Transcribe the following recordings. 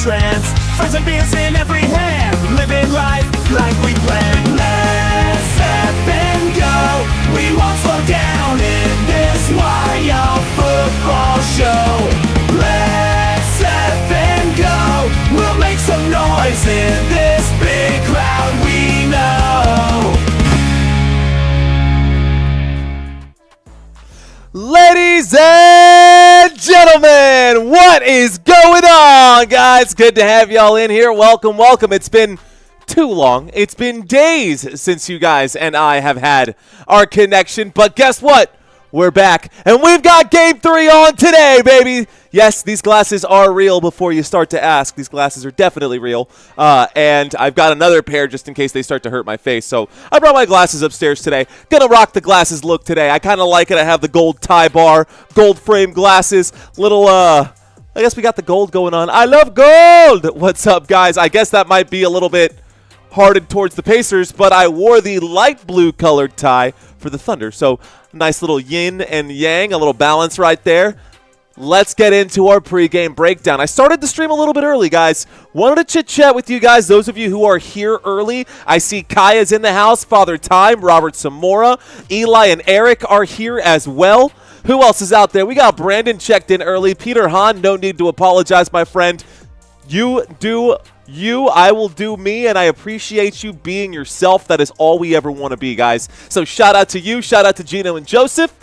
trance. Friends and beers in every hand, living life like we planned. Let's up and go, we won't slow down in this wild football show. Let's up and go, we'll make some noise in this big crowd we know. Ladies and gentlemen, what is going on, guys? Good to have y'all in here. Welcome, welcome. It's been too long. It's been days since you guys and I have had our connection, but guess what? We're back, and we've got Game 3 on today, baby. Yes, these glasses are real before you start to ask. These glasses are definitely real, and I've got another pair just in case they start to hurt my face. So I brought my glasses upstairs today. Gonna rock the glasses look today. I kind of like it. I have the gold tie bar, gold frame glasses, little, I guess we got the gold going on. I love gold! What's up, guys? I guess that might be a little bit hearted towards the Pacers, but I wore the light blue colored tie for the Thunder. So nice little yin and yang, a little balance right there. Let's get into our pregame breakdown. I started the stream a little bit early, guys. Wanted to chit-chat with you guys, those of you who are here early. I see Kaya's in the house, Father Time, Robert Zamora, Eli and Eric are here as well. Who else is out there? We got Brandon checked in early. Peter Hahn, no need to apologize, my friend. You do you, I will do me, and I appreciate you being yourself. That is all we ever want to be, guys. So shout out to you, shout out to Gino and Joseph,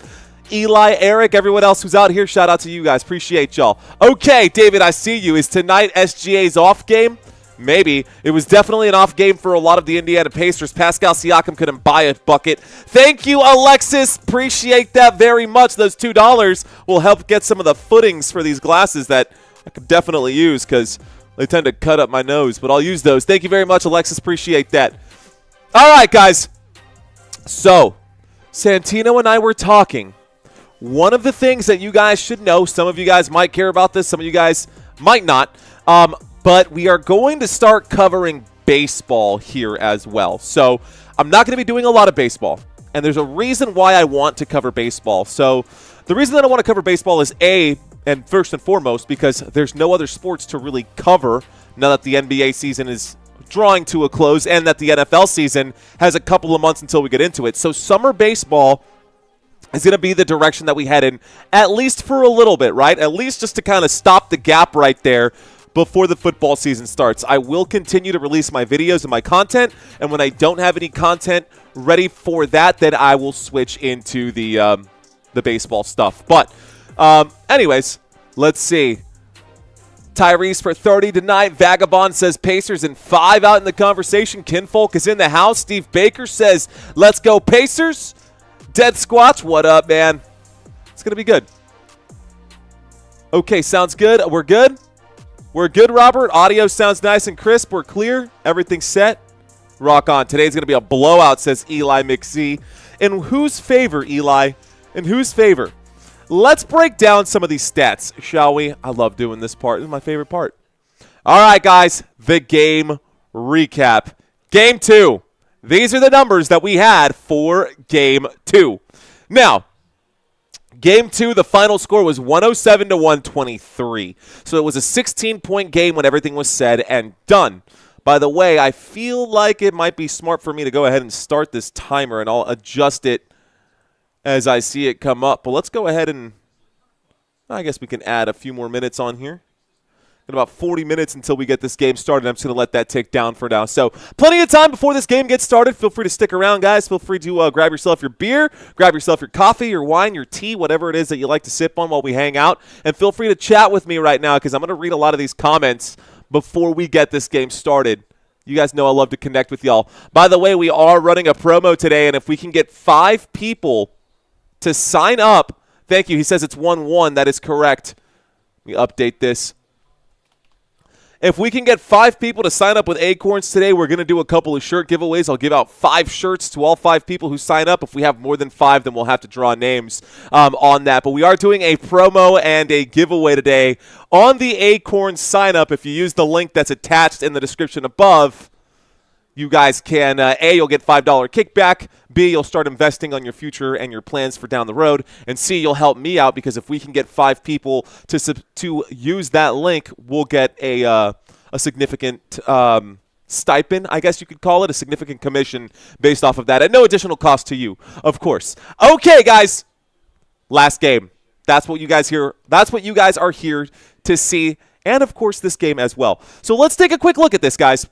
Eli, Eric, everyone else who's out here, shout out to you guys. Appreciate y'all. Okay, David, I see you. Is tonight SGA's off game? Maybe. It was definitely an off game for a lot of the Indiana Pacers. Pascal Siakam couldn't buy a bucket. Thank you, Alexis. Appreciate that very much. Those $2 will help get some of the footings for these glasses that I could definitely use because they tend to cut up my nose, but I'll use those. Thank you very much, Alexis. Appreciate that. All right, guys. So, Santino and I were talking. One of the things that you guys should know, some of you guys might care about this, some of you guys might not, but we are going to start covering baseball here as well. So, I'm not going to be doing a lot of baseball, and there's a reason why I want to cover baseball. So, the reason that I want to cover baseball is and first and foremost, because there's no other sports to really cover now that the NBA season is drawing to a close and that the NFL season has a couple of months until we get into it. So summer baseball is going to be the direction that we head in, at least for a little bit, right? At least just to kind of stop the gap right there before the football season starts. I will continue to release my videos and my content, and when I don't have any content ready for that, then I will switch into the baseball stuff. But anyways, let's see. Tyrese for 30 tonight. Vagabond says Pacers in 5 out in the conversation. Kinfolk is in the house. Steve Baker says, let's go Pacers. Dead Squatch, what up, man? It's going to be good. Okay, sounds good. We're good? We're good, Robert. Audio sounds nice and crisp. We're clear. Everything's set. Rock on. Today's going to be a blowout, says Eli McZ. In whose favor, Eli? In whose favor? Let's break down some of these stats, shall we? I love doing this part. This is my favorite part. All right, guys, the game recap. Game 2. These are the numbers that we had for Game 2. Now, Game 2, the final score was 107 to 123. So it was a 16-point game when everything was said and done. By the way, I feel like it might be smart for me to go ahead and start this timer, and I'll adjust it as I see it come up. But let's go ahead and I guess we can add a few more minutes on here. In about 40 minutes until we get this game started. I'm just going to let that tick down for now. So plenty of time before this game gets started. Feel free to stick around, guys. Feel free to grab yourself your beer, grab yourself your coffee, your wine, your tea, whatever it is that you like to sip on while we hang out. And feel free to chat with me right now because I'm going to read a lot of these comments before we get this game started. You guys know I love to connect with y'all. By the way, we are running a promo today, and if we can get 5 people to sign up. Thank you. He says it's 1-1. That is correct. Let me update this. If we can get 5 people to sign up with ACORNS today, we're going to do a couple of shirt giveaways. I'll give out 5 shirts to all 5 people who sign up. If we have more than 5, then we'll have to draw names on that. But we are doing a promo and a giveaway today on the ACORNS sign up. If you use the link that's attached in the description above, you guys can, A, you'll get $5 kickback, B, you'll start investing on your future and your plans for down the road, and C, you'll help me out because if we can get 5 people to use that link, we'll get a a significant stipend, I guess you could call it, a significant commission based off of that, at no additional cost to you, of course. Okay, guys, last game. That's what you guys hear. That's what you guys are here to see, and of course this game as well. So let's take a quick look at this, guys.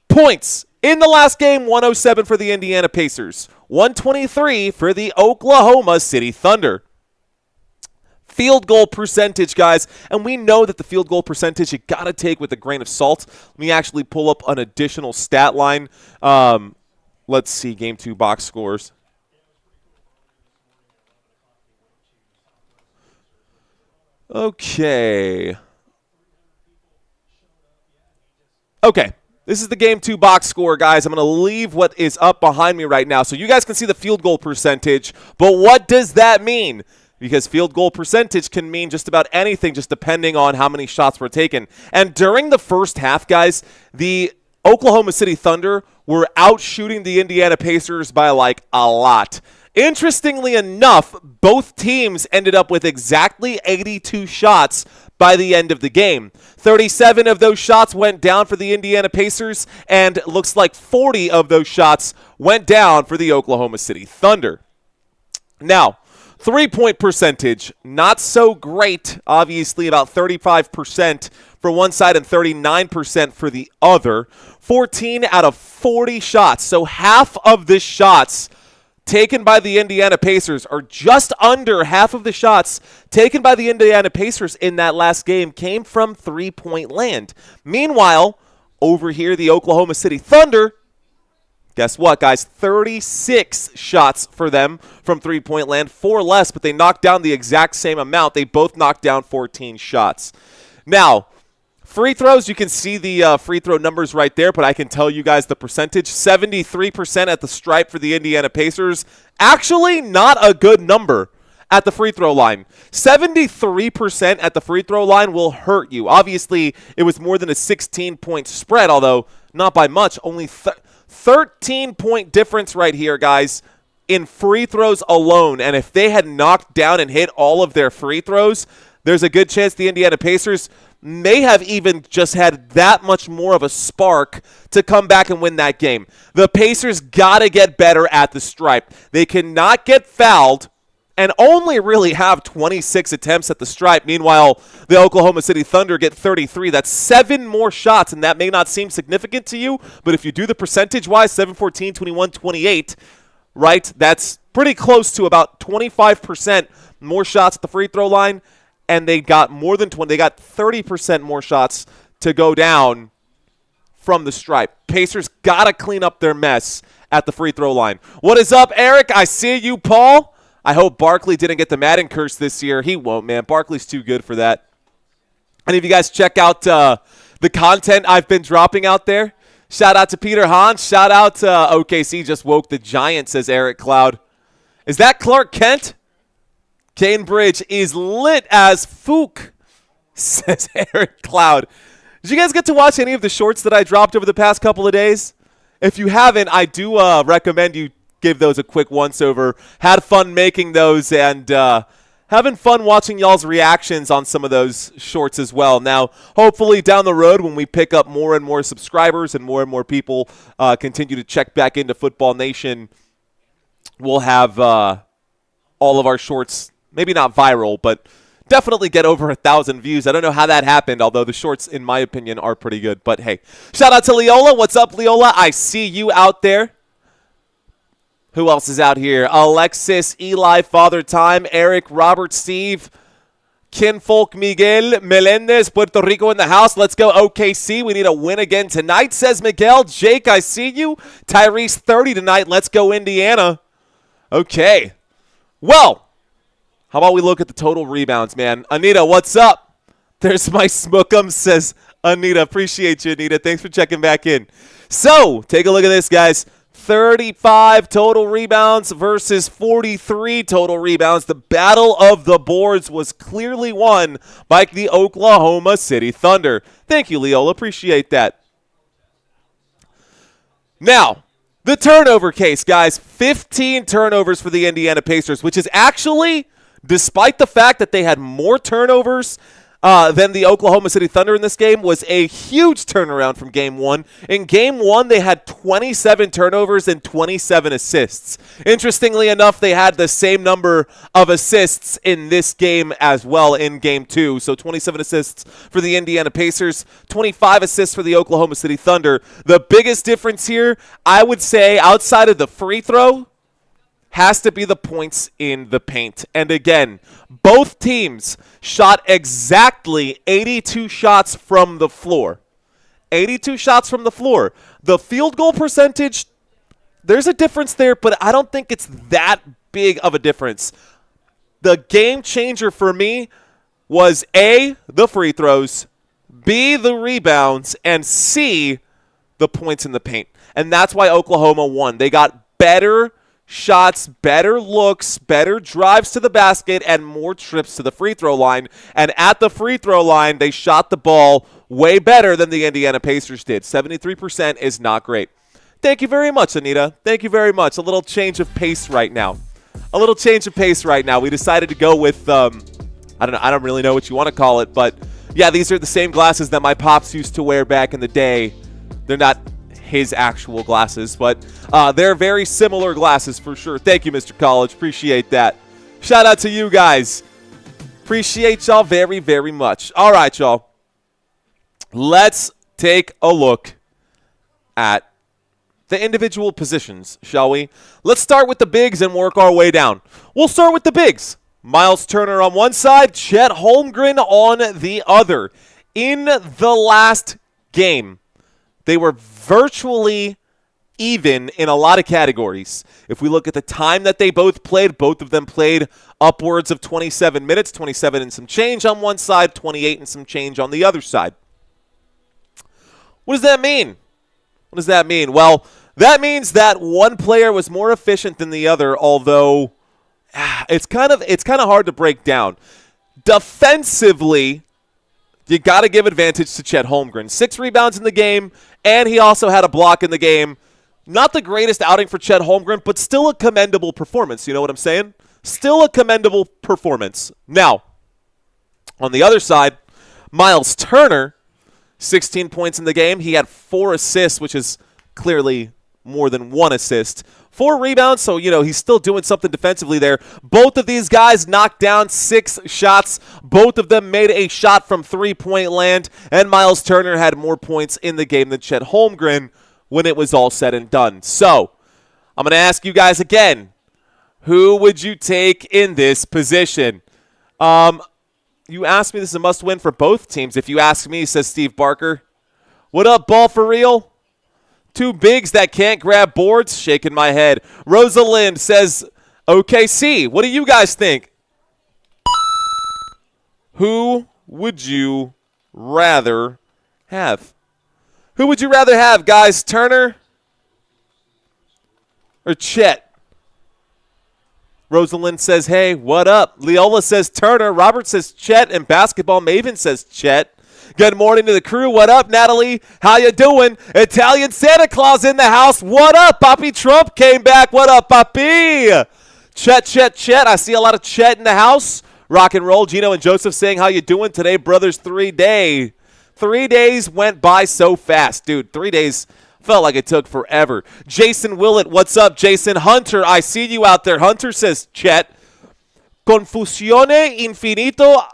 Points in the last game: 107 for the Indiana Pacers, 123 for the Oklahoma City Thunder. Field goal percentage, guys, and we know that the field goal percentage you got to take with a grain of salt. Let me actually pull up an additional stat line. Let's see, Game 2 box scores. Okay. This is the Game 2 box score, guys. I'm going to leave what is up behind me right now so you guys can see the field goal percentage. But what does that mean? Because field goal percentage can mean just about anything, just depending on how many shots were taken. And during the first half, guys, the Oklahoma City Thunder were out shooting the Indiana Pacers by like a lot. Interestingly enough, both teams ended up with exactly 82 shots by the end of the game. 37 of those shots went down for the Indiana Pacers, and it looks like 40 of those shots went down for the Oklahoma City Thunder. Now, three-point percentage, not so great. Obviously, about 35% for one side and 39% for the other. 14 out of 40 shots. So half of the shots taken by the Indiana Pacers, or just under half of the shots taken by the Indiana Pacers in that last game, came from three-point land. Meanwhile, over here, the Oklahoma City Thunder, guess what, guys? 36 shots for them from three-point land. 4 less, but they knocked down the exact same amount. They both knocked down 14 shots. Now, free throws, you can see the free throw numbers right there, but I can tell you guys the percentage. 73% at the stripe for the Indiana Pacers. Actually, not a good number at the free throw line. 73% at the free throw line will hurt you. Obviously, it was more than a 16-point spread, although not by much. Only 13-point difference right here, guys, in free throws alone. And if they had knocked down and hit all of their free throws, there's a good chance the Indiana Pacers may have even just had that much more of a spark to come back and win that game. The Pacers got to get better at the stripe. They cannot get fouled and only really have 26 attempts at the stripe. Meanwhile, the Oklahoma City Thunder get 33. That's 7 more shots, and that may not seem significant to you, but if you do the percentage-wise, 7, 14, 21, 28, right, that's pretty close to about 25% more shots at the free throw line, and they got more than 20. They got 30% more shots to go down from the stripe. Pacers got to clean up their mess at the free throw line. What is up, Eric? I see you, Paul. I hope Barkley didn't get the Madden curse this year. He won't, man. Barkley's too good for that. Any of you guys check out the content I've been dropping out there? Shout out to Peter Hahn. Shout out to OKC just woke the Giant, says Eric Cloud. Is that Clark Kent? Gainbridge is lit as fook, says Eric Cloud. Did you guys get to watch any of the shorts that I dropped over the past couple of days? If you haven't, I do recommend you give those a quick once-over. Had fun making those and having fun watching y'all's reactions on some of those shorts as well. Now, hopefully down the road when we pick up more and more subscribers and more people continue to check back into Football Nation, we'll have all of our shorts, maybe not viral, but definitely get over 1,000 views. I don't know how that happened, although the shorts, in my opinion, are pretty good. But hey, shout out to Leola. What's up, Leola? I see you out there. Who else is out here? Alexis, Eli, Father Time, Eric, Robert, Steve, Kinfolk, Miguel, Melendez, Puerto Rico in the house. Let's go OKC. We need a win again tonight, says Miguel. Jake, I see you. Tyrese, 30 tonight. Let's go Indiana. Okay. Well, how about we look at the total rebounds, man? Anita, what's up? There's my Smook'em, says Anita. Appreciate you, Anita. Thanks for checking back in. So, take a look at this, guys. 35 total rebounds versus 43 total rebounds. The battle of the boards was clearly won by the Oklahoma City Thunder. Thank you, Leola. Appreciate that. Now, the turnover case, guys. 15 turnovers for the Indiana Pacers, which is actually, despite the fact that they had more turnovers than the Oklahoma City Thunder in this game was a huge turnaround from Game 1. In Game 1, they had 27 turnovers and 27 assists. Interestingly enough, they had the same number of assists in this game as well in Game 2. So 27 assists for the Indiana Pacers, 25 assists for the Oklahoma City Thunder. The biggest difference here, I would say, outside of the free throw, has to be the points in the paint. And again, both teams shot exactly 82 shots from the floor. 82 shots from the floor. The field goal percentage, there's a difference there, but I don't think it's that big of a difference. The game changer for me was A, the free throws, B, the rebounds, and C, the points in the paint. And that's why Oklahoma won. They got better shots, better looks, better drives to the basket, and more trips to the free throw line. And at the free throw line, they shot the ball way better than the Indiana Pacers did. 73% is not great. Thank you very much, Anita. Thank you very much. A little change of pace right now. A little change of pace right now. We decided to go with, I don't really know what you want to call it, but yeah, these are the same glasses that my pops used to wear back in the day. They're not his actual glasses, but they're very similar glasses for sure. Thank you, Mr. College. Appreciate that. Shout out to you guys. Appreciate y'all very, very much. All right, y'all. Let's take a look at the individual positions, shall we? Let's start with the bigs and work our way down. We'll start with the bigs. Miles Turner on one side, Chet Holmgren on the other. In the last game, they were virtually even in a lot of categories. If we look at the time that they both played, both of them played upwards of 27 minutes, 27 and some change on one side, 28 and some change on the other side. What does that mean? What does that mean? Well, that means that one player was more efficient than the other, although it's kind of hard to break down. Defensively, you got to give advantage to Chet Holmgren. 6 rebounds in the game, and he also had a block in the game. Not the greatest outing for Chet Holmgren, but still a commendable performance. You know what I'm saying? Still a commendable performance. Now, on the other side, Miles Turner, 16 points in the game. He had 4 assists, which is clearly more than 1 assist. 4 rebounds, so, he's still doing something defensively there. Both of these guys knocked down 6 shots. Both of them made a shot from three-point land, and Miles Turner had more points in the game than Chet Holmgren when it was all said and done. So, I'm going to ask you guys again, who would you take in this position? You asked me, this is a must-win for both teams. If you ask me, says Steve Barker. What up, ball for real? 2 bigs that can't grab boards? Shaking my head. Rosalind says, OKC. What do you guys think? Who would you rather have? Who would you rather have, guys? Turner or Chet? Rosalind says, hey, what up? Leola says Turner. Robert says Chet. And Basketball Maven says Chet. Good morning to the crew. What up, Natalie? How you doing? Italian Santa Claus in the house. What up? Papi Trump came back. What up, Papi? Chet. I see a lot of Chet in the house. Rock and roll. Gino and Joseph saying, how you doing today, brothers? 3 day. 3 days went by so fast. Dude, 3 days felt like it took forever. Jason Willett, what's up, Jason? Hunter, I see you out there. Hunter says Chet. Confusione infinito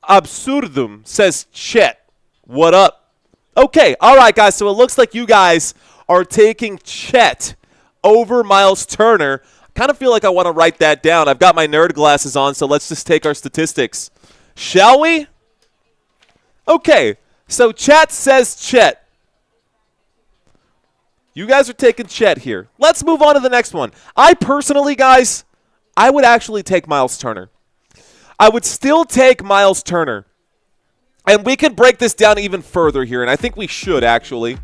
absurdum says Chet. What up? Okay, all right, guys. So it looks like you guys are taking Chet over Miles Turner. I kind of feel like I want to write that down. I've got my nerd glasses on, so let's just take our statistics. Shall we? Okay, so chat says Chet. You guys are taking Chet here. Let's move on to the next one. I personally, guys, I would actually take Miles Turner. I would still take Miles Turner. And we can break this down even further here, and I think we should, actually.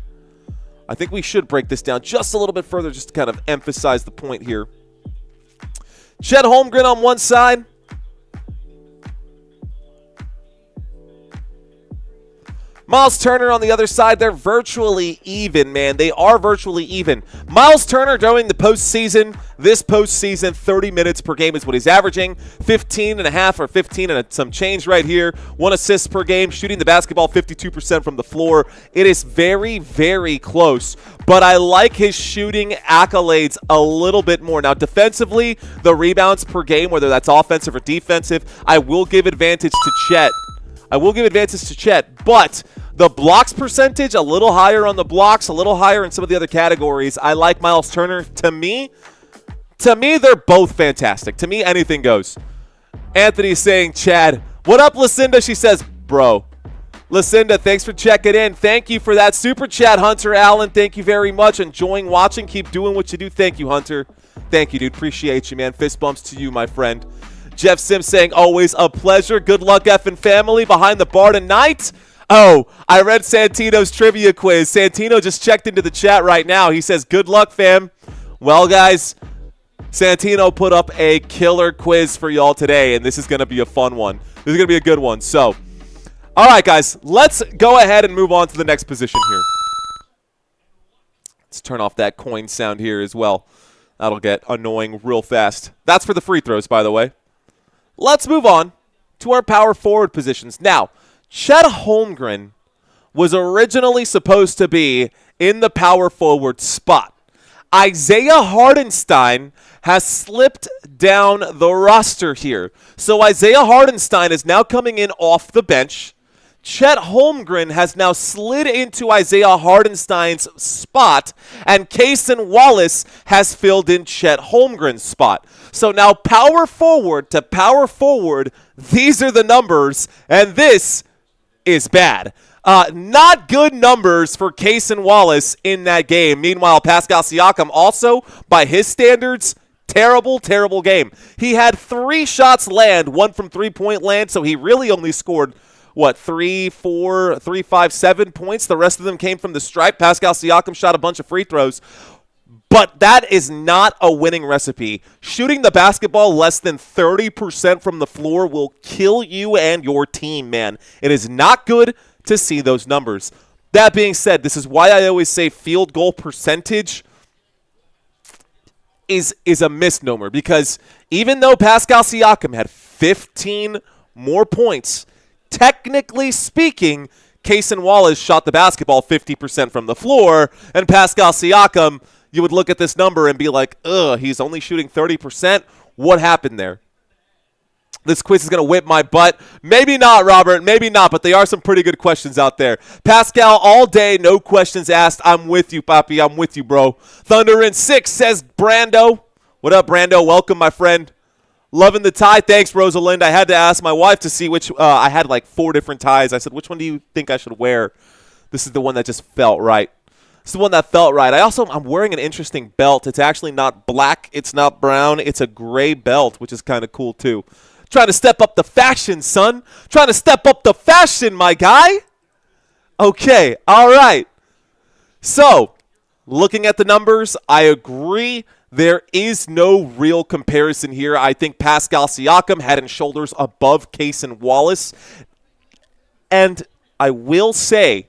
I think we should break this down just a little bit further just to kind of emphasize the point here. Chet Holmgren on one side. Miles Turner on the other side, they're virtually even, man. They are virtually even. Miles Turner during the postseason, this postseason, 30 minutes per game is what he's averaging. 15 and a half or 15 and some change right here. 1 assist per game, shooting the basketball 52% from the floor. It is very, very close. But I like his shooting accolades a little bit more. Now, defensively, the rebounds per game, whether that's offensive or defensive, I will give advantage to Chet. But the blocks percentage, a little higher on the blocks, a little higher in some of the other categories. I like Miles Turner. To me, they're both fantastic. To me, anything goes. Anthony's saying, Chad, what up, Lucinda? She says, bro. Lucinda, thanks for checking in. Thank you for that super chat, Hunter Allen. Thank you very much. Enjoying watching. Keep doing what you do. Thank you, Hunter. Thank you, dude. Appreciate you, man. Fist bumps to you, my friend. Jeff Sims saying, always a pleasure. Good luck, effing family, behind the bar tonight. Oh, I read Santino's trivia quiz. Santino just checked into the chat right now. He says, good luck, fam. Well, guys, Santino put up a killer quiz for y'all today, and this is going to be a fun one. This is going to be a good one. So, all right, guys, let's go ahead and move on to the next position here. Let's turn off that coin sound here as well. That'll get annoying real fast. That's for the free throws, by the way. Let's move on to our power forward positions. Now, Chet Holmgren was originally supposed to be in the power forward spot. Isaiah Hardenstein has slipped down the roster here. So Isaiah Hardenstein is now coming in off the bench. Chet Holmgren has now slid into Isaiah Hardenstein's spot, and Cason Wallace has filled in Chet Holmgren's spot. So now power forward to power forward, these are the numbers, and this is bad. Not good numbers for Cason Wallace in that game. Meanwhile, Pascal Siakam also, by his standards, terrible, terrible game. He had 3 shots land, 1 from three-point land, so he really only scored 3, 4, 3, 5, 7 points. The rest of them came from the stripe. Pascal Siakam shot a bunch of free throws. But that is not a winning recipe. Shooting the basketball less than 30% from the floor will kill you and your team, man. It is not good to see those numbers. That being said, this is why I always say field goal percentage is a misnomer. Because even though Pascal Siakam had 15 more points, technically speaking, Cason Wallace shot the basketball 50% from the floor, and Pascal Siakam, you would look at this number and be like, ugh, he's only shooting 30%. What happened there? This quiz is going to whip my butt. Maybe not, Robert. Maybe not, but there are some pretty good questions out there. Pascal, all day, no questions asked. I'm with you, Papi. I'm with you, bro. Thunder in 6 says Brando. What up, Brando? Welcome, my friend. Loving the tie. Thanks, Rosalind. I had to ask my wife to see which. I had like 4 different ties. I said, which one do you think I should wear? This is the one that just felt right. This is the one that felt right. I'm wearing an interesting belt. It's actually not black. It's not brown. It's a gray belt, which is kind of cool, too. Trying to step up the fashion, son. Trying to step up the fashion, my guy. Okay. All right. So, looking at the numbers, I agree. There is no real comparison here. I think Pascal Siakam head and shoulders above Cason Wallace. And I will say,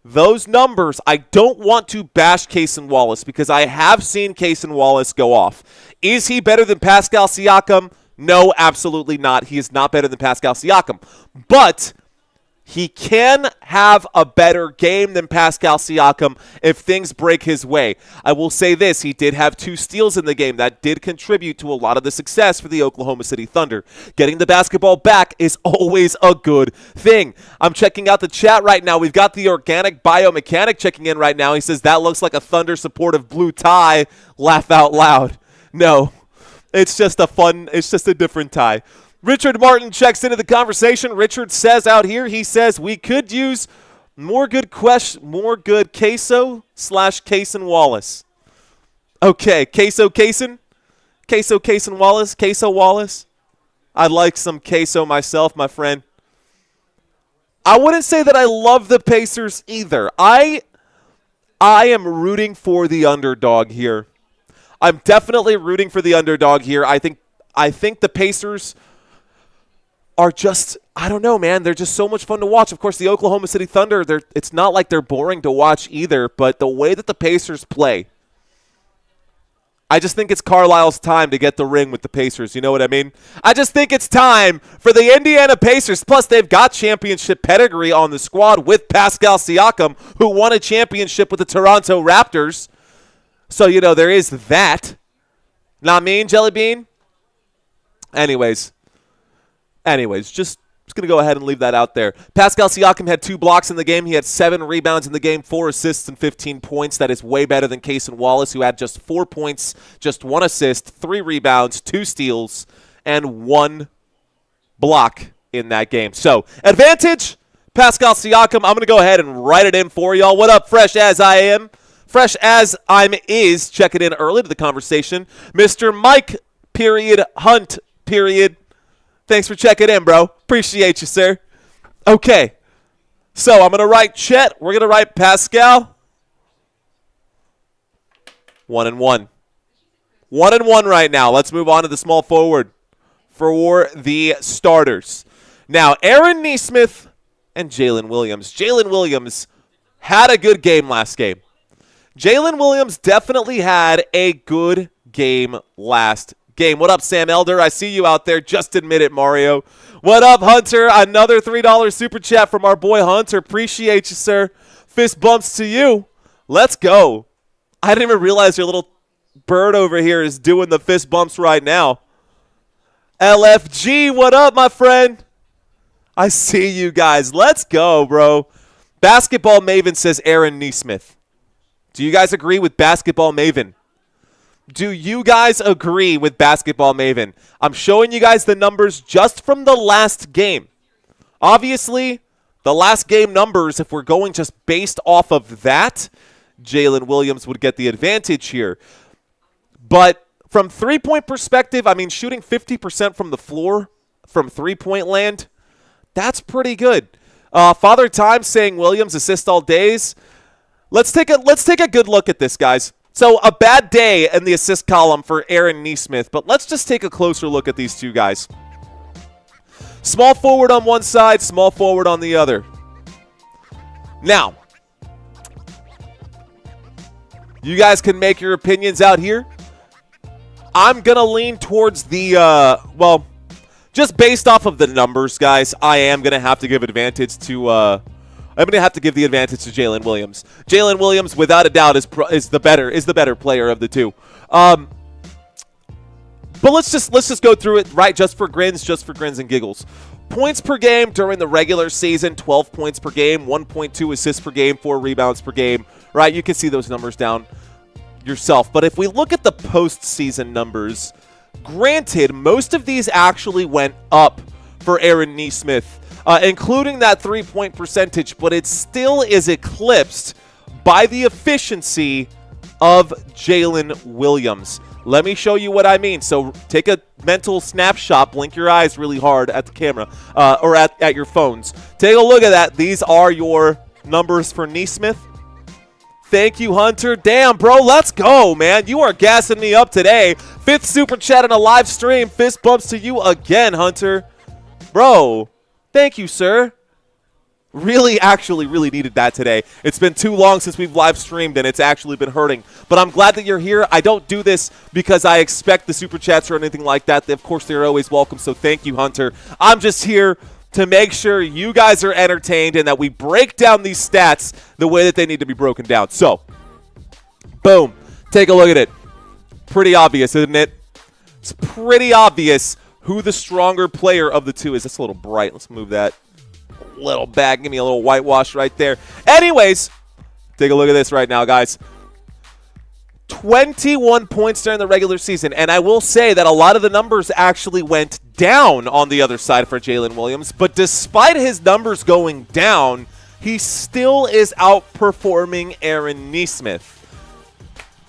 those numbers, I don't want to bash Cason Wallace because I have seen Cason Wallace go off. Is he better than Pascal Siakam? No, absolutely not. He is not better than Pascal Siakam. But he can have a better game than Pascal Siakam if things break his way. I will say this, he did have 2 steals in the game. That did contribute to a lot of the success for the Oklahoma City Thunder. Getting the basketball back is always a good thing. I'm checking out the chat right now. We've got the Organic Biomechanic checking in right now. He says, that looks like a Thunder supportive blue tie. Laugh out loud. No, it's just a different tie. Richard Martin checks into the conversation. Richard says out here, he says, we could use more good Queso/Cason Wallace. Okay, Cason Wallace. I like some queso myself, my friend. I wouldn't say that I love the Pacers either. I am rooting for the underdog here. I'm definitely rooting for the underdog here. I think the Pacers are just, I don't know, man. They're just so much fun to watch. Of course, the Oklahoma City Thunder, it's not like they're boring to watch either, but the way that the Pacers play, I just think it's Carlisle's time to get the ring with the Pacers. You know what I mean? I just think it's time for the Indiana Pacers. Plus, they've got championship pedigree on the squad with Pascal Siakam, who won a championship with the Toronto Raptors. So, you know, there is that. Not mean, Jelly Bean? Anyways, just going to go ahead and leave that out there. Pascal Siakam had 2 blocks in the game. He had 7 rebounds in the game, 4 assists, and 15 points. That is way better than Cason Wallace, who had just 4 points, just 1 assist, 3 rebounds, 2 steals, and 1 block in that game. So, advantage, Pascal Siakam. I'm going to go ahead and write it in for y'all. What up, fresh as I am? Fresh as I'm is, checking in early to the conversation. Mr. Mike, Hunt, Thanks for checking in, bro. Appreciate you, sir. Okay. So I'm going to write Chet. We're going to write Pascal. 1-1. 1-1 right now. Let's move on to the small forward for the starters. Now, Aaron Nesmith and Jalen Williams. Jalen Williams had a good game last game. Jalen Williams definitely had a good game last game. What up, Sam Elder? I see you out there. Just admit it, Mario. What up, Hunter? Another $3 super chat from our boy Hunter. Appreciate you, sir. Fist bumps to you. Let's go. I didn't even realize your little bird over here is doing the fist bumps right now. LFG, what up, my friend? I see you guys. Let's go, bro. Basketball Maven says Aaron Nesmith. Do you guys agree with Basketball Maven? Do you guys agree with Basketball Maven? I'm showing you guys the numbers just from the last game. Obviously, the last game numbers, if we're going just based off of that, Jalen Williams would get the advantage here. But from three-point perspective, I mean, shooting 50% from the floor from three-point land, that's pretty good. Father Time saying Williams assist all days. Let's take a good look at this, guys. So a bad day in the assist column for Aaron Nesmith, but let's just take a closer look at these two guys. Small forward on one side, small forward on the other. Now, you guys can make your opinions out here. I'm going to lean towards the, well, just based off of the numbers, guys, I am going to have to give advantage to, I'm going to have to give the advantage to Jalen Williams. Jalen Williams, without a doubt, is the better player of the two. But let's just go through it, right? Just for grins and giggles. Points per game during the regular season: 12 points per game, 1.2 assists per game, 4 rebounds per game. Right? You can see those numbers down yourself. But if we look at the postseason numbers, granted, most of these actually went up for Aaron Nesmith, including that 3-point percentage, but it still is eclipsed by the efficiency of Jalen Williams. Let me show you what I mean. So take a mental snapshot, blink your eyes really hard at the camera, or at your phones. Take a look at that. These are your numbers for Nesmith. Thank you, Hunter. Damn, bro, let's go, man. You are gassing me up today. 5th super chat on a live stream. Fist bumps to you again, Hunter. Bro, thank you, sir. Really needed that today. It's been too long since we've live streamed, and it's actually been hurting. But I'm glad that you're here. I don't do this because I expect the super chats or anything like that. Of course, they're always welcome, so thank you, Hunter. I'm just here to make sure you guys are entertained and that we break down these stats the way that they need to be broken down. So, boom. Take a look at it. Pretty obvious, isn't it? It's pretty obvious who the stronger player of the two is. That's a little bright. Let's move that a little back. Give me a little whitewash right there. Anyways, take a look at this right now, guys. 21 points during the regular season. And I will say that a lot of the numbers actually went down on the other side for Jalen Williams. But despite his numbers going down, he still is outperforming Aaron Nesmith.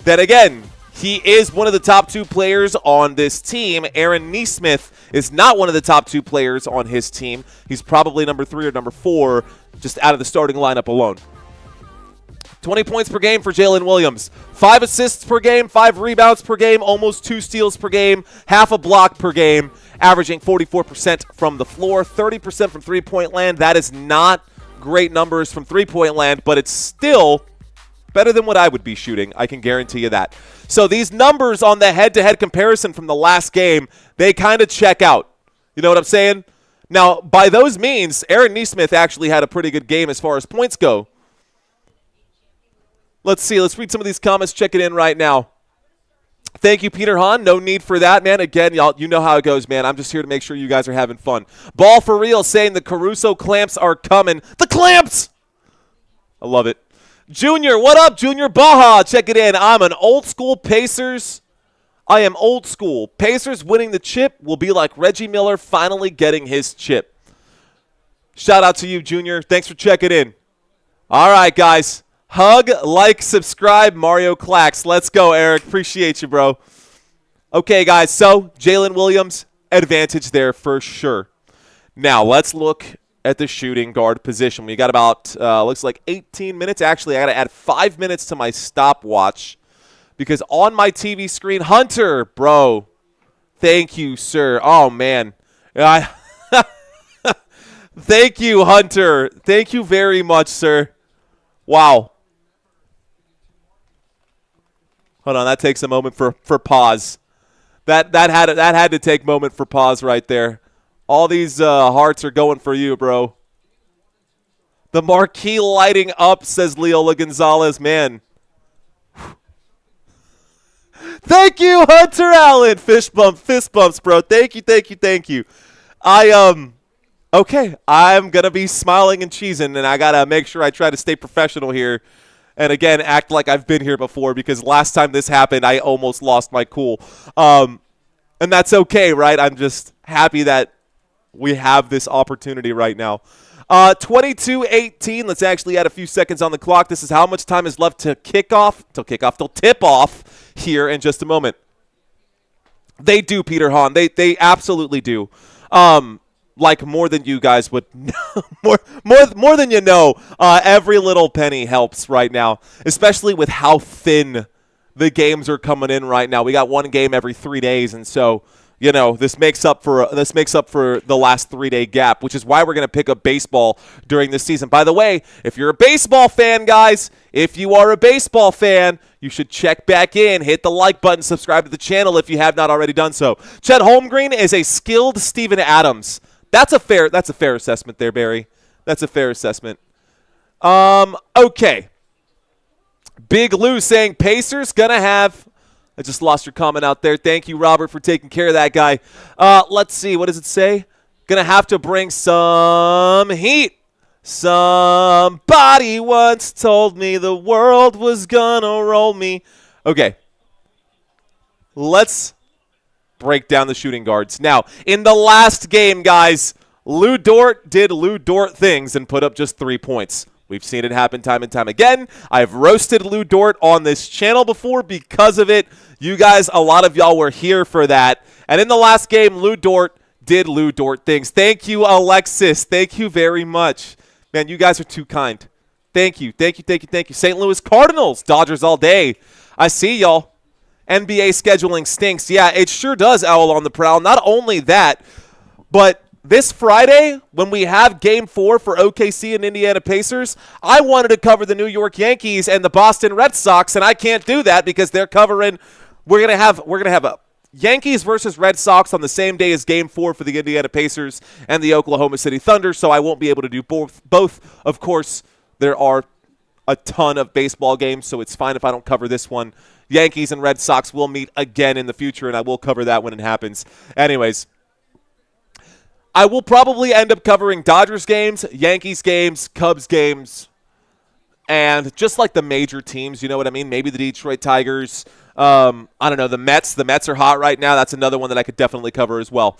Then again, he is one of the top 2 players on this team. Aaron Nesmith is not one of the top 2 players on his team. He's probably number 3 or number 4 just out of the starting lineup alone. 20 points per game for Jalen Williams. 5 assists per game, 5 rebounds per game, almost 2 steals per game, half a block per game, averaging 44% from the floor, 30% from three-point land. That is not great numbers from three-point land, but it's still better than what I would be shooting. I can guarantee you that. So these numbers on the head-to-head comparison from the last game, they kind of check out. You know what I'm saying? Now, by those means, Aaron Nesmith actually had a pretty good game as far as points go. Let's see. Let's read some of these comments. Check it in right now. Thank you, Peter Hahn. No need for that, man. Again, y'all, you know how it goes, man. I'm just here to make sure you guys are having fun. Ball for real saying the Caruso clamps are coming. The clamps! I love it. Junior, what up, Junior Baja? Check it in. I'm an old school Pacers. I am old school. Pacers winning the chip will be like Reggie Miller finally getting his chip. Shout out to you, Junior. Thanks for checking in. All right, guys. Hug, like, subscribe, Mario Clax. Let's go, Eric. Appreciate you, bro. Okay, guys. So, Jalen Williams, advantage there for sure. Now, let's look at the shooting guard position. We got about, looks like 18 minutes. Actually, I got to add 5 minutes to my stopwatch because on my TV screen, Hunter, bro, thank you, sir. Oh, man. Thank you, Hunter. Thank you very much, sir. Wow. Hold on, that takes a moment for pause. That had to take a moment for pause right there. All these hearts are going for you, bro. The marquee lighting up, says Leola Gonzalez. Man. Thank you, Hunter Allen. Fist bumps, bro. Thank you. Okay, I'm going to be smiling and cheesing, and I got to make sure I try to stay professional here. And again, act like I've been here before because last time this happened, I almost lost my cool. And that's okay, right? I'm just happy that we have this opportunity right now. 22-18. Let's actually add a few seconds on the clock. This is how much time is left to tip off here in just a moment. They do, Peter Hahn. They absolutely do. Like more than you guys would know. more than you know. Every little penny helps right now, especially with how thin the games are coming in right now. We got one game every 3 days, and so you know this makes up for the last 3-day gap, which is why we're going to pick up baseball during this season. By the way, if you're a baseball fan, guys, if you are a baseball fan, you should check back in, hit the like button, subscribe to the channel if you have not already done so. Chet Holmgreen is a skilled Steven Adams. That's a fair assessment there, Barry. That's a fair assessment. Okay. Big Lou saying Pacers gonna have. I just lost your comment out there. Thank you, Robert, for taking care of that guy. Let's see. What does it say? Gonna have to bring some heat. Somebody once told me the world was gonna roll me. Okay. Let's break down the shooting guards. Now, in the last game, guys, Lou Dort did Lou Dort things and put up just 3 points. We've seen it happen time and time again. I've roasted Lou Dort on this channel before because of it. You guys, a lot of y'all were here for that. And in the last game, Lou Dort did Lou Dort things. Thank you, Alexis. Thank you very much. Man, you guys are too kind. Thank you. St. Louis Cardinals, Dodgers all day. I see y'all. NBA scheduling stinks. Yeah, it sure does, Owl on the Prowl. Not only that, but this Friday, when we have Game 4 for OKC and Indiana Pacers, I wanted to cover the New York Yankees and the Boston Red Sox, and I can't do that because they're covering. We're gonna have a Yankees versus Red Sox on the same day as Game 4 for the Indiana Pacers and the Oklahoma City Thunder, so I won't be able to do both. Of course, there are a ton of baseball games, so it's fine if I don't cover this one. Yankees and Red Sox will meet again in the future, and I will cover that when it happens. Anyways, I will probably end up covering Dodgers games, Yankees games, Cubs games, and just like the major teams, you know what I mean? Maybe the Detroit Tigers. I don't know, the Mets. The Mets are hot right now. That's another one that I could definitely cover as well.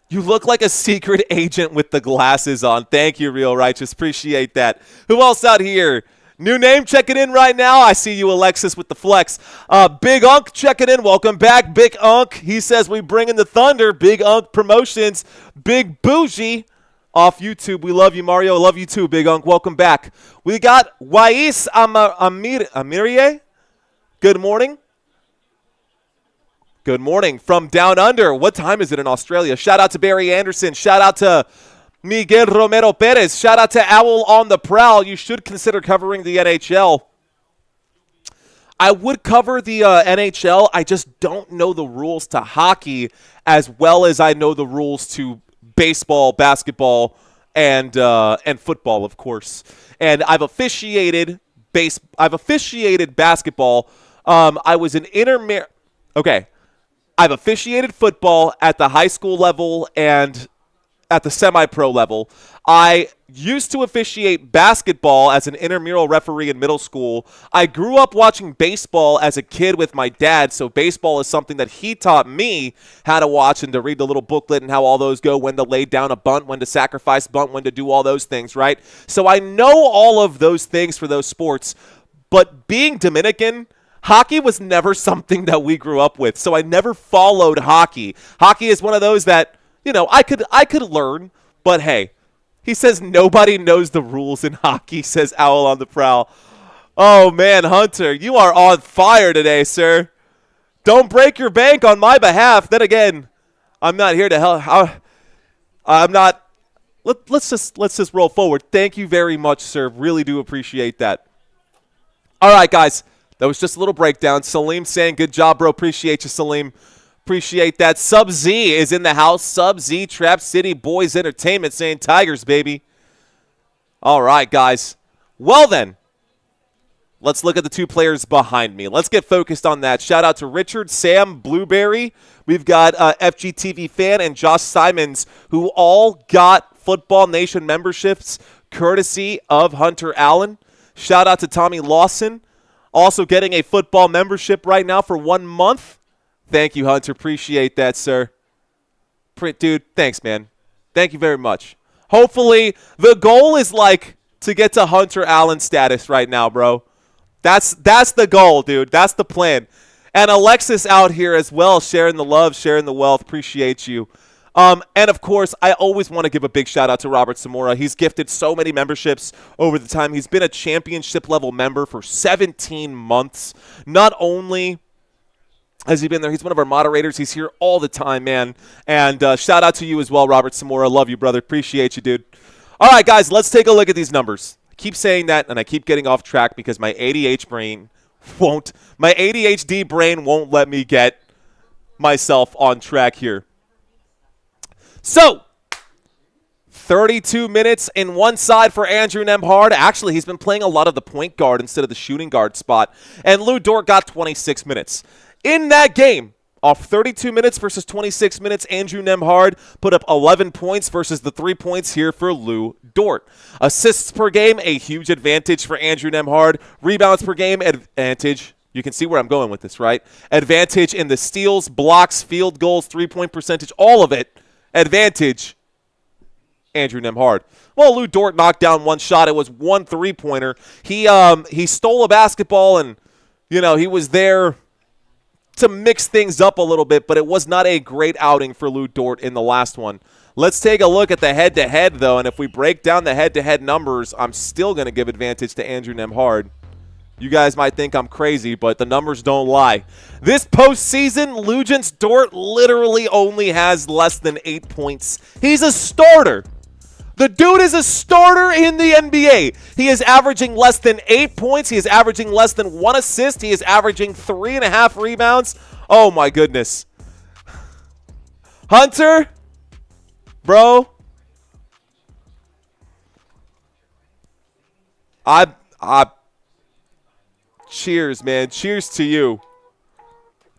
You look like a secret agent with the glasses on. Thank you, Real Righteous. Appreciate that. Who else out here? New name checking in right now. I see you, Alexis, with the flex. Big Unk checking in. Welcome back, Big Unk. He says we bring in the Thunder. Big Unk Promotions. Big Bougie off YouTube. We love you, Mario. Love you too, Big Unk. Welcome back. We got Wais Amirie. Good morning. Good morning from down under. What time is it in Australia? Shout out to Barry Anderson. Shout out to Miguel Romero Perez. Shout out to Owl on the Prowl. You should consider covering the NHL. I would cover the NHL. I just don't know the rules to hockey as well as I know the rules to baseball, basketball, and football, of course. And I've officiated basketball. I was an Okay. I've officiated football at the high school level and at the semi-pro level. I used to officiate basketball as an intramural referee in middle school. I grew up watching baseball as a kid with my dad, so baseball is something that he taught me how to watch and to read the little booklet and how all those go, when to lay down a bunt, when to sacrifice bunt, when to do all those things, right? So I know all of those things for those sports, but being Dominican, hockey was never something that we grew up with, so I never followed hockey. Hockey is one of those that, you know, I could learn, but hey, he says nobody knows the rules in hockey, says Owl on the Prowl. Oh, man, Hunter, you are on fire today, sir. Don't break your bank on my behalf. Then again, I'm not here to help. I'm not. Let's just roll forward. Thank you very much, sir. Really do appreciate that. All right, guys. That was just a little breakdown. Salim saying, good job, bro. Appreciate you, Salim. Appreciate that. Sub-Z is in the house. Sub-Z, Trap City Boys Entertainment saying Tigers, baby. All right, guys. Well, then, let's look at the two players behind me. Let's get focused on that. Shout out to Richard, Sam, Blueberry. We've got FGTV Fan and Josh Simons, who all got Football Nation memberships courtesy of Hunter Allen. Shout out to Tommy Lawson. Also getting a football membership right now for 1 month. Thank you, Hunter. Appreciate that, sir. Dude, thanks, man. Thank you very much. Hopefully, the goal is, like, to get to Hunter Allen status right now, bro. That's the goal, dude. That's the plan. And Alexis out here as well, sharing the love, sharing the wealth. Appreciate you. And, of course, I always want to give a big shout-out to Robert Zamora. He's gifted so many memberships over the time. He's been a championship-level member for 17 months. Not only has he been there, he's one of our moderators. He's here all the time, man. And shout-out to you as well, Robert Zamora. Love you, brother. Appreciate you, dude. All right, guys, let's take a look at these numbers. I keep saying that, and I keep getting off track because my ADHD brain won't let me get myself on track here. So, 32 minutes in one side for Andrew Nembhard. Actually, he's been playing a lot of the point guard instead of the shooting guard spot. And Lou Dort got 26 minutes. In that game, off 32 minutes versus 26 minutes, Andrew Nembhard put up 11 points versus the 3 points here for Lou Dort. Assists per game, a huge advantage for Andrew Nembhard. Rebounds per game, advantage. You can see where I'm going with this, right? Advantage in the steals, blocks, field goals, three-point percentage, all of it. Advantage, Andrew Nembhard. Well, Lou Dort knocked down one shot. It was one three-pointer. He stole a basketball, and, you know, he was there to mix things up a little bit, but it was not a great outing for Lou Dort in the last one. Let's take a look at the head-to-head, though, and if we break down the head-to-head numbers, I'm still going to give advantage to Andrew Nembhard. You guys might think I'm crazy, but the numbers don't lie. This postseason, Lugens Dort literally only has less than 8 points. He's a starter. The dude is a starter in the NBA. He is averaging less than 8 points. He is averaging less than 1 assist. He is averaging 3.5 rebounds. Oh, my goodness. Hunter, bro, cheers, man. Cheers to you.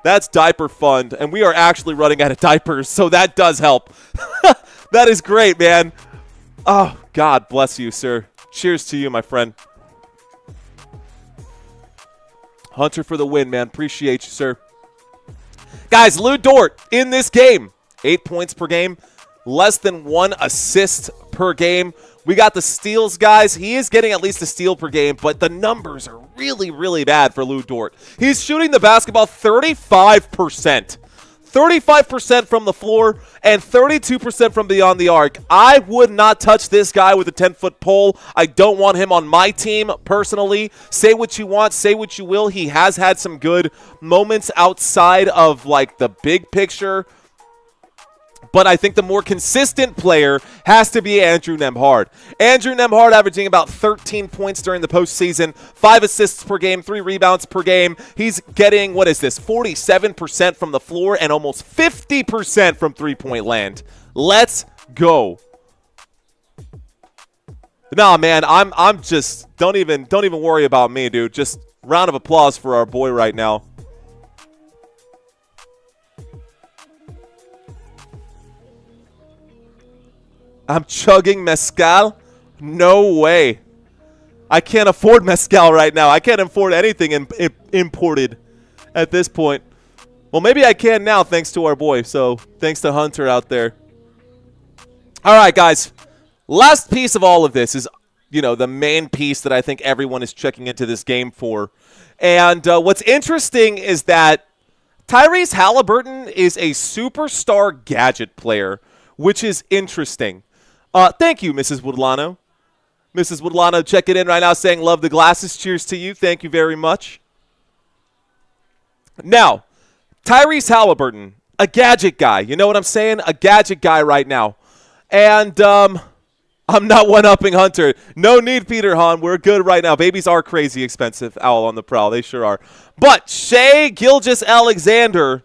That's diaper fund, and we are actually running out of diapers, so that does help. That is great, man. Oh, God bless you, sir. Cheers to you, my friend. Hunter for the win, man. Appreciate you, sir. Guys, Lou Dort in this game, 8 points per game, less than 1 assist per game. We got the steals, guys. He is getting at least a steal per game, but the numbers are really, really bad for Lou Dort. He's shooting the basketball 35%. 35% from the floor and 32% from beyond the arc. I would not touch this guy with a 10-foot pole. I don't want him on my team personally. Say what you want, say what you will. He has had some good moments outside of like the big picture. But I think the more consistent player has to be Andrew Nembhard. Andrew Nembhard averaging about 13 points during the postseason, 5 assists per game, 3 rebounds per game. He's getting, 47% from the floor and almost 50% from three-point land. Let's go. Nah, man, I'm just don't even worry about me, dude. Just round of applause for our boy right now. I'm chugging mezcal? No way. I can't afford mezcal right now. I can't afford anything imported at this point. Well, maybe I can now thanks to our boy. So thanks to Hunter out there. All right, guys. Last piece of all of this is, the main piece that I think everyone is checking into this game for. And what's interesting is that Tyrese Halliburton is a superstar gadget player, which is interesting. Thank you, Mrs. Woodlano. Mrs. Woodlano checking in right now saying, love the glasses. Cheers to you. Thank you very much. Now, Tyrese Halliburton, a gadget guy. You know what I'm saying? A gadget guy right now. And I'm not one-upping Hunter. No need, Peter Hahn. We're good right now. Babies are crazy expensive. Owl on the prowl. They sure are. But Shai Gilgeous-Alexander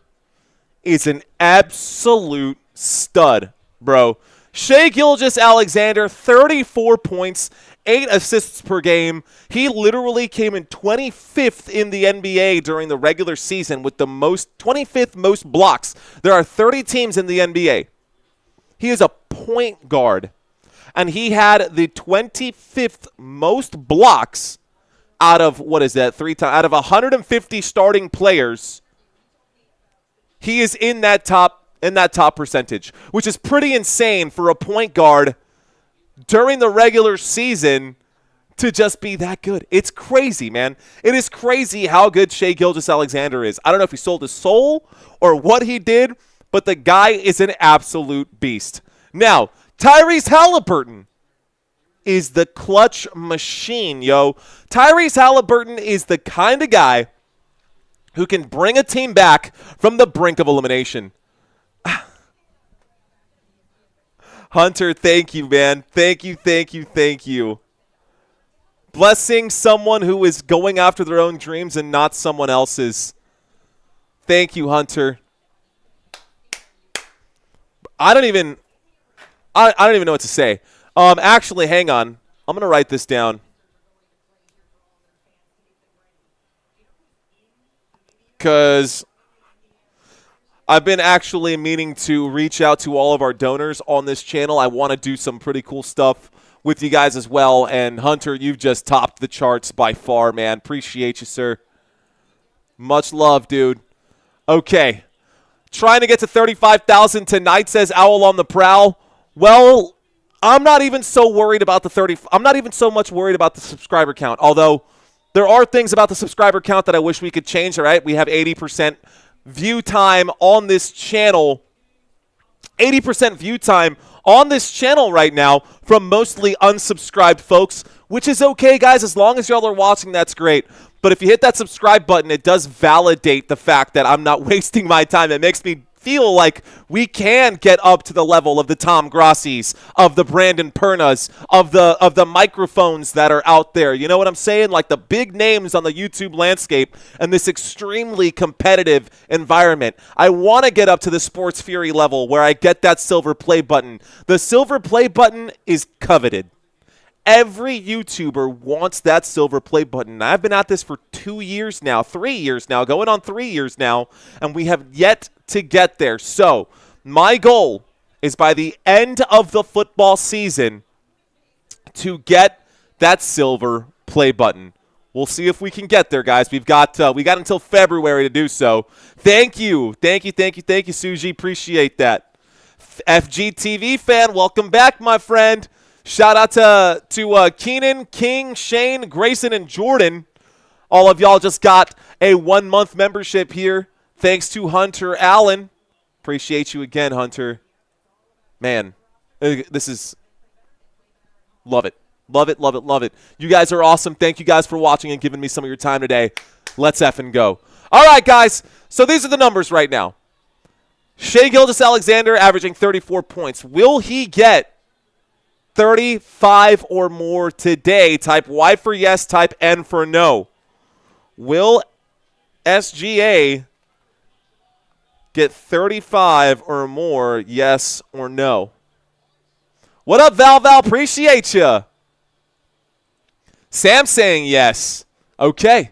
is an absolute stud, bro. Shai Gilgeous-Alexander, 34 points, 8 assists per game. He literally came in 25th in the NBA during the regular season with the 25th most blocks. There are 30 teams in the NBA. He is a point guard, and he had the 25th most blocks out of, out of 150 starting players. He is in that top percentage, which is pretty insane for a point guard during the regular season to just be that good. It's crazy, man. It is crazy how good Shai Gilgeous-Alexander is. I don't know if he sold his soul or what he did, but the guy is an absolute beast. Now, Tyrese Halliburton is the clutch machine, yo. Tyrese Halliburton is the kind of guy who can bring a team back from the brink of elimination. Hunter, thank you, man. Thank you. Blessing someone who is going after their own dreams and not someone else's. Thank you, Hunter. I don't even know what to say. Actually, hang on. I'm going to write this down. Because I've been actually meaning to reach out to all of our donors on this channel. I want to do some pretty cool stuff with you guys as well. And Hunter, you've just topped the charts by far, man. Appreciate you, sir. Much love, dude. Okay. Trying to get to 35,000 tonight, says Owl on the Prowl. Well, I'm not even so worried about I'm not even so much worried about the subscriber count. Although there are things about the subscriber count that I wish we could change, all right? We have 80% view time on this channel. 80% view time on this channel right now from mostly unsubscribed folks, which is okay, guys. As long as y'all are watching, that's great. But if you hit that subscribe button, it does validate the fact that I'm not wasting my time. It makes me feel like we can get up to the level of the Tom Grossis, of the Brandon Pernas, of the microphones that are out there. You know what I'm saying? Like the big names on the YouTube landscape and this extremely competitive environment. I want to get up to the Sports Fury level where I get that silver play button. The silver play button is coveted. Every YouTuber wants that silver play button. I've been at this for 3 years now, going on 3 years now, and we have yet to get there. So my goal is by the end of the football season to get that silver play button. We'll see if we can get there, guys. We got until February to do so. Thank you, Suji. Appreciate that. FGTV fan, welcome back, my friend. Shout out to Keenan, King, Shane, Grayson, and Jordan. All of y'all just got a 1-month membership here. Thanks to Hunter Allen. Appreciate you again, Hunter. Man, this is – love it. Love it, love it, love it. You guys are awesome. Thank you guys for watching and giving me some of your time today. Let's effing go. All right, guys. So these are the numbers right now. Shai Gilgeous-Alexander averaging 34 points. Will he get 35 or more today? Type Y for yes, type N for no. Will SGA get 35 or more, yes or no? What up, Val? Appreciate you. Sam saying yes. Okay.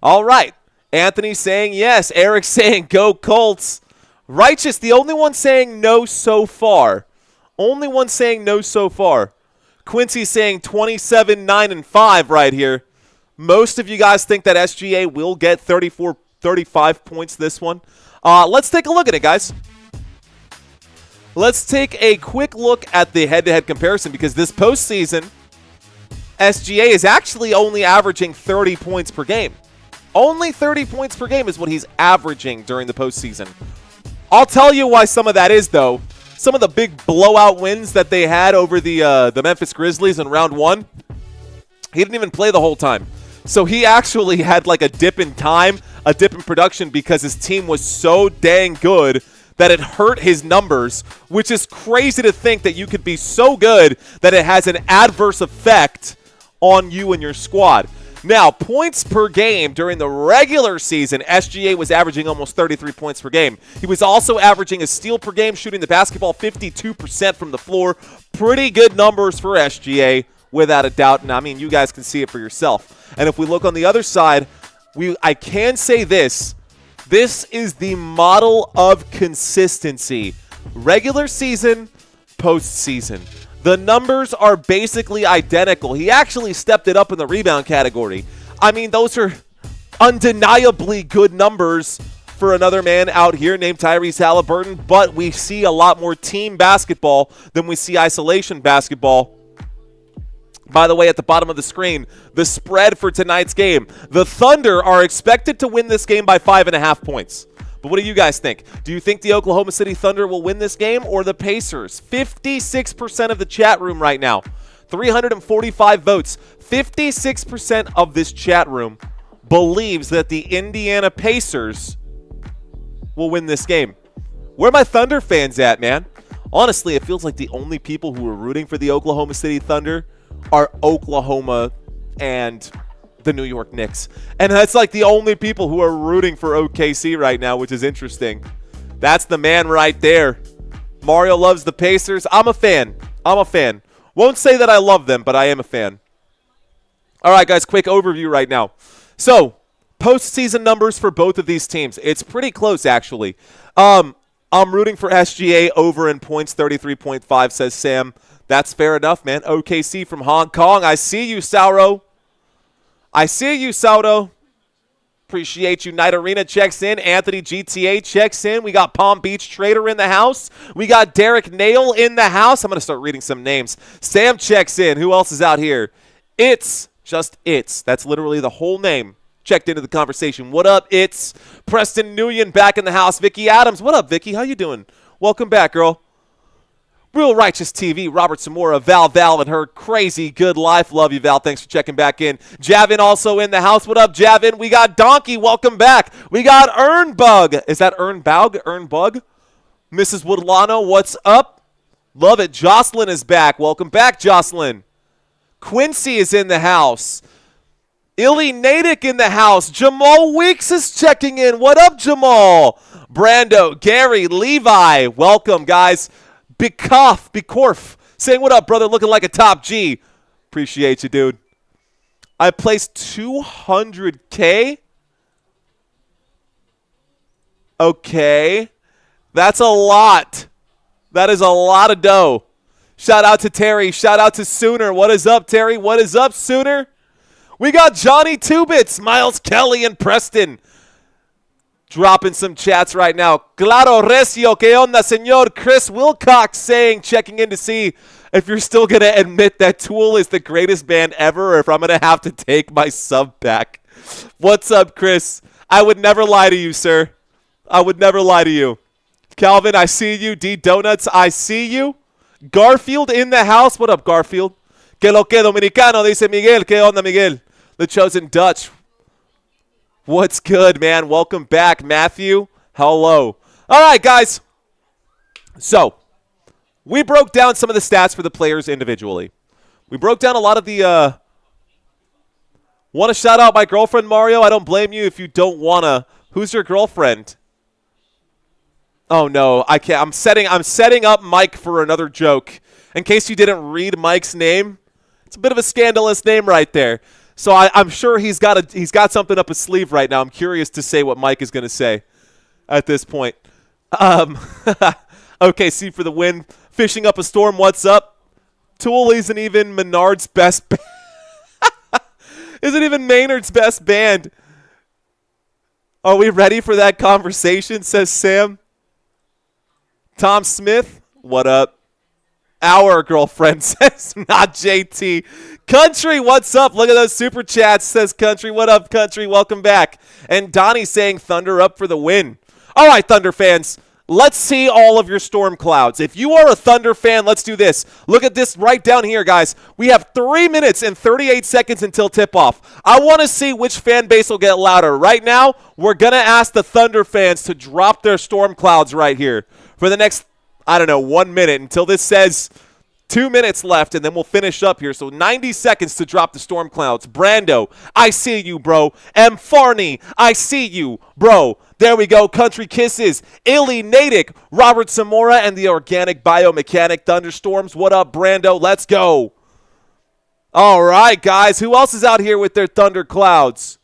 All right. Anthony saying yes. Eric saying go Colts. Righteous, the only one saying no so far. Only one saying no so far. Quincy saying 27, 9, and 5 right here. Most of you guys think that SGA will get 34, 35 points this one. Let's take a look at it, guys. Let's take a quick look at the head-to-head comparison because this postseason, SGA is actually only averaging 30 points per game. Only 30 points per game is what he's averaging during the postseason. I'll tell you why some of that is, though. Some of the big blowout wins that they had over the Memphis Grizzlies in round one, he didn't even play the whole time. So he actually had like a dip in time, a dip in production because his team was so dang good that it hurt his numbers, which is crazy to think that you could be so good that it has an adverse effect on you and your squad. Now, points per game during the regular season, SGA was averaging almost 33 points per game. He was also averaging a steal per game, shooting the basketball 52% from the floor. Pretty good numbers for SGA, without a doubt. And I mean, you guys can see it for yourself. And if we look on the other side, I can say this. This is the model of consistency. Regular season, postseason. The numbers are basically identical. He actually stepped it up in the rebound category. I mean, those are undeniably good numbers for another man out here named Tyrese Halliburton, but we see a lot more team basketball than we see isolation basketball. By the way, at the bottom of the screen, the spread for tonight's game. The Thunder are expected to win this game by 5.5 points. But what do you guys think? Do you think the Oklahoma City Thunder will win this game or the Pacers? 56% of the chat room right now. 345 votes. 56% of this chat room believes that the Indiana Pacers will win this game. Where are my Thunder fans at, man? Honestly, it feels like the only people who are rooting for the Oklahoma City Thunder are Oklahoma and the New York Knicks. And that's like the only people who are rooting for OKC right now, which is interesting. That's the man right there. Mario loves the Pacers. I'm a fan. Won't say that I love them, but I am a fan. All right, guys, quick overview right now. So, postseason numbers for both of these teams. It's pretty close, actually. I'm rooting for SGA over in points, 33.5, says Sam. That's fair enough, man. OKC from Hong Kong. I see you, Sauro. Appreciate you. Night Arena checks in. Anthony GTA checks in. We got Palm Beach Trader in the house. We got Derek Nail in the house. I'm going to start reading some names. Sam checks in. Who else is out here? It's just It's. That's literally the whole name. Checked into the conversation. What up, It's? Preston Nguyen back in the house. Vicky Adams. What up, Vicky? How you doing? Welcome back, girl. Real Righteous TV, Robert Zamora, Val, and her crazy good life. Love you, Val. Thanks for checking back in. Javin also in the house. What up, Javin? We got Donkey. Welcome back. We got Earnbug. Is that Earnbug? Mrs. Woodlano, what's up? Love it. Jocelyn is back. Welcome back, Jocelyn. Quincy is in the house. Illy Natick in the house. Jamal Weeks is checking in. What up, Jamal? Brando, Gary, Levi. Welcome, guys. Bikorf, saying what up, brother, looking like a top G. Appreciate you, dude. I placed 200K. Okay. That's a lot. That is a lot of dough. Shout out to Terry. Shout out to Sooner. What is up, Terry? What is up, Sooner? We got Johnny Two Bits, Miles Kelly, and Preston. Dropping some chats right now. Claro Recio, que onda, señor? Chris Wilcox saying, checking in to see if you're still going to admit that Tool is the greatest band ever or if I'm going to have to take my sub back. What's up, Chris? I would never lie to you, sir. I would never lie to you. Calvin, I see you. D Donuts, I see you. Garfield in the house. What up, Garfield? Que lo que dominicano, dice Miguel. Que onda, Miguel? The Chosen Dutch. What's good, man? Welcome back, Matthew. Hello. All right, guys. So, we broke down some of the stats for the players individually. We broke down a lot of the want to shout out my girlfriend, Mario? I don't blame you if you don't want to. Who's your girlfriend? Oh, no. I can't. I'm setting up Mike for another joke. In case you didn't read Mike's name, it's a bit of a scandalous name right there. So I'm sure he's got something up his sleeve right now. I'm curious to say what Mike is going to say at this point. OKC for the win. Fishing up a storm. What's up? Tool isn't even Menard's best band. Isn't even Maynard's best band. Are we ready for that conversation, says Sam. Tom Smith, what up? Our girlfriend says, not JT. Country, what's up? Look at those super chats, says Country. What up, Country? Welcome back. And Donnie saying Thunder up for the win. All right, Thunder fans. Let's see all of your storm clouds. If you are a Thunder fan, let's do this. Look at this right down here, guys. We have 3 minutes and 38 seconds until tip-off. I want to see which fan base will get louder. Right now, we're going to ask the Thunder fans to drop their storm clouds right here for the next, 1 minute until this says 2 minutes left, and then we'll finish up here. So 90 seconds to drop the storm clouds. Brando, I see you, bro. M. Farney, I see you, bro. There we go. Country Kisses. Illy Natick, Robert Zamora, and the Organic Biomechanic Thunderstorms. What up, Brando? Let's go. All right, guys. Who else is out here with their thunder clouds?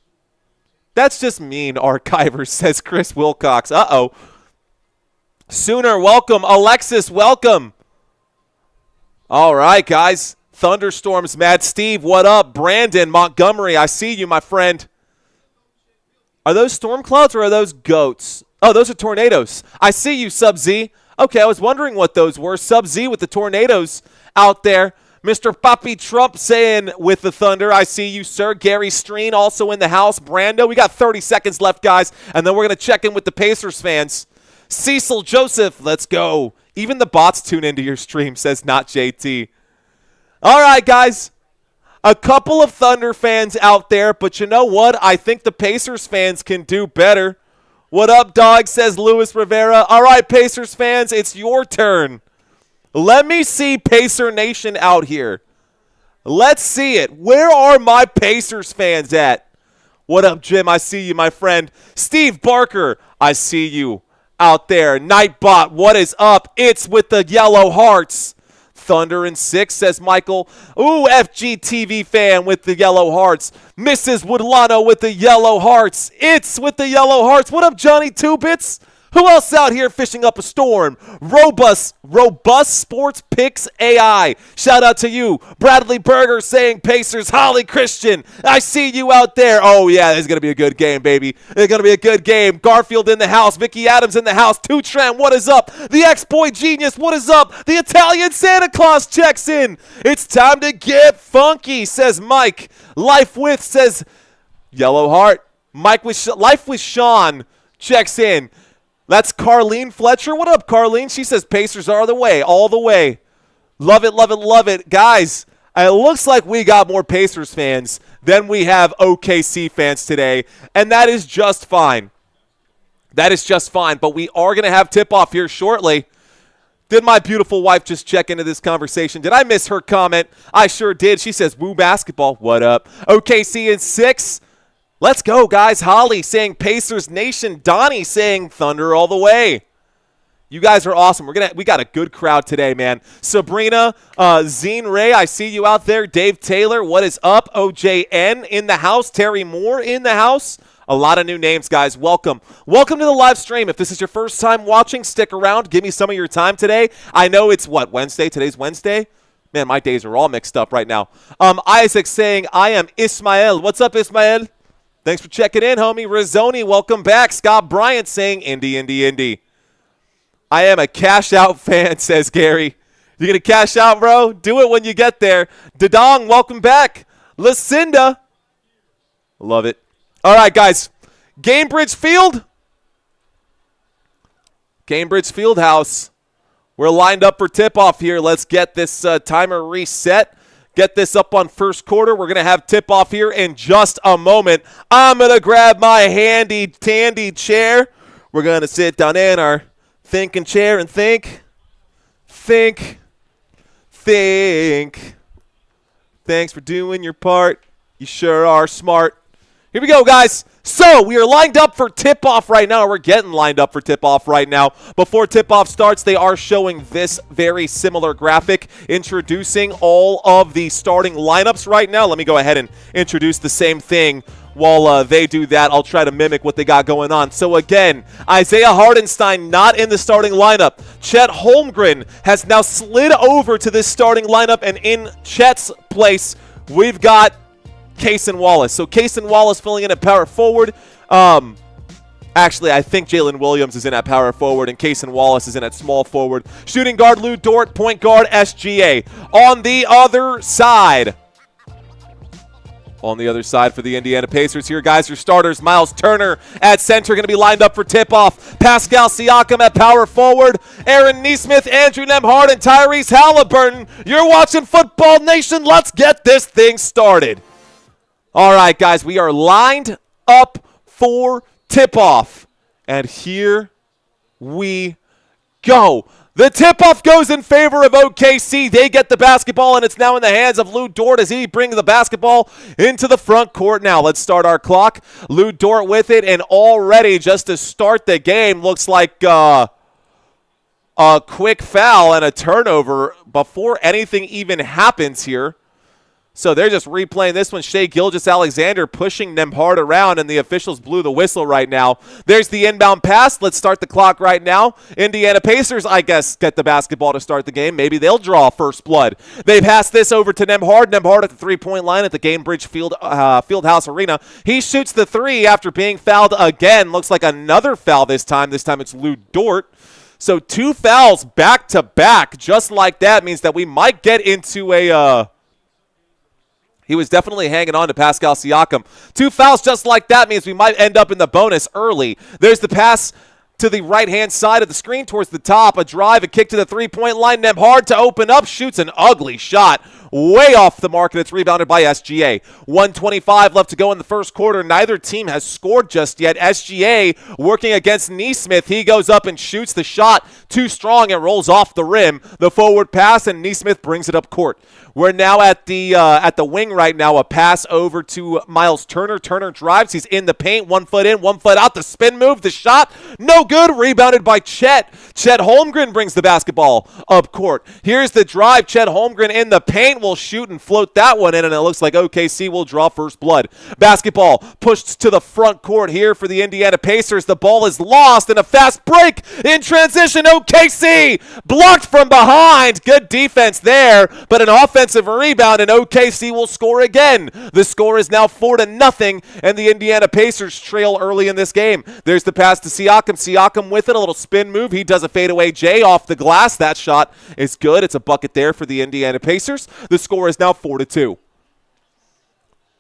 That's just mean, Archiver, says Chris Wilcox. Uh-oh. Sooner, welcome. Alexis, welcome. All right, guys. Thunderstorms, Mad Steve, what up? Brandon, Montgomery, I see you, my friend. Are those storm clouds or are those goats? Oh, those are tornadoes. I see you, Sub-Z. Okay, I was wondering what those were. Sub-Z with the tornadoes out there. Mr. Papi Trump saying with the thunder, I see you, sir. Gary Streen also in the house. Brando, we got 30 seconds left, guys, and then we're going to check in with the Pacers fans. Cecil Joseph, let's go. Even the bots tune into your stream, says not JT. All right, guys. A couple of Thunder fans out there, but you know what? I think the Pacers fans can do better. What up, dog, says Luis Rivera. All right, Pacers fans, it's your turn. Let me see Pacer Nation out here. Let's see it. Where are my Pacers fans at? What up, Jim? I see you, my friend. Steve Barker, I see you out there. Nightbot, what is up? It's with the yellow hearts. Thunder in 6, says Michael. Ooh, FGTV fan with the yellow hearts. Mrs. Woodlano with the yellow hearts. It's with the yellow hearts. What up, Johnny Two Bits? Who else out here fishing up a storm? Robust Sports Picks AI. Shout out to you. Bradley Berger saying Pacers. Holly Christian, I see you out there. Oh, yeah, this is going to be a good game, baby. It's going to be a good game. Garfield in the house. Vicky Adams in the house. Tutran, what is up? The X-Boy Genius, what is up? The Italian Santa Claus checks in. It's time to get funky, says Mike. Life with, says Yellow Heart. Mike with Life with Sean checks in. That's Carlene Fletcher. What up, Carlene? She says Pacers are the way, all the way. Love it, love it, love it. Guys, it looks like we got more Pacers fans than we have OKC fans today, and that is just fine. That is just fine, but we are going to have tip-off here shortly. Did my beautiful wife just check into this conversation? Did I miss her comment? I sure did. She says, woo basketball. What up? OKC in 6. Let's go, guys. Holly saying Pacers Nation. Donnie saying Thunder all the way. You guys are awesome. We got a good crowd today, man. Sabrina, Zine Ray, I see you out there. Dave Taylor, what is up? OJN in the house. Terry Moore in the house. A lot of new names, guys. Welcome. Welcome to the live stream. If this is your first time watching, stick around. Give me some of your time today. I know it's, Wednesday? Today's Wednesday? Man, my days are all mixed up right now. Isaac saying, I am Ismael. What's up, Ismael? Thanks for checking in, homie. Rizzoni, welcome back. Scott Bryant saying, Indy, Indy, Indy. I am a cash-out fan, says Gary. You going to cash out, bro? Do it when you get there. Dadong, welcome back. Lucinda. Love it. All right, guys. Gainbridge Field. Gainbridge Fieldhouse. We're lined up for tip-off here. Let's get this timer reset. Get this up on first quarter. We're going to have tip-off here in just a moment. I'm going to grab my handy-dandy chair. We're going to sit down in our thinking chair and think. Thanks for doing your part. You sure are smart. Here we go, guys. So we are lined up for tip-off right now. We're getting lined up for tip-off right now. Before tip-off starts, they are showing this very similar graphic introducing all of the starting lineups right now. Let me go ahead and introduce the same thing. While they do that, I'll try to mimic what they got going on. So again, Isaiah Hardenstein not in the starting lineup. Chet Holmgren has now slid over to this starting lineup, and in Chet's place, we've got Cason Wallace. So Cason Wallace filling in at power forward. Actually, I think Jalen Williams is in at power forward, and Cason Wallace is in at small forward. Shooting guard Lou Dort, point guard SGA. On the other side for the Indiana Pacers here, guys, your starters, Miles Turner at center, going to be lined up for tip-off. Pascal Siakam at power forward. Aaron Nesmith, Andrew Nembhard, and Tyrese Halliburton. You're watching Football Nation. Let's get this thing started. All right, guys, we are lined up for tip-off. And here we go. The tip-off goes in favor of OKC. They get the basketball, and it's now in the hands of Lou Dort as he brings the basketball into the front court. Now, let's start our clock. Lou Dort with it, and already just to start the game, looks like a quick foul and a turnover before anything even happens here. So they're just replaying this one. Shai Gilgeous-Alexander pushing Nembhard around, and the officials blew the whistle right now. There's the inbound pass. Let's start the clock right now. Indiana Pacers, I guess, get the basketball to start the game. Maybe they'll draw first blood. They pass this over to Nembhard. Nembhard at the three-point line at the Gainbridge Fieldhouse Arena. He shoots the three after being fouled again. Looks like another foul this time. This time it's Lou Dort. So 2 fouls back-to-back. Just like that means that we might get into a... He was definitely hanging on to Pascal Siakam. 2 fouls just like that means we might end up in the bonus early. There's the pass to the right-hand side of the screen towards the top. A drive, a kick to the three-point line. Nembhard to open up, shoots an ugly shot. Way off the mark, and it's rebounded by SGA. 1:25 left to go in the first quarter. Neither team has scored just yet. SGA working against Nesmith. He goes up and shoots the shot. Too strong and rolls off the rim. The forward pass, and Nesmith brings it up court. We're now at the wing right now. A pass over to Miles Turner. Turner drives. He's in the paint. 1 foot in, 1 foot out. The spin move, the shot. No good. Rebounded by Chet. Chet Holmgren brings the basketball up court. Here's the drive. Chet Holmgren in the paint will shoot and float that one in, and it looks like OKC will draw first blood. Basketball pushed to the front court here for the Indiana Pacers. The ball is lost in a fast break in transition. OKC blocked from behind. Good defense there, but an offensive rebound, and OKC will score again. The score is now 4-0, and the Indiana Pacers trail early in this game. There's the pass to Siakam. Siakam with it, a little spin move. He does a fadeaway J off the glass. That shot is good. It's a bucket there for the Indiana Pacers. The score is now 4-2.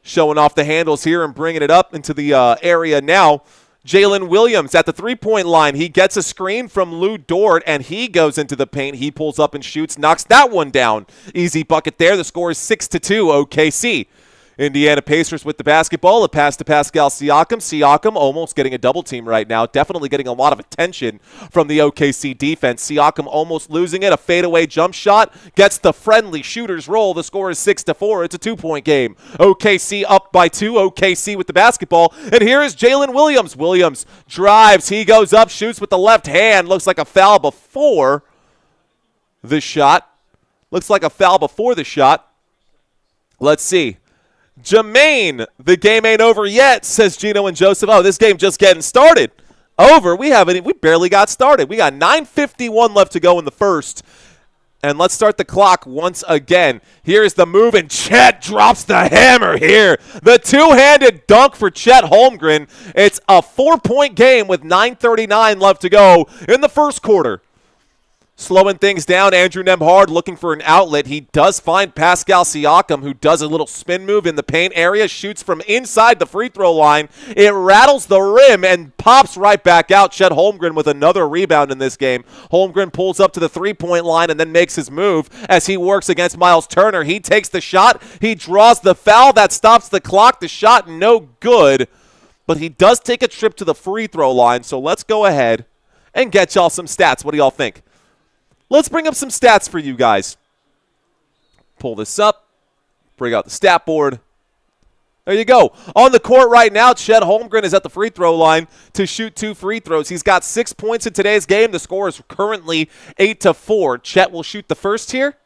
Showing off the handles here and bringing it up into the area now. Jalen Williams at the three-point line. He gets a screen from Lou Dort, and he goes into the paint. He pulls up and shoots, knocks that one down. Easy bucket there. The score is 6-2 OKC. Indiana Pacers with the basketball. A pass to Pascal Siakam. Siakam almost getting a double team right now. Definitely getting a lot of attention from the OKC defense. Siakam almost losing it. A fadeaway jump shot. Gets the friendly shooter's roll. The score is 6-4. It's a 2-point game. OKC up by 2. OKC with the basketball. And here is Jalen Williams. Williams drives. He goes up, shoots with the left hand. Looks like a foul before the shot. Looks like a foul before the shot. Let's see. Jermaine, the game ain't over yet, says Gino and Joseph. Oh, this game just getting started. Over. We barely got started. We got 9:51 left to go in the first. And let's start the clock once again. Here's the move, and Chet drops the hammer here. The two-handed dunk for Chet Holmgren. It's a 4-point game with 9:39 left to go in the first quarter. Slowing things down, Andrew Nembhard looking for an outlet. He does find Pascal Siakam, who does a little spin move in the paint area, shoots from inside the free throw line. It rattles the rim and pops right back out. Chet Holmgren with another rebound in this game. Holmgren pulls up to the three-point line and then makes his move as he works against Miles Turner. He takes the shot. He draws the foul. That stops the clock. The shot no good, but he does take a trip to the free throw line. So let's go ahead and get y'all some stats. What do y'all think? Let's bring up some stats for you guys. Pull this up. Bring out the stat board. There you go. On the court right now, Chet Holmgren is at the free throw line to shoot 2 free throws. He's got 6 points in today's game. The score is currently 8-4. Chet will shoot the first here.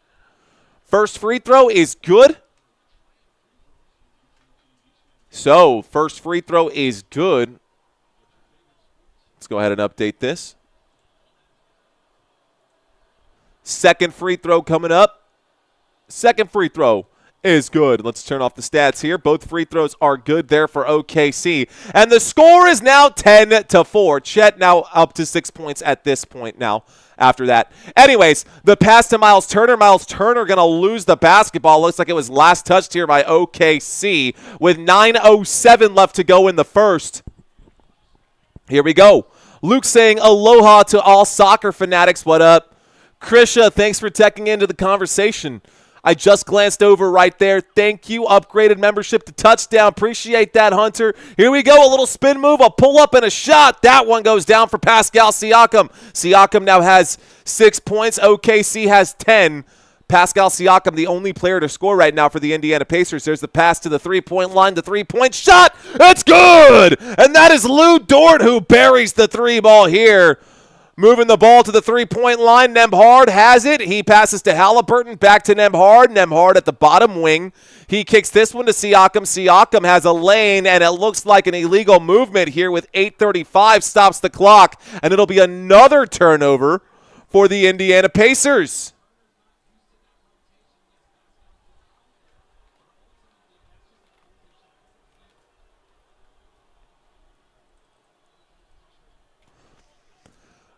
First free throw is good. So, first free throw is good. Let's go ahead and update this. Second free throw coming up. Second free throw is good. Let's turn off the stats here. Both free throws are good there for OKC. And the score is now 10-4. Chet now up to 6 points at this point now after that. Anyways, the pass to Miles Turner. Miles Turner going to lose the basketball. Looks like it was last touched here by OKC with 9:07 left to go in the first. Here we go. Luke saying aloha to all soccer fanatics. What up? Krisha, thanks for checking into the conversation. I just glanced over right there. Thank you. Upgraded membership to touchdown. Appreciate that, Hunter. Here we go. A little spin move, a pull up, and a shot. That one goes down for Pascal Siakam. Siakam now has 6 points. OKC has 10. Pascal Siakam, the only player to score right now for the Indiana Pacers. There's the pass to the three-point line. The three-point shot. It's good. And that is Lou Dort who buries the three ball here. Moving the ball to the three-point line. Nembhard has it. He passes to Halliburton. Back to Nembhard. Nembhard at the bottom wing. He kicks this one to Siakam. Siakam has a lane, and it looks like an illegal movement here with 8:35. Stops the clock, and it'll be another turnover for the Indiana Pacers.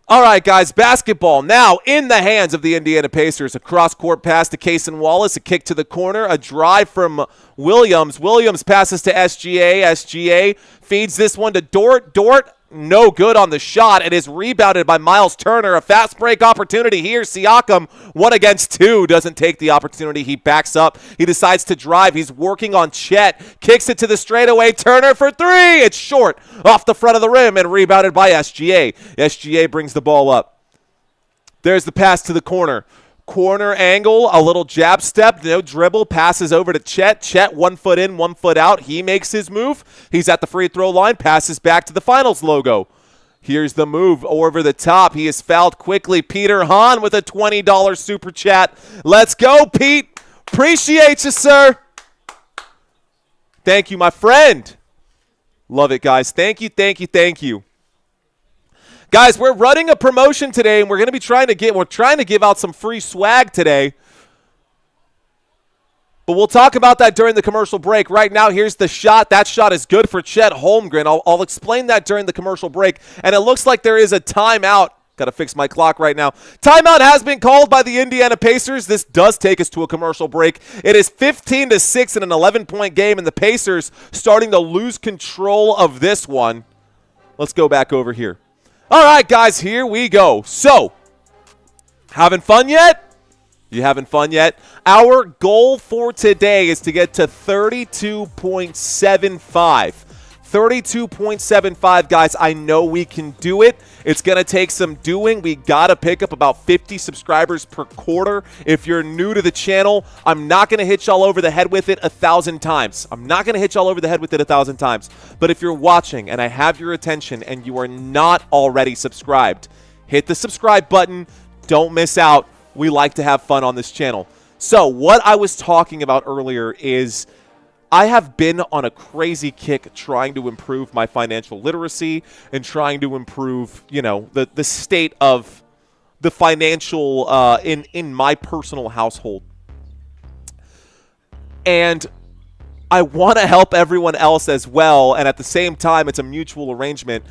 All right, guys, basketball now in the hands of the Indiana Pacers. A cross-court pass to Cason Wallace, a kick to the corner, a drive from Williams. Williams passes to SGA. SGA feeds this one to Dort. Dort, no good on the shot. It is rebounded by Miles Turner. A fast break opportunity here. Siakam, 1 against 2, doesn't take the opportunity. He backs up. He decides to drive. He's working on Chet. Kicks it to the straightaway. Turner for 3. It's short off the front of the rim and rebounded by SGA. SGA brings the ball up. There's the pass to the corner. Corner angle, a little jab step, no dribble, passes over to Chet. Chet, 1 foot in, 1 foot out. He makes his move. He's at the free throw line, passes back to the finals logo. Here's the move over the top. He is fouled quickly. Peter Hahn with a $20 super chat. Let's go, Pete. Appreciate you, sir. Thank you, my friend. Love it, guys. Thank you, thank you, thank you. Guys, we're running a promotion today, and we're going to be trying to give out some free swag today. But we'll talk about that during the commercial break. Right now, here's the shot. That shot is good for Chet Holmgren. I'll explain that during the commercial break. And it looks like there is a timeout. Got to fix my clock right now. Timeout has been called by the Indiana Pacers. This does take us to a commercial break. It is 15-6 in an 11-point game, and the Pacers starting to lose control of this one. Let's go back over here. All right, guys, here we go. So, having fun yet? You having fun yet? Our goal for today is to get to 32.75. 32.75, guys. I know we can do it. It's going to take some doing. We got to pick up about 50 subscribers per quarter. If you're new to the channel, I'm not going to hit y'all over the head with it 1,000 times. I'm not going to hit y'all over the head with it 1,000 times. But if you're watching and I have your attention and you are not already subscribed, hit the subscribe button. Don't miss out. We like to have fun on this channel. So what I was talking about earlier is I have been on a crazy kick trying to improve my financial literacy and trying to improve, you know, the state of the financial in my personal household. And I want to help everyone else as well, and at the same time, it's a mutual arrangement.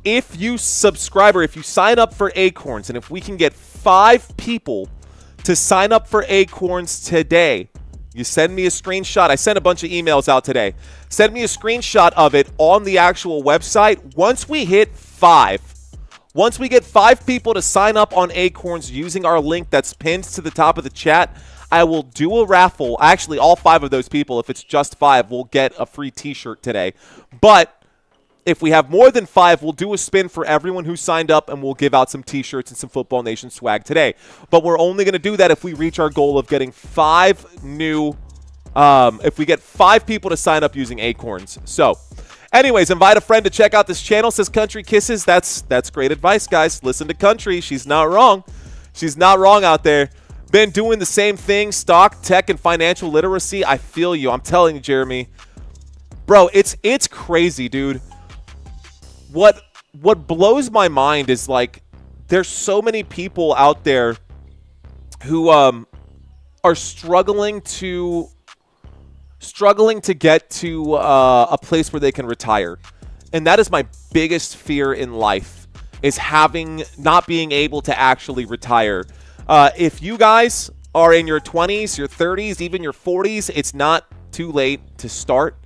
If you subscribe or if you sign up for ACORNS, and if we can get 5 people to sign up for ACORNS today, you send me a screenshot. I sent a bunch of emails out today. Send me a screenshot of it on the actual website. Once we hit 5, once we get 5 people to sign up on ACORNS using our link that's pinned to the top of the chat, I will do a raffle. Actually, all 5 of those people, if it's just 5, will get a free t-shirt today. But if we have more than 5, we'll do a spin for everyone who signed up, and we'll give out some t-shirts and some Football Nation swag today. But we're only going to do that if we reach our goal of getting 5 new, if we get 5 people to sign up using ACORNS. So, anyways, invite a friend to check out this channel, says Country Kisses. That's great advice, guys. Listen to Country. She's not wrong. She's not wrong out there. Been doing the same thing, stock, tech, and financial literacy. I feel you. I'm telling you, Jeremy. Bro, it's crazy, dude. What blows my mind is, like, there's so many people out there who are struggling to get to a place where they can retire. And that is my biggest fear in life, is not being able to actually retire. If you guys are in your 20s, your 30s, even your 40s, it's not too late to start.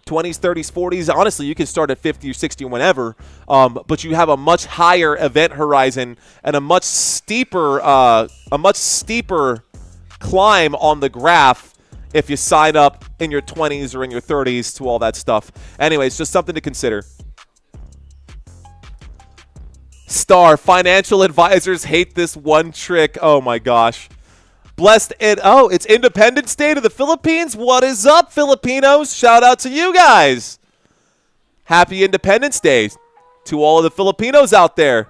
20s, 30s, 40s. Honestly, you can start at 50 or 60 or whenever, but you have a much higher event horizon and a much steeper climb on the graph if you sign up in your 20s or in your 30s to all that stuff. Anyways, just something to consider. Star, financial advisors hate this one trick. Oh my gosh. Blessed and it's Independence Day to the Philippines. What is up, Filipinos? Shout out to you guys. Happy Independence Day to all of the Filipinos out there.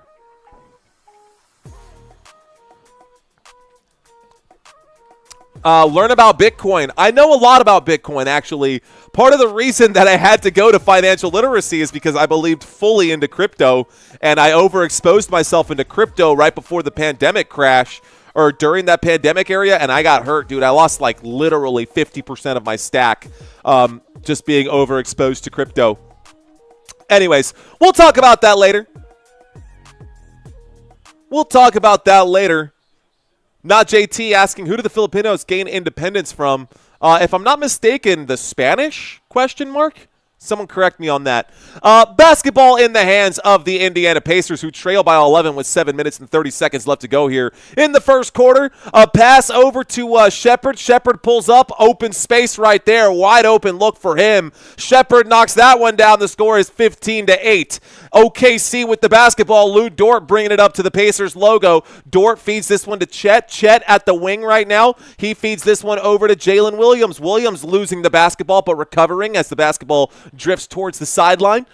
Learn about Bitcoin. I know a lot about Bitcoin, actually. Part of the reason that I had to go to financial literacy is because I believed fully into crypto, and I overexposed myself into crypto right before the pandemic crash, or during that pandemic area, and I got hurt, dude. I lost like literally 50% of my stack just being overexposed to crypto. Anyways, we'll talk about that later. Not JT asking, who do the Filipinos gain independence from? If I'm not mistaken, the Spanish, question mark? Someone correct me on that. Basketball in the hands of the Indiana Pacers, who trail by 11 with 7 minutes and 30 seconds left to go here in the first quarter. A pass over to Shepherd. Shepherd pulls up. Open space right there. Wide open look for him. Shepherd knocks that one down. The score is 15-8. OKC with the basketball. Lou Dort bringing it up to the Pacers logo. Dort feeds this one to Chet. Chet at the wing right now. He feeds this one over to Jalen Williams. Williams losing the basketball but recovering as the basketball drifts towards the sideline.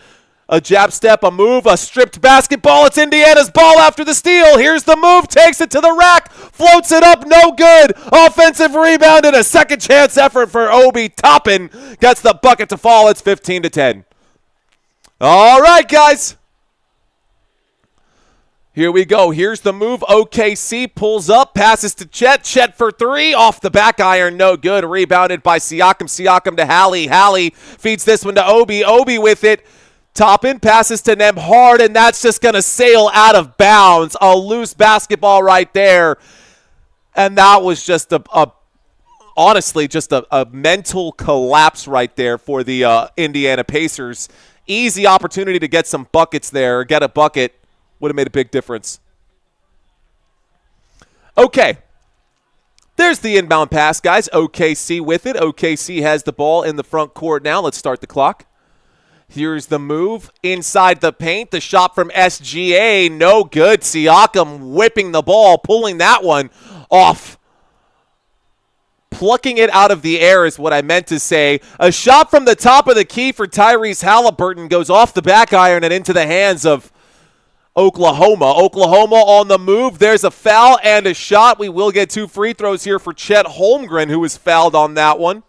A jab step, a move, a stripped basketball. It's Indiana's ball after the steal. Here's the move, takes it to the rack, floats it up, no good. Offensive rebound and a second chance effort for Obi Toppin. Gets the bucket to fall. It's 15-10. All right, guys. Here we go. Here's the move. OKC pulls up, passes to Chet. Chet for 3. Off the back iron. No good. Rebounded by Siakam. Siakam to Hallie. Hallie feeds this one to Obi. Obi with it. Toppin passes to Nembhard, and that's just going to sail out of bounds. A loose basketball right there. And that was just honestly, just a mental collapse right there for the Indiana Pacers. Easy opportunity to get some buckets there, get a bucket. Would have made a big difference. Okay. There's the inbound pass, guys. OKC with it. OKC has the ball in the front court now. Let's start the clock. Here's the move inside the paint. The shot from SGA. No good. Siakam whipping the ball, pulling that one off. Plucking it out of the air is what I meant to say. A shot from the top of the key for Tyrese Halliburton goes off the back iron and into the hands of Oklahoma. Oklahoma on the move. There's a foul and a shot. We will get 2 free throws here for Chet Holmgren, who was fouled on that one.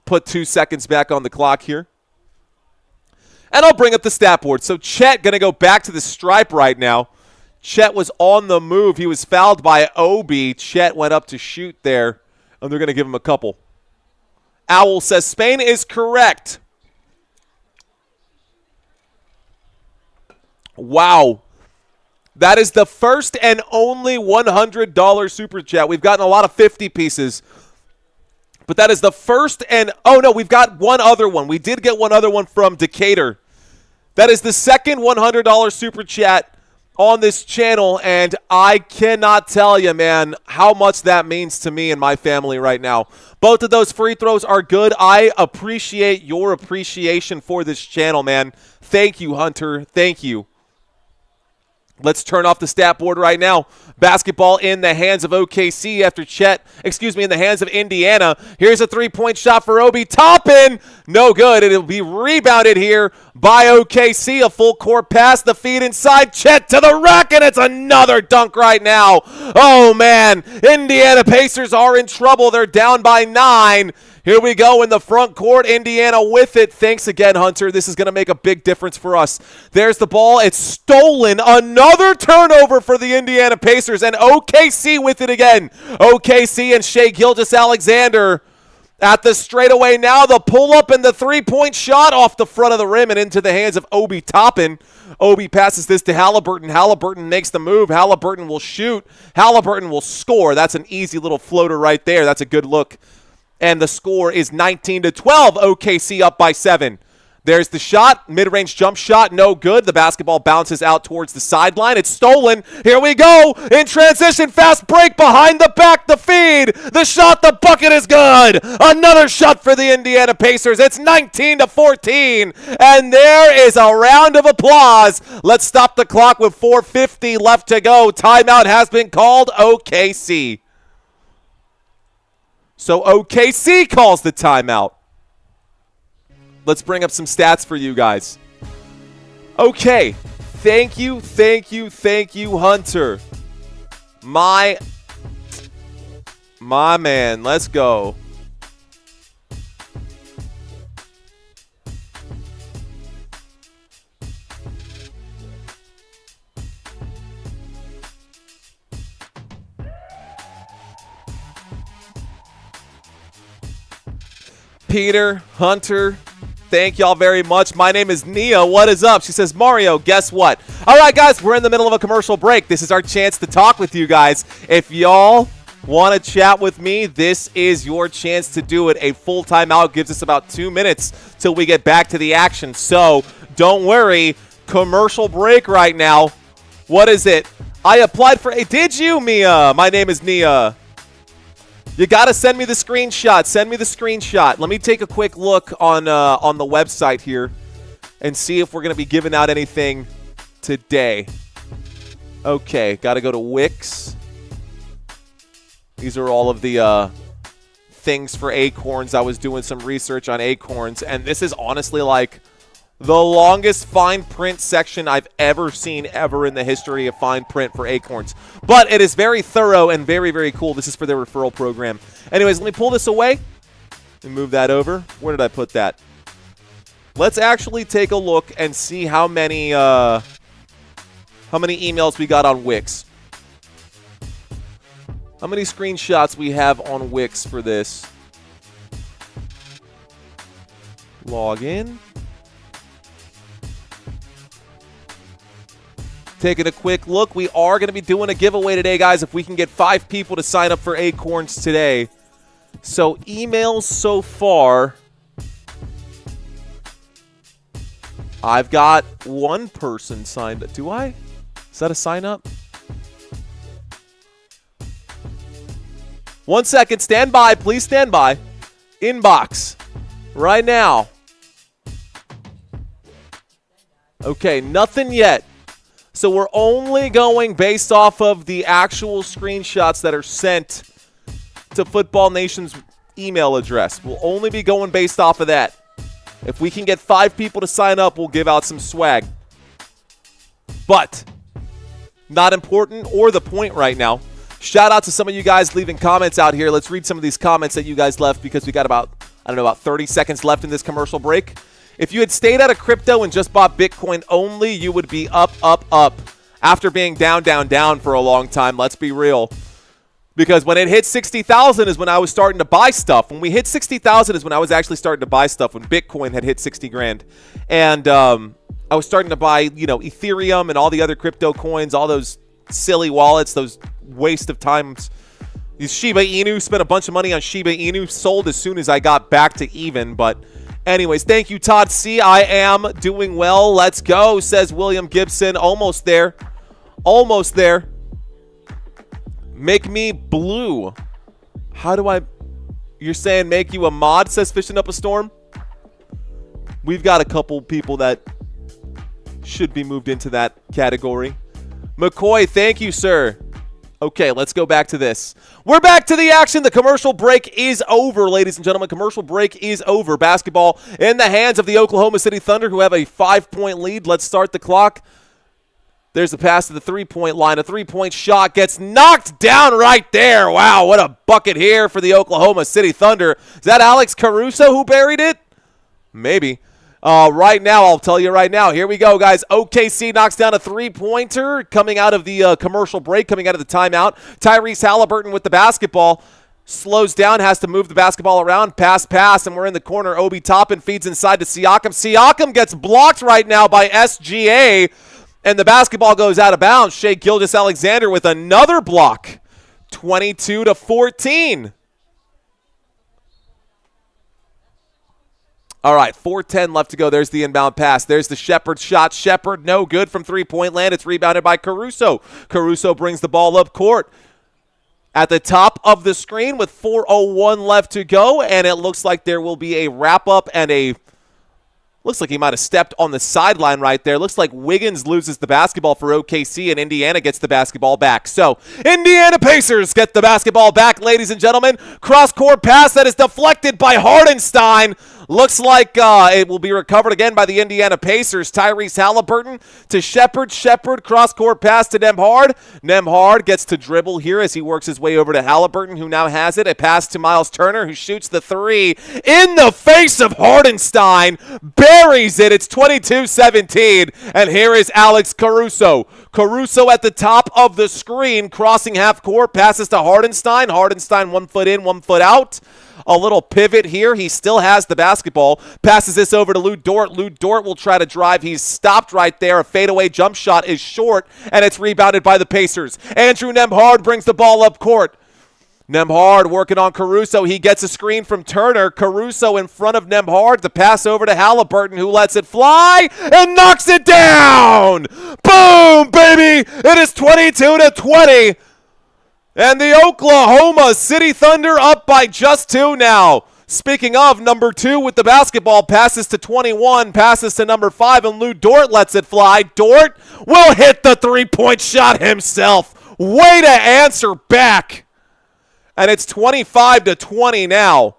Put 2 seconds back on the clock here. And I'll bring up the stat board. So Chet going to go back to the stripe right now. Chet was on the move. He was fouled by Obi. Chet went up to shoot there, and they're going to give him a couple. Owl says Spain is correct. Wow. That is the first and only $100 super chat. We've gotten a lot of 50 pieces. But that is the first and... Oh, no, we've got one other one. We did get one other one from Decatur. That is the second $100 super chat on this channel, and I cannot tell you, man, how much that means to me and my family right now. Both of those free throws are good. I appreciate your appreciation for this channel, man. Thank you, Hunter. Thank you. Let's turn off the stat board right now. Basketball in the hands of OKC after in the hands of Indiana. Here's a three-point shot for Obi Toppin. No good. It'll be rebounded here by OKC. A full court pass. The feed inside. Chet to the rack, and it's another dunk right now. Oh, man. Indiana Pacers are in trouble. They're down by 9. Here we go in the front court. Indiana with it. Thanks again, Hunter. This is going to make a big difference for us. There's the ball. It's stolen. Another turnover for the Indiana Pacers, and OKC with it again. OKC and Shai Gilgeous-Alexander at the straightaway now. The pull-up and the three-point shot off the front of the rim and into the hands of Obi Toppin. Obi passes this to Halliburton. Halliburton makes the move. Halliburton will shoot. Halliburton will score. That's an easy little floater right there. That's a good look. And the score is 19-12. OKC up by 7. There's the shot. Mid-range jump shot. No good. The basketball bounces out towards the sideline. It's stolen. Here we go. In transition. Fast break behind the back. The feed. The shot. The bucket is good. Another shot for the Indiana Pacers. It's 19-14. And there is a round of applause. Let's stop the clock with 4:50 left to go. Timeout has been called. OKC. So OKC calls the timeout. Let's bring up some stats for you guys. Okay. Thank you, Hunter. My man. Let's go. Peter, Hunter, thank y'all very much. My name is Nia. What is up? She says, Mario, guess what? All right, guys, we're in the middle of a commercial break. This is our chance to talk with you guys. If y'all want to chat with me, this is your chance to do it. A full timeout gives us about 2 minutes till we get back to the action. So don't worry. Commercial break right now. What is it? I applied for a... Did you, Mia? My name is Nia. You got to send me the screenshot. Send me the screenshot. Let me take a quick look on the website here and see if we're going to be giving out anything today. Okay, got to go to Wix. These are all of the things for ACORNS. I was doing some research on ACORNS, and this is honestly like the longest fine print section I've ever seen ever in the history of fine print for ACORNS. But it is very thorough and very, very cool. This is for their referral program. Anyways, let me pull this away and move that over. Where did I put that? Let's actually take a look and see how many emails we got on Wix. How many screenshots we have on Wix for this. Log in. Taking a quick look. We are going to be doing a giveaway today, guys, if we can get 5 people to sign up for ACORNS today. So emails so far. I've got 1 person signed up. Do I? Is that a sign up? 1 second. Stand by. Please stand by. Inbox. Right now. Okay, nothing yet. So we're only going based off of the actual screenshots that are sent to Football Nation's email address. We'll only be going based off of that. If we can get 5 people to sign up, we'll give out some swag. But not important or the point right now. Shout out to some of you guys leaving comments out here. Let's read some of these comments that you guys left because we got about 30 seconds left in this commercial break. If you had stayed out of crypto and just bought Bitcoin only, you would be up, up, up. After being down, down, down for a long time, let's be real. Because when it hit 60,000 is when I was starting to buy stuff. When we hit 60,000 is when I was actually starting to buy stuff, when Bitcoin had hit 60 grand. And I was starting to buy, Ethereum and all the other crypto coins, all those silly wallets, those waste of times. These Shiba Inu, spent a bunch of money on Shiba Inu, sold as soon as I got back to even. But anyways, thank you, Todd C. I am doing well. Let's go, says William Gibson. Almost there. Almost there. Make me blue. How do I... You're saying make you a mod, says Fishing Up a Storm? We've got a couple people that should be moved into that category. McCoy, thank you, sir. Okay, let's go back to this. We're back to the action. The commercial break is over, ladies and gentlemen. Commercial break is over. Basketball in the hands of the Oklahoma City Thunder, who have a 5-point lead. Let's start the clock. There's a pass to the three-point line. A three-point shot gets knocked down right there. Wow, what a bucket here for the Oklahoma City Thunder. Is that Alex Caruso who buried it? Maybe. Right now, I'll tell you right now. Here we go, guys. OKC knocks down a three-pointer coming out of the commercial break, coming out of the timeout. Tyrese Halliburton with the basketball. Slows down, has to move the basketball around. Pass, and we're in the corner. Obi Toppin feeds inside to Siakam. Siakam gets blocked right now by SGA. And the basketball goes out of bounds. Shai Gilgeous-Alexander with another block. 22-14. All right, 4:10 left to go. There's the inbound pass. There's the Shepherd shot. Shepherd, no good from three-point land. It's rebounded by Caruso. Caruso brings the ball up court. At the top of the screen with 4:01 left to go. And it looks like there will be a wrap-up and a... Looks like he might have stepped on the sideline right there. Looks like Wiggins loses the basketball for OKC and Indiana gets the basketball back. So, Indiana Pacers get the basketball back, ladies and gentlemen. Cross-court pass that is deflected by Hardenstein. Looks like it will be recovered again by the Indiana Pacers. Tyrese Halliburton to Shepherd. Shepherd, cross-court pass to Nembhard. Nembhard gets to dribble here as he works his way over to Halliburton, who now has it. A pass to Miles Turner, who shoots the three in the face of Hardenstein. Buries it. It's 22-17. And here is Alex Caruso. Caruso at the top of the screen, crossing half court, passes to Hardenstein. Hardenstein 1 foot in, 1 foot out. A little pivot here. He still has the basketball. Passes this over to Lou Dort. Lou Dort will try to drive. He's stopped right there. A fadeaway jump shot is short, and it's rebounded by the Pacers. Andrew Nembhard brings the ball up court. Nembhard working on Caruso. He gets a screen from Turner. Caruso in front of Nembhard. The pass over to Halliburton, who lets it fly and knocks it down. Boom, baby. It is 22-20. And the Oklahoma City Thunder up by just 2 now. Speaking of, number 2 with the basketball, passes to 21, passes to number 5, and Lou Dort lets it fly. Dort will hit the three-point shot himself. Way to answer back. And it's 25-20 now.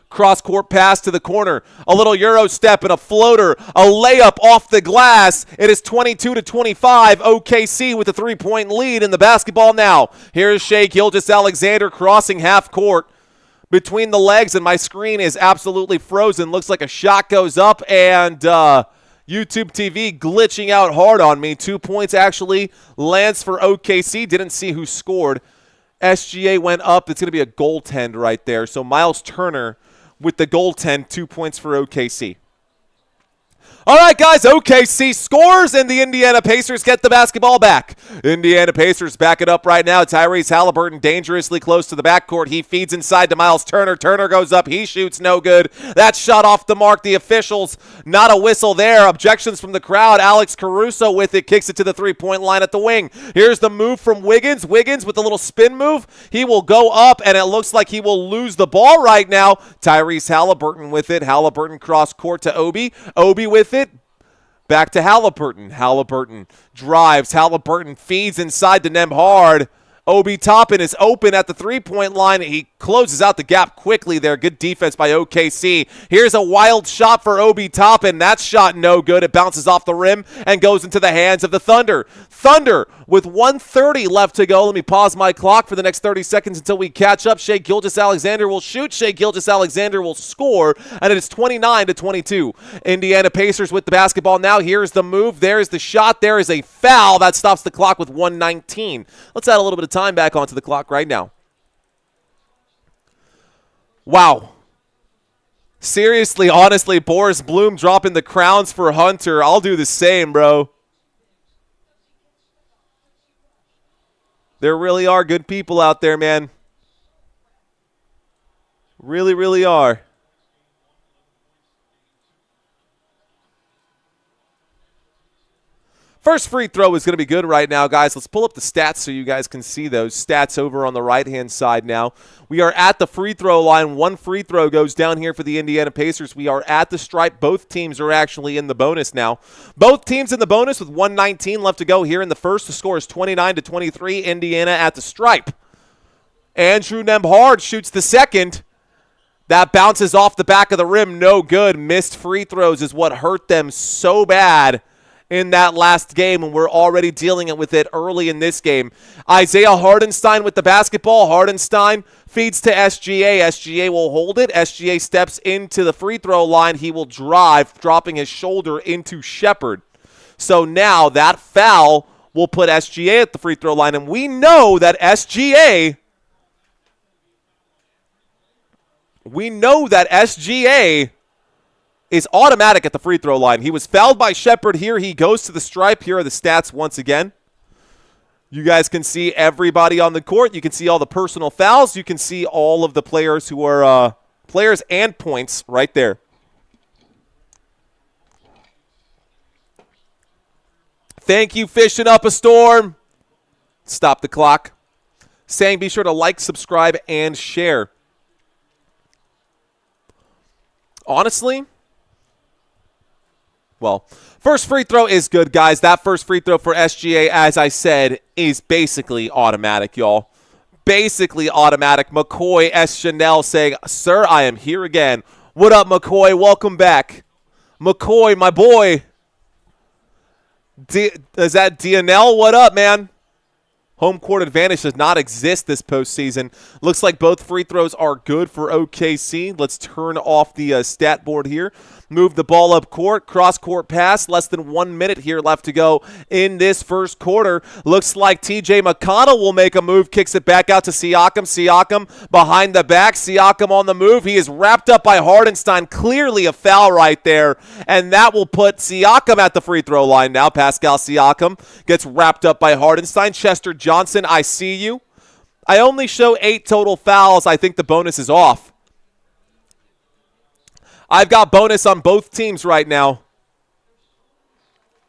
Cross-court pass to the corner. A little Euro step and a floater. A layup off the glass. It is 22-25. OKC with a 3-point lead in the basketball now. Here's Shai Gilgeous-Alexander crossing half court between the legs, and my screen is absolutely frozen. Looks like a shot goes up, and YouTube TV glitching out hard on me. 2 points actually lands for OKC. Didn't see who scored. SGA went up. It's going to be a goaltend right there. So Miles Turner with the goaltend, 2 points for OKC. All right, guys, OKC scores, and the Indiana Pacers get the basketball back. Indiana Pacers back it up right now. Tyrese Halliburton dangerously close to the backcourt. He feeds inside to Miles Turner. Turner goes up. He shoots no good. That shot off the mark. The officials, not a whistle there. Objections from the crowd. Alex Caruso with it, kicks it to the three-point line at the wing. Here's the move from Wiggins. Wiggins with a little spin move. He will go up, and it looks like he will lose the ball right now. Tyrese Halliburton with it. Halliburton cross court to Obi. Obi with it. Back to Halliburton. Halliburton drives. Halliburton feeds inside to Nembhard. Obi Toppin is open at the three-point line. He closes out the gap quickly there. Good defense by OKC. Here's a wild shot for Obi Toppin. That shot no good. It bounces off the rim and goes into the hands of the Thunder. Thunder with 1:30 left to go. Let me pause my clock for the next 30 seconds until we catch up. Shai Gilgeous-Alexander will shoot. Shai Gilgeous-Alexander will score, and it is 29-22. Indiana Pacers with the basketball now. Here's the move. There's the shot. There is a foul. That stops the clock with 1:19. Let's add a little bit of time back onto the clock right now. Wow. Seriously, honestly, Boris Bloom dropping the crowns for Hunter. I'll do the same, bro. There really are good people out there, man. Really, really are. First free throw is going to be good right now, guys. Let's pull up the stats so you guys can see those stats over on the right-hand side now. We are at the free throw line. One free throw goes down here for the Indiana Pacers. We are at the stripe. Both teams are actually in the bonus now. Both teams in the bonus with 1:19 left to go here in the first. The score is 29-23. Indiana at the stripe. Andrew Nembhard shoots the second. That bounces off the back of the rim. No good. Missed free throws is what hurt them so bad in that last game, and we're already dealing with it early in this game. Isaiah Hardenstein with the basketball. Hardenstein feeds to SGA. SGA will hold it. SGA steps into the free throw line. He will drive, dropping his shoulder into Shepard. So now that foul will put SGA at the free throw line, and we know that SGA is automatic at the free throw line. He was fouled by Shepard. Here he goes to the stripe. Here are the stats once again. You guys can see everybody on the court. You can see all the personal fouls. You can see all of the players who are players and points right there. Thank you, Fishing Up a Storm. Stop the clock. Saying be sure to like, subscribe, and share. Honestly, well, first free throw is good, guys. That first free throw for SGA, as I said, is basically automatic, y'all. Basically automatic. McCoy S. Chanel saying, "Sir, I am here again." What up, McCoy? Welcome back. McCoy, my boy. Is that DNL? What up, man? Home court advantage does not exist this postseason. Looks like both free throws are good for OKC. Let's turn off the stat board here. Move the ball up court. Cross-court pass. Less than 1 minute here left to go in this first quarter. Looks like TJ McConnell will make a move. Kicks it back out to Siakam. Siakam behind the back. Siakam on the move. He is wrapped up by Hardenstein. Clearly a foul right there. And that will put Siakam at the free throw line now. Pascal Siakam gets wrapped up by Hardenstein. Chester Johnson, I see you. I only show 8 total fouls. I think the bonus is off. I've got bonus on both teams right now.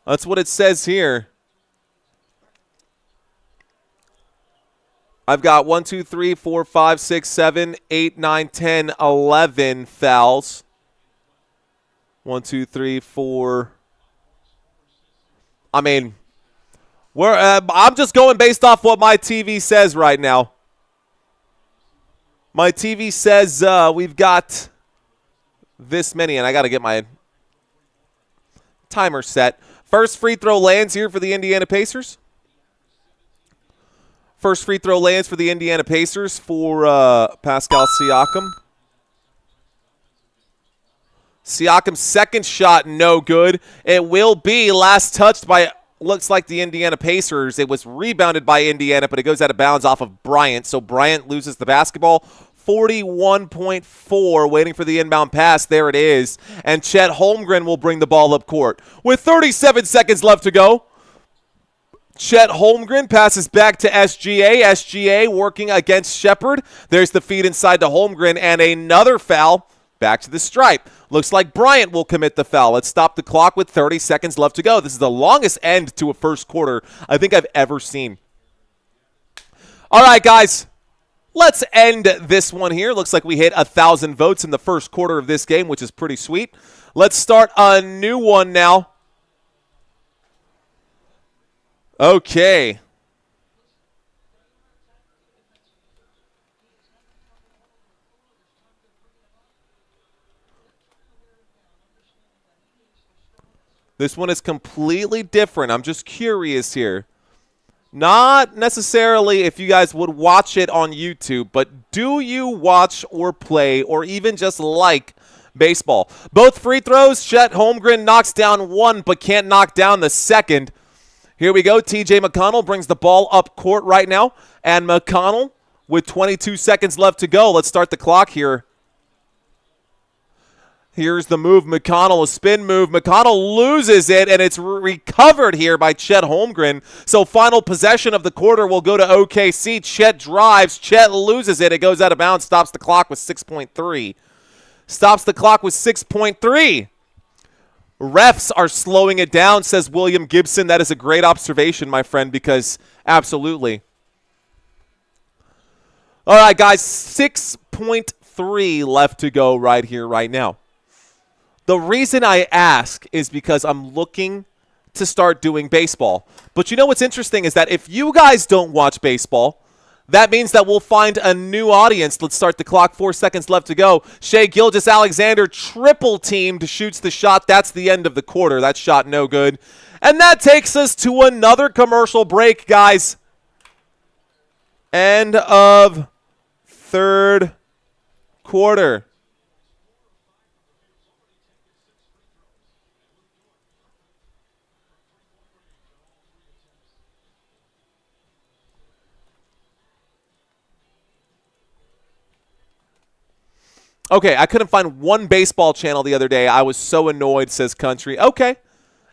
That's what it says here. I've got 1, 2, 3, 4, 5, 6, 7, 8, 9, 10, 11 fouls. 1, 2, 3, 4. I mean, I'm just going based off what my TV says right now. My TV says we've got this many, and I got to get my timer set. First free throw lands here for the Indiana Pacers. First free throw lands for the Indiana Pacers for Pascal Siakam. Siakam's second shot, no good. It will be last touched by, looks like the Indiana Pacers. It was rebounded by Indiana, but it goes out of bounds off of Bryant. So Bryant loses the basketball. 41.4, waiting for the inbound pass. There it is. And Chet Holmgren will bring the ball up court. With 37 seconds left to go, Chet Holmgren passes back to SGA. SGA working against Shepard. There's the feed inside to Holmgren, and another foul. Back to the stripe. Looks like Bryant will commit the foul. Let's stop the clock with 30 seconds left to go. This is the longest end to a first quarter I think I've ever seen. All right, guys. Let's end this one here. Looks like we hit 1,000 votes in the first quarter of this game, which is pretty sweet. Let's start a new one now. Okay. This one is completely different. I'm just curious here. Not necessarily if you guys would watch it on YouTube, but do you watch or play or even just like baseball? Both free throws, Chet Holmgren knocks down one but can't knock down the second. Here we go. TJ McConnell brings the ball up court right now. And McConnell with 22 seconds left to go. Let's start the clock here. Here's the move. McConnell, a spin move. McConnell loses it, and it's recovered here by Chet Holmgren. So final possession of the quarter will go to OKC. Chet drives. Chet loses it. It goes out of bounds. Stops the clock with 6.3. Stops the clock with 6.3. Refs are slowing it down, says William Gibson. That is a great observation, my friend, because absolutely. All right, guys, 6.3 left to go right here, right now. The reason I ask is because I'm looking to start doing baseball. But you know what's interesting is that if you guys don't watch baseball, that means that we'll find a new audience. Let's start the clock. 4 seconds left to go. Shai Gilgeous-Alexander triple teamed, shoots the shot. That's the end of the quarter. That shot no good. And that takes us to another commercial break, guys. End of third quarter. Okay, I couldn't find one baseball channel the other day. I was so annoyed, says Country. Okay.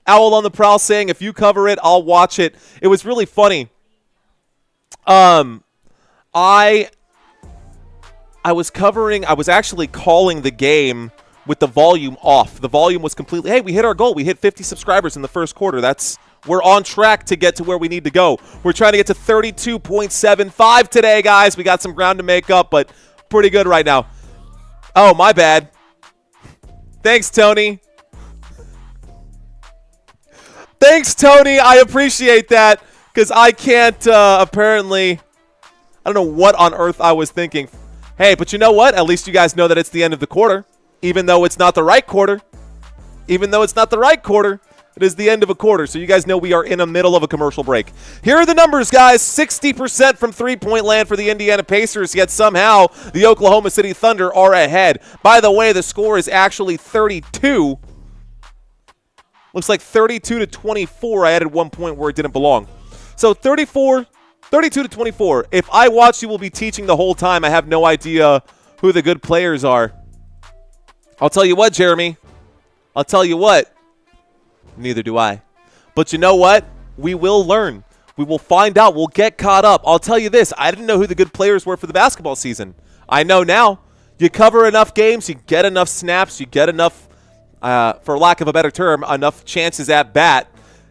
Owl on the Prowl saying, if you cover it, I'll watch it. It was really funny. I was actually calling the game with the volume off. The volume was completely, hey, we hit our goal. We hit 50 subscribers in the first quarter. We're on track to get to where we need to go. We're trying to get to 32.75 today, guys. We got some ground to make up, but pretty good right now. Oh, my bad. Thanks, Tony. Thanks, Tony. I appreciate that because I can't apparently, I don't know what on earth I was thinking. Hey, but you know what? At least you guys know that it's the end of the quarter, even though it's not the right quarter. Even though it's not the right quarter, it is the end of a quarter, so you guys know we are in the middle of a commercial break. Here are the numbers, guys. 60% from three-point land for the Indiana Pacers, yet somehow the Oklahoma City Thunder are ahead. By the way, the score is actually 32. Looks like 32 to 24. I added 1 point where it didn't belong. So 32 to 24. If I watch, you will be teaching the whole time. I have no idea who the good players are. I'll tell you what, Jeremy. I'll tell you what. Neither do I. But you know what? We will learn. We will find out. We'll get caught up. I'll tell you this. I didn't know who the good players were for the basketball season. I know now. You cover enough games, you get enough snaps, you get enough, for lack of a better term, enough chances at bat,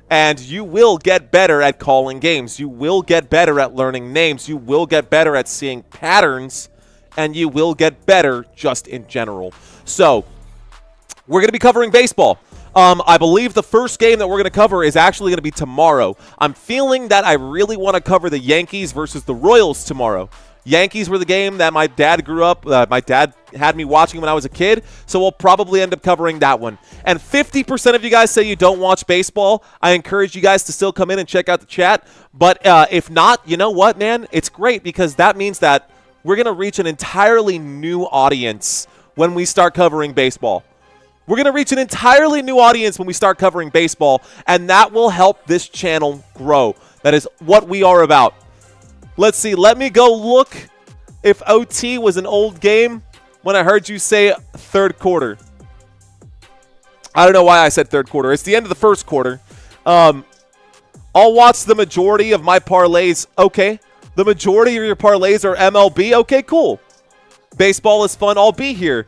and you will get better at calling games. You will get better at learning names. You will get better at seeing patterns, and you will get better just in general. So, we're going to be covering baseball. I believe the first game that we're going to cover is actually going to be tomorrow. I'm feeling that I really want to cover the Yankees versus the Royals tomorrow. Yankees were the game that my dad grew up, my dad had me watching when I was a kid, so we'll probably end up covering that one. And 50% of you guys say you don't watch baseball. I encourage you guys to still come in and check out the chat. But if not, you know what, man? It's great because that means that we're going to reach an entirely new audience when we start covering baseball. We're going to reach an entirely new audience when we start covering baseball, and that will help this channel grow. That is what we are about. Let's see. Let me go look if OT was an old game when I heard you say third quarter. I don't know why I said third quarter. It's the end of the first quarter. I'll watch the majority of my parlays. Okay. The majority of your parlays are MLB. Okay, cool. Baseball is fun. I'll be here.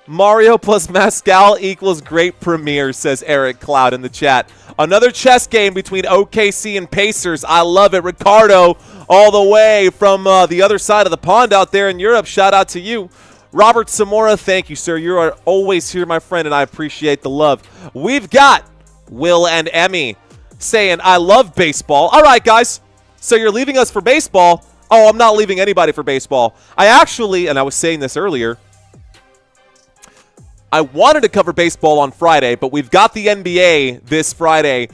Mario plus Mascal equals great premiere, says Eric Cloud in the chat. Another chess game between OKC and Pacers. I love it. Ricardo, all the way from the other side of the pond out there in Europe. Shout out to you. Robert Zamora, thank you, sir. You are always here, my friend, and I appreciate the love. We've got Will and Emmy saying, I love baseball. All right, guys. So you're leaving us for baseball. Oh, I'm not leaving anybody for baseball. I actually, and I was saying this earlier, I wanted to cover baseball on Friday, but we've got the NBA this Friday,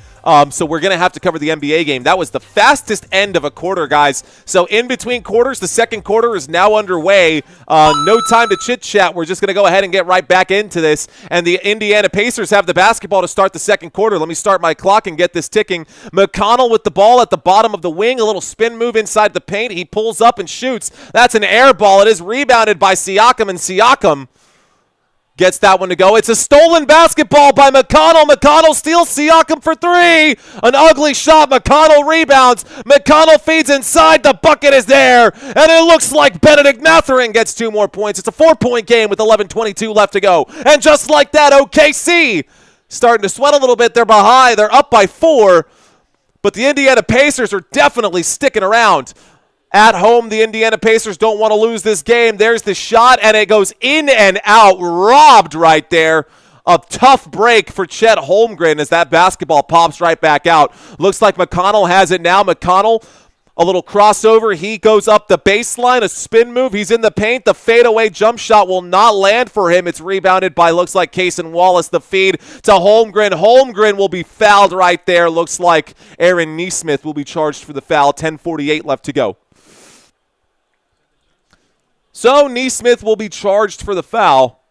so we're going to have to cover the NBA game. That was the fastest end of a quarter, guys. So in between quarters, the second quarter is now underway. No time to chit-chat. We're just going to go ahead and get right back into this. And the Indiana Pacers have the basketball to start the second quarter. Let me start my clock and get this ticking. McConnell with the ball at the bottom of the wing. A little spin move inside the paint. He pulls up and shoots. That's an air ball. It is rebounded by Siakam, and Siakam gets that one to go. It's a stolen basketball by McConnell. McConnell steals Siakam for three. An ugly shot. McConnell rebounds. McConnell feeds inside. The bucket is there. And it looks like Benedict Mathurin gets 2 more points. It's a 4-point game with 11:22 left to go. And just like that, OKC starting to sweat a little bit. They're behind. They're up by 4. But the Indiana Pacers are definitely sticking around. At home, the Indiana Pacers don't want to lose this game. There's the shot, and it goes in and out. Robbed right there. A tough break for Chet Holmgren as that basketball pops right back out. Looks like McConnell has it now. McConnell, a little crossover. He goes up the baseline, a spin move. He's in the paint. The fadeaway jump shot will not land for him. It's rebounded by, looks like, Cason Wallace. The feed to Holmgren. Holmgren will be fouled right there. Looks like Aaron Nesmith will be charged for the foul. 10:48 left to go. So Nesmith will be charged for the foul.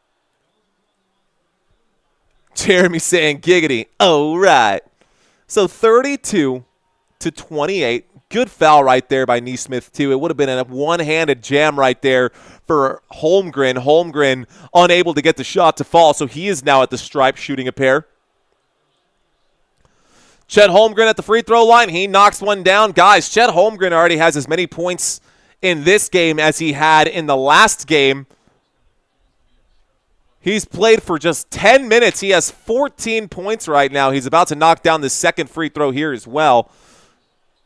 Jeremy saying giggity. Oh, right. So 32-28. Good foul right there by Nesmith, too. It would have been a one-handed jam right there for Holmgren. Holmgren unable to get the shot to fall, so he is now at the stripe shooting a pair. Chet Holmgren at the free throw line. He knocks one down. Guys, Chet Holmgren already has as many points in this game as he had in the last game. He's played for just 10 minutes. He has 14 points right now. He's about to knock down the second free throw here as well.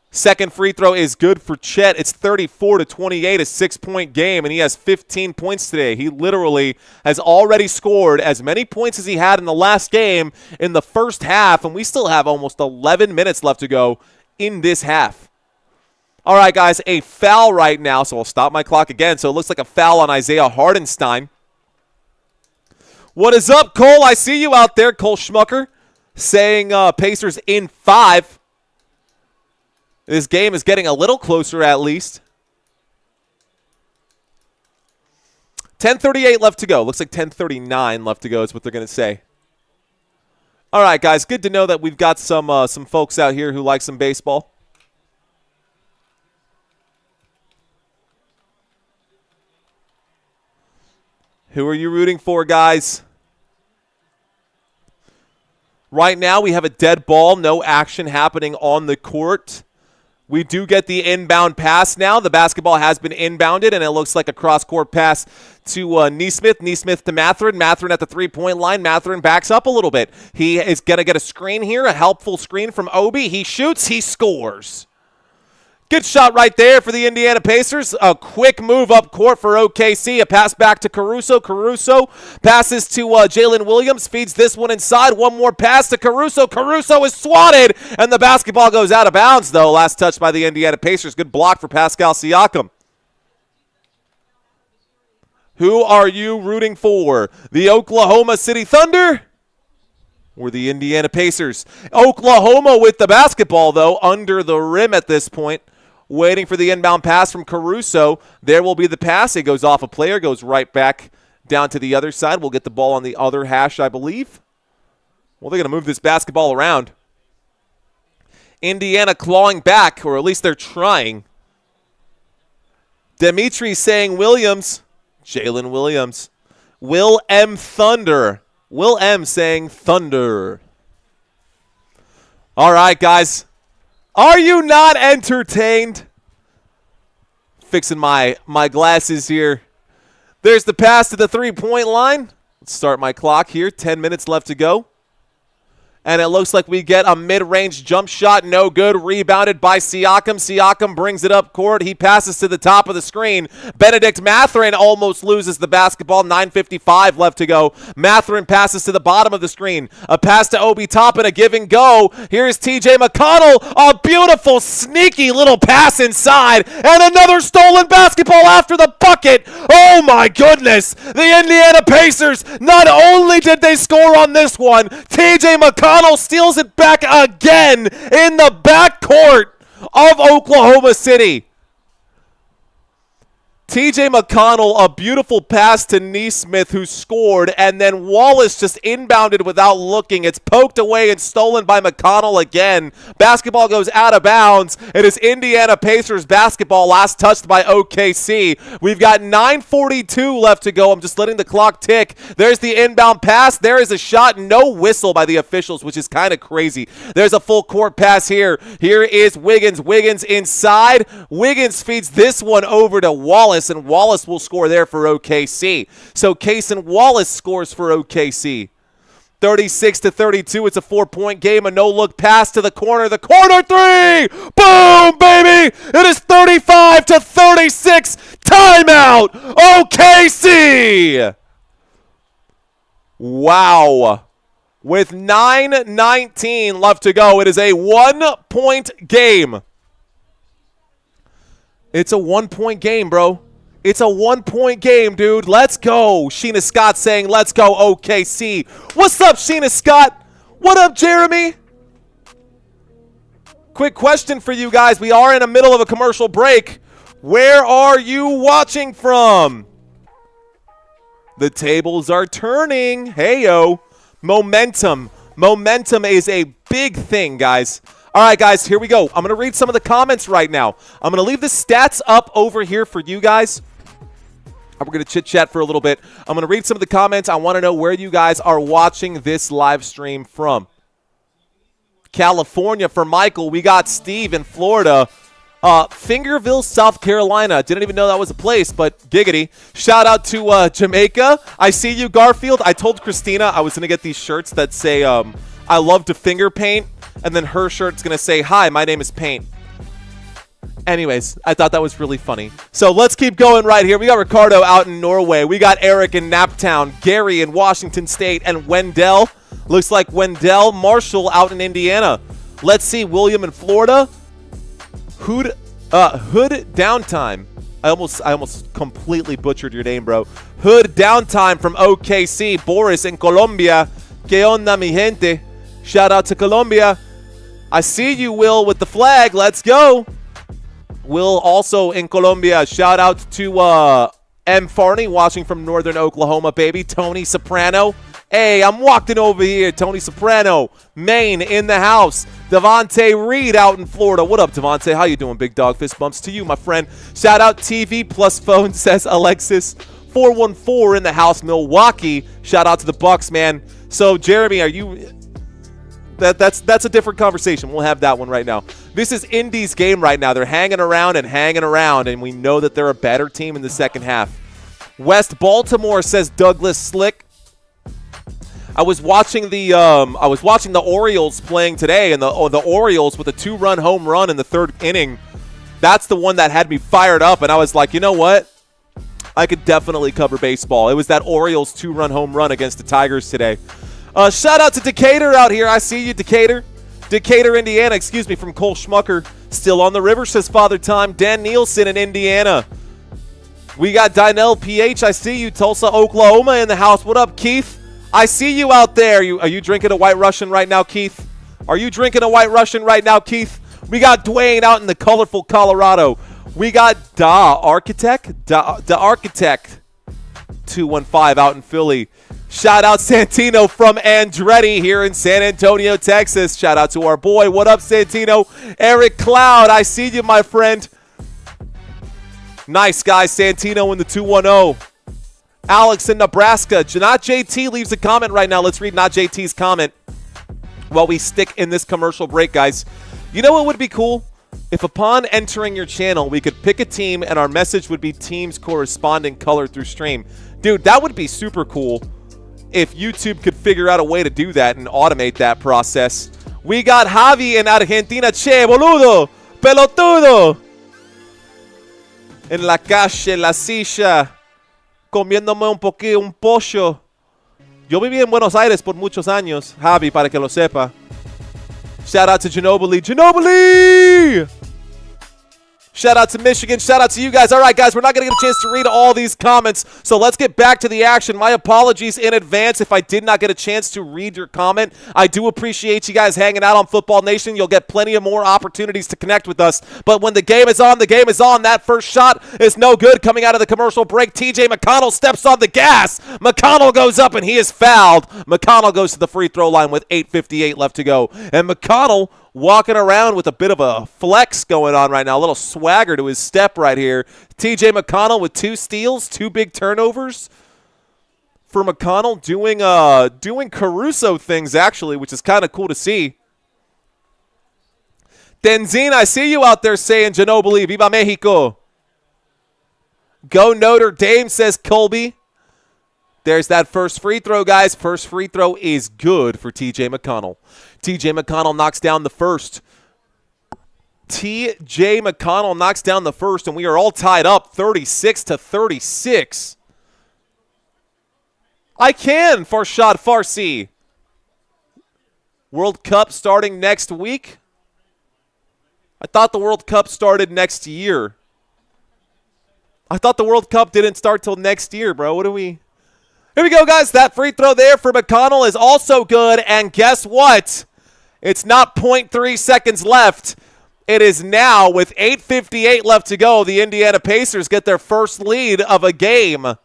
Second free throw is good for Chet. It's 34-28, a 6-point game, and he has 15 points today. He literally has already scored as many points as he had in the last game in the first half, and we still have almost 11 minutes left to go in this half. All right, guys, a foul right now, so I'll stop my clock again. So it looks like a foul on Isaiah Hardenstein. What is up, Cole? I see you out there, Cole Schmucker, saying Pacers in 5. This game is getting a little closer at least. 10:38 left to go. Looks like 10:39 left to go is what they're going to say. All right, guys, good to know that we've got some folks out here who like some baseball. Who are you rooting for, guys? Right now, we have a dead ball. No action happening on the court. We do get the inbound pass now. The basketball has been inbounded, and it looks like a cross-court pass to Nesmith. Nesmith to Mathurin. Mathurin at the three-point line. Mathurin backs up a little bit. He is going to get a screen here, a helpful screen from Obi. He shoots. He scores. Good shot right there for the Indiana Pacers. A quick move up court for OKC. A pass back to Caruso. Caruso passes to Jalen Williams. Feeds this one inside. One more pass to Caruso. Caruso is swatted. And the basketball goes out of bounds, though. Last touch by the Indiana Pacers. Good block for Pascal Siakam. Who are you rooting for? The Oklahoma City Thunder or the Indiana Pacers? Oklahoma with the basketball, though, under the rim at this point. Waiting for the inbound pass from Caruso. There will be the pass. It goes off a player, goes right back down to the other side. We'll get the ball on the other hash, I believe. Well, they're going to move this basketball around. Indiana clawing back, or at least they're trying. Dimitri saying Williams. Jalen Williams. Will M. Thunder. Will M. saying Thunder. All right, guys. Are you not entertained? Fixing my glasses here. There's the pass to the three-point line. Let's start my clock here. 10 minutes left to go. And it looks like we get a mid-range jump shot. No good. Rebounded by Siakam. Siakam brings it up court. He passes to the top of the screen. Benedict Mathurin almost loses the basketball. 9:55 left to go. Mathurin passes to the bottom of the screen. A pass to Obi Toppin, a give and go. Here's TJ McConnell. A beautiful, sneaky little pass inside. And another stolen basketball after the bucket. Oh, my goodness. The Indiana Pacers, not only did they score on this one, TJ McConnell steals it back again in the backcourt of Oklahoma City. TJ McConnell, a beautiful pass to Neesmith, who scored, and then Wallace just inbounded without looking. It's poked away and stolen by McConnell again. Basketball goes out of bounds. It is Indiana Pacers basketball, last touched by OKC. We've got 9:42 left to go. I'm just letting the clock tick. There's the inbound pass. There is a shot. No whistle by the officials, which is kind of crazy. There's a full court pass here. Here is Wiggins. Wiggins inside. Wiggins feeds this one over to Wallace, and Wallace will score there for OKC. So Cason Wallace scores for OKC. 36-32. It's a 4-point game. A no-look pass to the corner. The corner three! Boom, baby! It is 35-36. Timeout! OKC! Wow. With 9:19 left to go, it is a 1-point game. It's a 1-point game, bro. It's a 1-point game, dude. Let's go. Sheena Scott saying, let's go, OKC. What's up, Sheena Scott? What up, Jeremy? Quick question for you guys. We are in the middle of a commercial break. Where are you watching from? The tables are turning. Hey-yo. Momentum. Momentum is a big thing, guys. All right, guys, here we go. I'm going to read some of the comments right now. I'm going to leave the stats up over here for you guys. We're going to chit-chat for a little bit. I'm going to read some of the comments. I want to know where you guys are watching this live stream from. California for Michael. We got Steve in Florida. Fingerville, South Carolina. Didn't even know that was a place, but giggity. Shout out to Jamaica. I see you, Garfield. I told Christina I was going to get these shirts that say, I love to finger paint. And then her shirt's going to say, hi, my name is Paint. Anyways, I thought that was really funny. So let's keep going right here. We got Ricardo out in Norway. We got Eric in Naptown, Gary in Washington State, and Wendell. Looks like Wendell Marshall out in Indiana. Let's see, William in Florida. Hood Downtime. I almost completely butchered your name, bro. Hood Downtime from OKC. Boris in Colombia. Que onda, mi gente? Shout out to Colombia. I see you, Will, with the flag. Let's go. Will also in Colombia. Shout out to M. Farney watching from northern Oklahoma, baby. Tony Soprano. Hey, I'm walking over here. Tony Soprano. Maine in the house. Devontae Reed out in Florida. What up, Devontae? How you doing, big dog? Fist bumps to you, my friend. Shout out TV plus phone, says Alexis. 414 in the house, Milwaukee. Shout out to the Bucks, man. So, Jeremy, are you... That's a different conversation. We'll have that one right now. This is Indy's game right now. They're hanging around, and we know that they're a better team in the second half. West Baltimore, says Douglas Slick. I was watching the Orioles playing today, and the Orioles with a 2-run home run in the third inning. That's the one that had me fired up, and I was like, you know what? I could definitely cover baseball. It was that Orioles 2-run home run against the Tigers today. Shout out to Decatur out here. I see you, Decatur. Decatur, Indiana, from Cole Schmucker. Still on the river, says Father Time. Dan Nielsen in Indiana. We got Dynell PH. I see you. Tulsa, Oklahoma in the house. What up, Keith? I see you out there. Are you drinking a White Russian right now, Keith? Are you drinking a White Russian right now, Keith? We got Dwayne out in the colorful Colorado. We got Da Architect 215 out in Philly. Shout out Santino from Andretti here in San Antonio, Texas. Shout out to our boy. What up, Santino? Eric Cloud, I see you, my friend. Nice guy, Santino in the 210. Alex in Nebraska. Not JT leaves a comment right now. Let's read Not JT's comment while we stick in this commercial break, guys. You know what would be cool? If upon entering your channel, we could pick a team and our message would be teams corresponding color through stream. Dude, that would be super cool. if YouTube could figure out a way to do that and automate that process. We got Javi in Argentina. Che, boludo, pelotudo. En la calle, en la silla, comiéndome un pollo. Yo viví en Buenos Aires por muchos años, Javi, para que lo sepa. Shout out to Ginobili. Ginobili! Shout out to Michigan. Shout out to you guys. All right, guys, we're not going to get a chance to read all these comments, so let's get back to the action. My apologies in advance if I did not get a chance to read your comment. I do appreciate you guys hanging out on Football Nation. You'll get plenty of more opportunities to connect with us, but when the game is on, the game is on. That first shot is no good coming out of the commercial break. TJ McConnell steps on the gas. McConnell goes up, and he is fouled. McConnell goes to the free throw line with 8:58 left to go, and McConnell walking around with a bit of a flex going on right now, a little swagger to his step right here. TJ McConnell with 2 steals, 2 big turnovers for McConnell, doing Caruso things actually, which is kind of cool to see. Denzine, I see you out there saying Ginobili, Viva Mexico. Go Notre Dame, says Colby. There's that first free throw, guys. First free throw is good for TJ McConnell. TJ McConnell knocks down the first. TJ McConnell knocks down the first, and we are all tied up 36-36. I can, Farshad Farsi. World Cup starting next week? I thought the World Cup started next year. I thought the World Cup didn't start till next year, bro. What do we... Here we go, guys. That free throw there for McConnell is also good. And guess what? It's not 0.3 seconds left. It is now, with 8:58 left to go, the Indiana Pacers get their first lead of a game.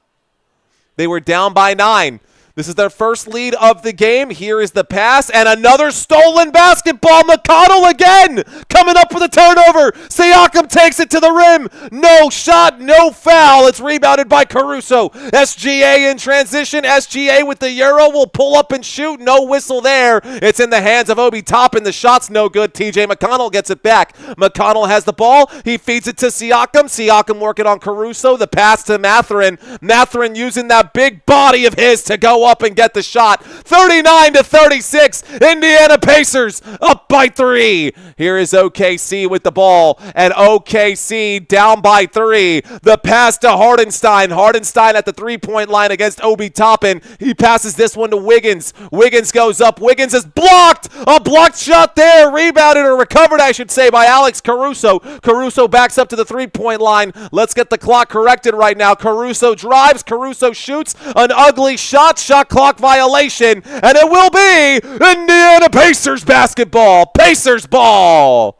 They were down by 9. This is their first lead of the game. Here is the pass, and another stolen basketball. McConnell again coming up with a turnover. Siakam takes it to the rim. No shot, no foul. It's rebounded by Caruso. SGA in transition. SGA with the Euro will pull up and shoot. No whistle there. It's in the hands of Obi Toppin. The shot's no good. TJ McConnell gets it back. McConnell has the ball. He feeds it to Siakam. Siakam working on Caruso. The pass to Mathurin. Mathurin using that big body of his to go up and get the shot. 39-36. Indiana Pacers up by 3. Here is OKC with the ball, and OKC down by 3. The pass to Hardenstein. Hardenstein at the three-point line against Obi Toppin. He passes this one to Wiggins. Wiggins goes up. Wiggins is blocked. A blocked shot there. Rebounded, or recovered, I should say, by Alex Caruso. Caruso backs up to the three-point line. Let's get the clock corrected right now. Caruso drives. Caruso shoots. An ugly shot. Shot clock violation, and it will be Indiana Pacers basketball. Pacers ball.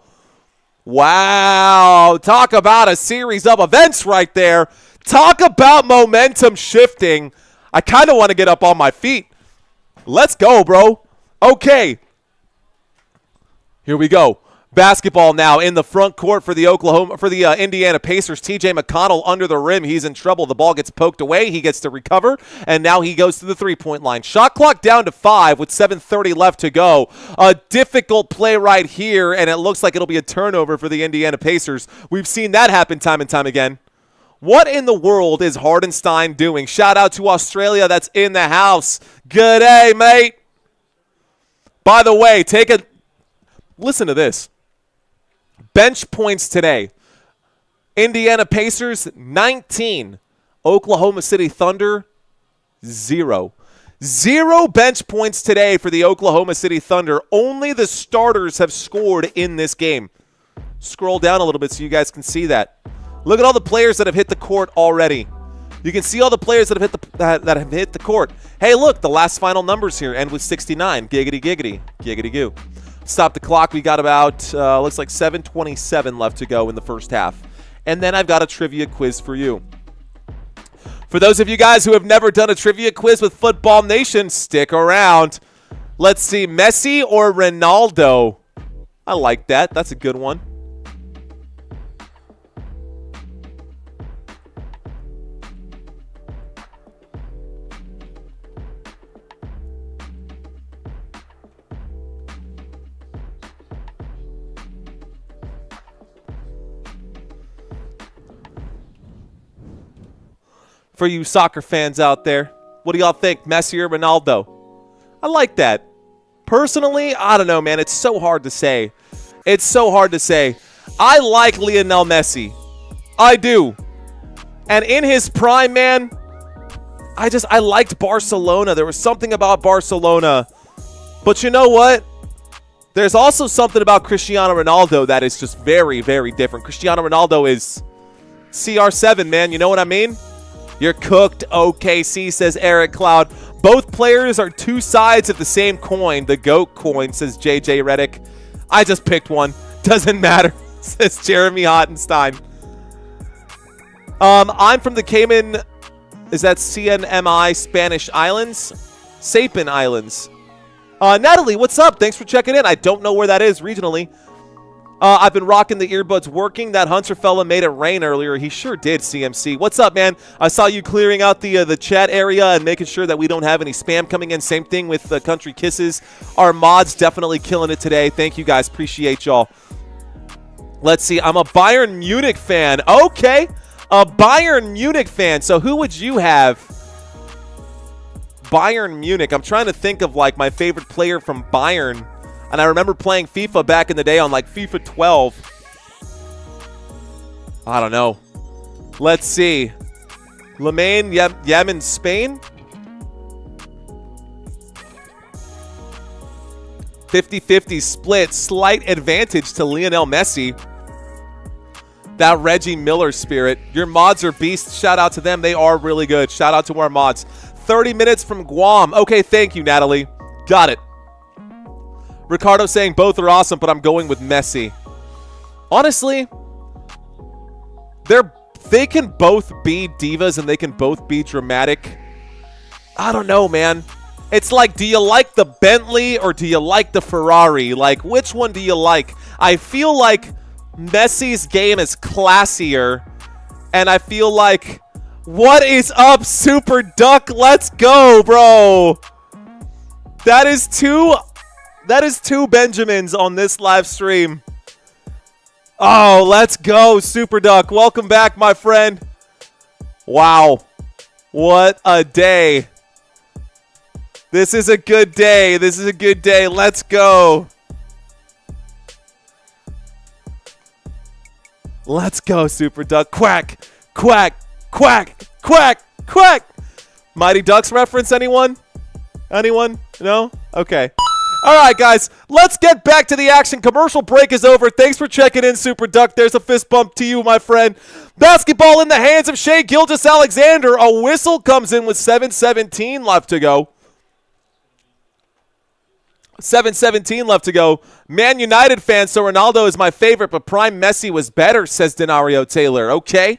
Wow. Talk about a series of events right there. Talk about momentum shifting. I kind of want to get up on my feet. Let's go, bro. Okay. Here we go. Basketball now in the front court for the Indiana Pacers. TJ McConnell under the rim. He's in trouble. The ball gets poked away. He gets to recover, and now he goes to the three-point line. Shot clock down to 5 with 7:30 left to go. A difficult play right here, and it looks like it'll be a turnover for the Indiana Pacers. We've seen that happen time and time again. What in the world is Hardenstein doing? Shout out to Australia that's in the house. Good day, mate. By the way, listen to this. Bench points today. Indiana Pacers, 19. Oklahoma City Thunder, 0. 0 bench points today for the Oklahoma City Thunder. Only the starters have scored in this game. Scroll down a little bit so you guys can see that. Look at all the players that have hit the court already. You can see all the players that have hit the court. Hey, look, the last final numbers here end with 69. Giggity, giggity, giggity goo. Stop the clock. We got about, looks like 7:27 left to go in the first half. And then I've got a trivia quiz for you. For those of you guys who have never done a trivia quiz with Football Nation, stick around. Let's see, Messi or Ronaldo? I like that. That's a good one. For you soccer fans out there, What do y'all think? Messi or Ronaldo? I like that. Personally, I don't know, man. It's so hard to say. It's so hard to say. I like Lionel Messi. I do. And in his prime, man, I liked Barcelona. There was something about Barcelona. But you know what? There's also something about Cristiano Ronaldo that is just very, very different. Cristiano Ronaldo is CR7, man. You know what I mean? You're cooked, OKC, says Eric Cloud. Both players are two sides of the same coin. The GOAT coin, says JJ Reddick. I just picked one. Doesn't matter, says Jeremy Hottenstein. I'm from the Cayman, is that CNMI Spanish Islands? Sapin Islands. Natalie, what's up? Thanks for checking in. I don't know where that is regionally. I've been rocking the earbuds working. That Hunter fella made it rain earlier. He sure did, CMC. What's up, man? I saw you clearing out the chat area and making sure that we don't have any spam coming in. Same thing with Country Kisses. Our mods definitely killing it today. Thank you, guys. Appreciate y'all. Let's see. I'm a Bayern Munich fan. Okay. A Bayern Munich fan. So who would you have? Bayern Munich. I'm trying to think of, like, my favorite player from Bayern. And I remember playing FIFA back in the day on, like, FIFA 12. I don't know. Let's see. Lemane Yemen, Spain? 50-50 split. Slight advantage to Lionel Messi. That Reggie Miller spirit. Your mods are beasts. Shout out to them. They are really good. Shout out to our mods. 30 minutes from Guam. Okay, thank you, Natalie. Got it. Ricardo saying both are awesome, but I'm going with Messi. Honestly, they can both be divas and they can both be dramatic. I don't know, man. It's like, do you like the Bentley or do you like the Ferrari? Like, which one do you like? I feel like Messi's game is classier, and I feel like, what is up, Super Duck? Let's go, bro. That is two Benjamins on this live stream. Oh, let's go, Super Duck. Welcome back, my friend. Wow. What a day. This is a good day. This is a good day. Let's go. Let's go, Super Duck. Quack, quack, quack, quack, quack. Mighty Ducks reference, anyone? Anyone? No? Okay. All right, guys, let's get back to the action. Commercial break is over. Thanks for checking in, Super Duck. There's a fist bump to you, my friend. Basketball in the hands of Shai Gilgeous-Alexander. A whistle comes in with 7:17 left to go. 7:17 left to go. Man United fan, so Ronaldo is my favorite, but prime Messi was better, says Denario Taylor. Okay.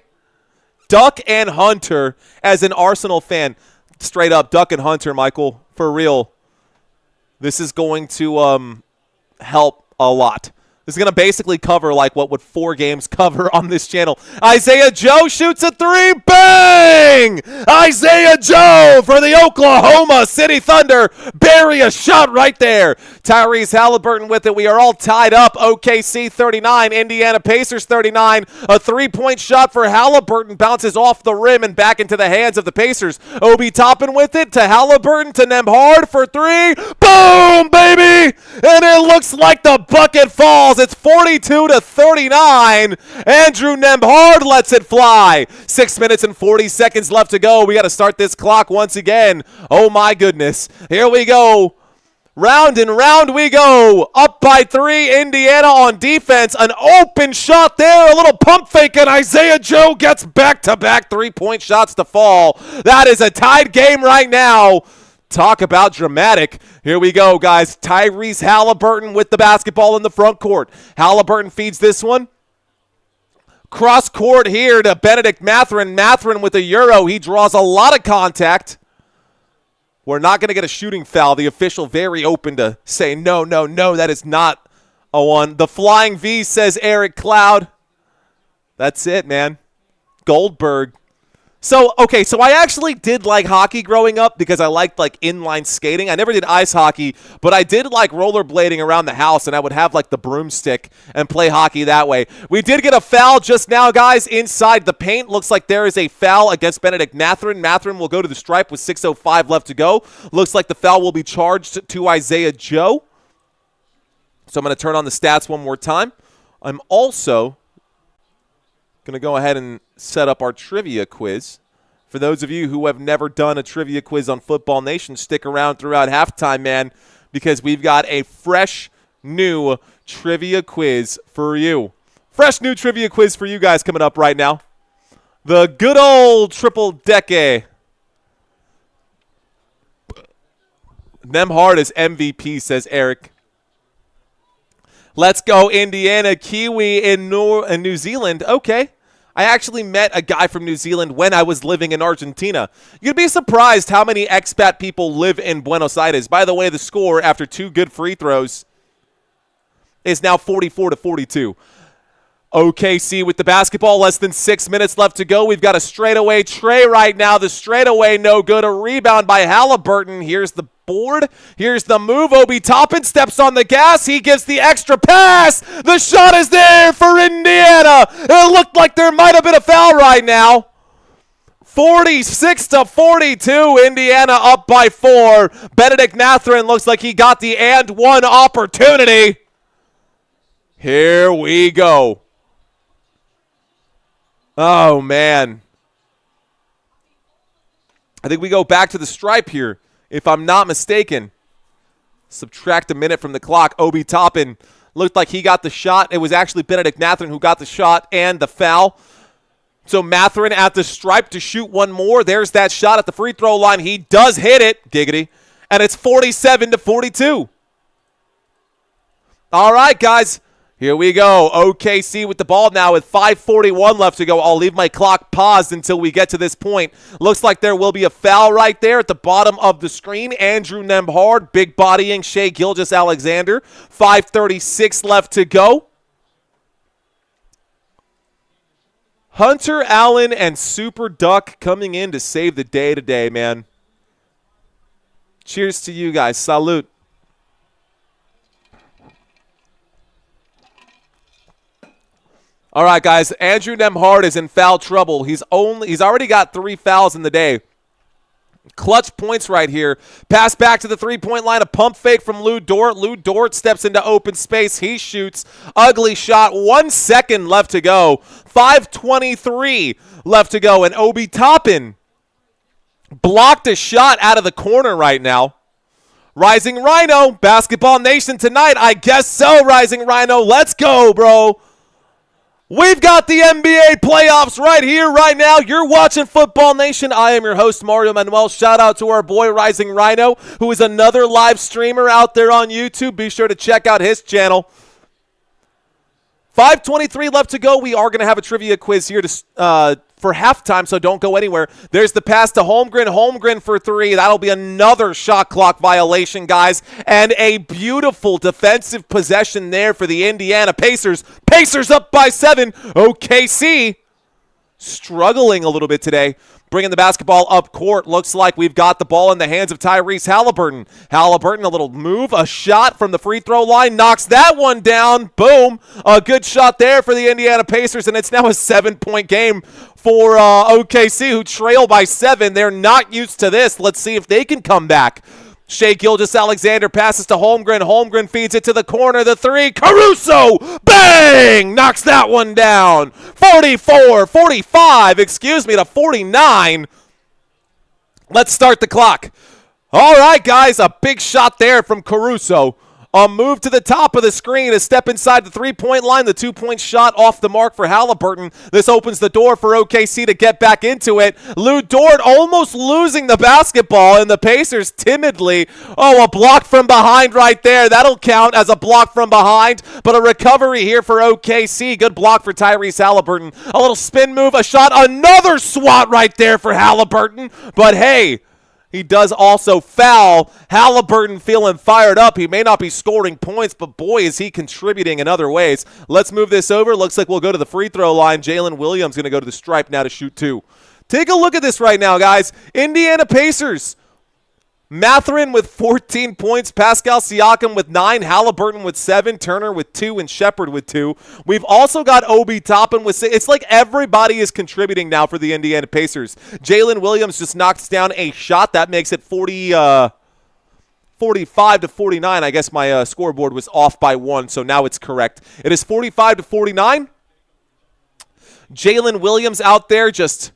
Duck and Hunter as an Arsenal fan. Straight up, Duck and Hunter, Michael. For real. This is going to help a lot. This is going to basically cover like what would 4 games cover on this channel. Isaiah Joe shoots a 3. Bang! Isaiah Joe for the Oklahoma City Thunder. Bury a shot right there. Tyrese Halliburton with it. We are all tied up. OKC 39. Indiana Pacers 39. A 3-point shot for Halliburton. Bounces off the rim and back into the hands of the Pacers. Obi Toppin with it to Halliburton to Nembhard for 3. Boom, baby! And it looks like the bucket falls. It's 42-39. Andrew Nembhard lets it fly. 6 minutes and 40 seconds left to go. We got to start this clock once again. Oh, my goodness. Here we go. Round and round we go. Up by 3, Indiana on defense. An open shot there. A little pump fake, and Isaiah Joe gets back-to-back 3-point shots to fall. That is a tied game right now. Talk about dramatic. Here we go, guys. Tyrese Halliburton with the basketball in the front court. Halliburton feeds this one. Cross court here to Benedict Mathurin. Mathurin with a euro. He draws a lot of contact. We're not going to get a shooting foul. The official very open to say no, no, no. That is not a one. The flying V, says Eric Cloud. That's it, man. Goldberg. So I actually did like hockey growing up because I liked like inline skating. I never did ice hockey, but I did like rollerblading around the house, and I would have like the broomstick and play hockey that way. We did get a foul just now, guys, inside the paint. Looks like there is a foul against Benedict Mathurin. Mathurin will go to the stripe with 6:05 left to go. Looks like the foul will be charged to Isaiah Joe. So I'm going to turn on the stats one more time. I'm also going to go ahead and set up our trivia quiz. For those of you who have never done a trivia quiz on Football Nation, stick around throughout halftime, man, because we've got a fresh new trivia quiz for you. Fresh new trivia quiz for you guys coming up right now. The good old triple decade. Nemhard is MVP, says Eric. Let's go, Indiana. Kiwi in New Zealand. Okay. I actually met a guy from New Zealand when I was living in Argentina. You'd be surprised how many expat people live in Buenos Aires. By the way, the score after 2 good free throws is now 44-42. OKC with the basketball, less than 6 minutes left to go. We've got a straightaway tray right now. The straightaway no good. A rebound by Halliburton. Here's the board. Here's the move. Obi Toppin steps on the gas. He gives the extra pass. The shot is there for Indiana. It looked like there might have been a foul right now. 46-42. Indiana up by 4. Benedict Mathurin looks like he got the and one opportunity. Here we go. Oh, man. I think we go back to the stripe here, if I'm not mistaken. Subtract a minute from the clock. Obi Toppin looked like he got the shot. It was actually Benedict Mathurin who got the shot and the foul. So Mathurin at the stripe to shoot one more. There's that shot at the free throw line. He does hit it. Giggity. And it's 47-42. All right, guys. Here we go. OKC with the ball now with 5:41 left to go. I'll leave my clock paused until we get to this point. Looks like there will be a foul right there at the bottom of the screen. Andrew Nembhard, big bodying Shai Gilgeous-Alexander. 5:36 left to go. Hunter Allen and Super Duck coming in to save the day today, man. Cheers to you guys. Salute. All right, guys. Andrew Nembhard is in foul trouble. He's already got 3 fouls in the day. Clutch points right here. Pass back to the three-point line. A pump fake from Lou Dort. Lou Dort steps into open space. He shoots. Ugly shot. 1 second left to go. 5:23 left to go. And Obi Toppin blocked a shot out of the corner right now. Rising Rhino. Basketball Nation tonight. I guess so, Rising Rhino. Let's go, bro. We've got the NBA playoffs right here, right now. You're watching Football Nation. I am your host, Mario Manuel. Shout out to our boy, Rising Rhino, who is another live streamer out there on YouTube. Be sure to check out his channel. 5:23 left to go. We are going to have a trivia quiz here for halftime, so don't go anywhere. There's the pass to Holmgren. Holmgren for 3. That'll be another shot clock violation, guys. And a beautiful defensive possession there for the Indiana Pacers. Pacers up by 7. OKC struggling a little bit today. Bringing the basketball up court. Looks like we've got the ball in the hands of Tyrese Halliburton. Halliburton, a little move. A shot from the free throw line. Knocks that one down. Boom. A good shot there for the Indiana Pacers. And it's now a 7-point game for OKC, who trail by 7. They're not used to this. Let's see if they can come back. Shai Gilgeous-Alexander passes to Holmgren. Holmgren feeds it to the corner. The 3. Caruso! Bang! Knocks that one down. 45 to 49. Let's start the clock. All right, guys. A big shot there from Caruso. A move to the top of the screen, a step inside the three-point line, the 2-point shot off the mark for Halliburton. This opens the door for OKC to get back into it. Lou Dort almost losing the basketball, and the Pacers timidly. Oh, a block from behind right there. That'll count as a block from behind, but a recovery here for OKC. Good block for Tyrese Halliburton. A little spin move, a shot, another swat right there for Halliburton. But hey, he does also foul. Halliburton feeling fired up. He may not be scoring points, but boy, is he contributing in other ways. Let's move this over. Looks like we'll go to the free throw line. Jalen Williams going to go to the stripe now to shoot 2. Take a look at this right now, guys. Indiana Pacers. Mathurin with 14 points, Pascal Siakam with 9, Halliburton with 7, Turner with 2, and Shepherd with 2. We've also got Obi Toppin with 6. It's like everybody is contributing now for the Indiana Pacers. Jalen Williams just knocks down a shot. That makes it 45 to 49. I guess my scoreboard was off by 1, so now it's correct. It is 45 to 49. Jalen Williams out there just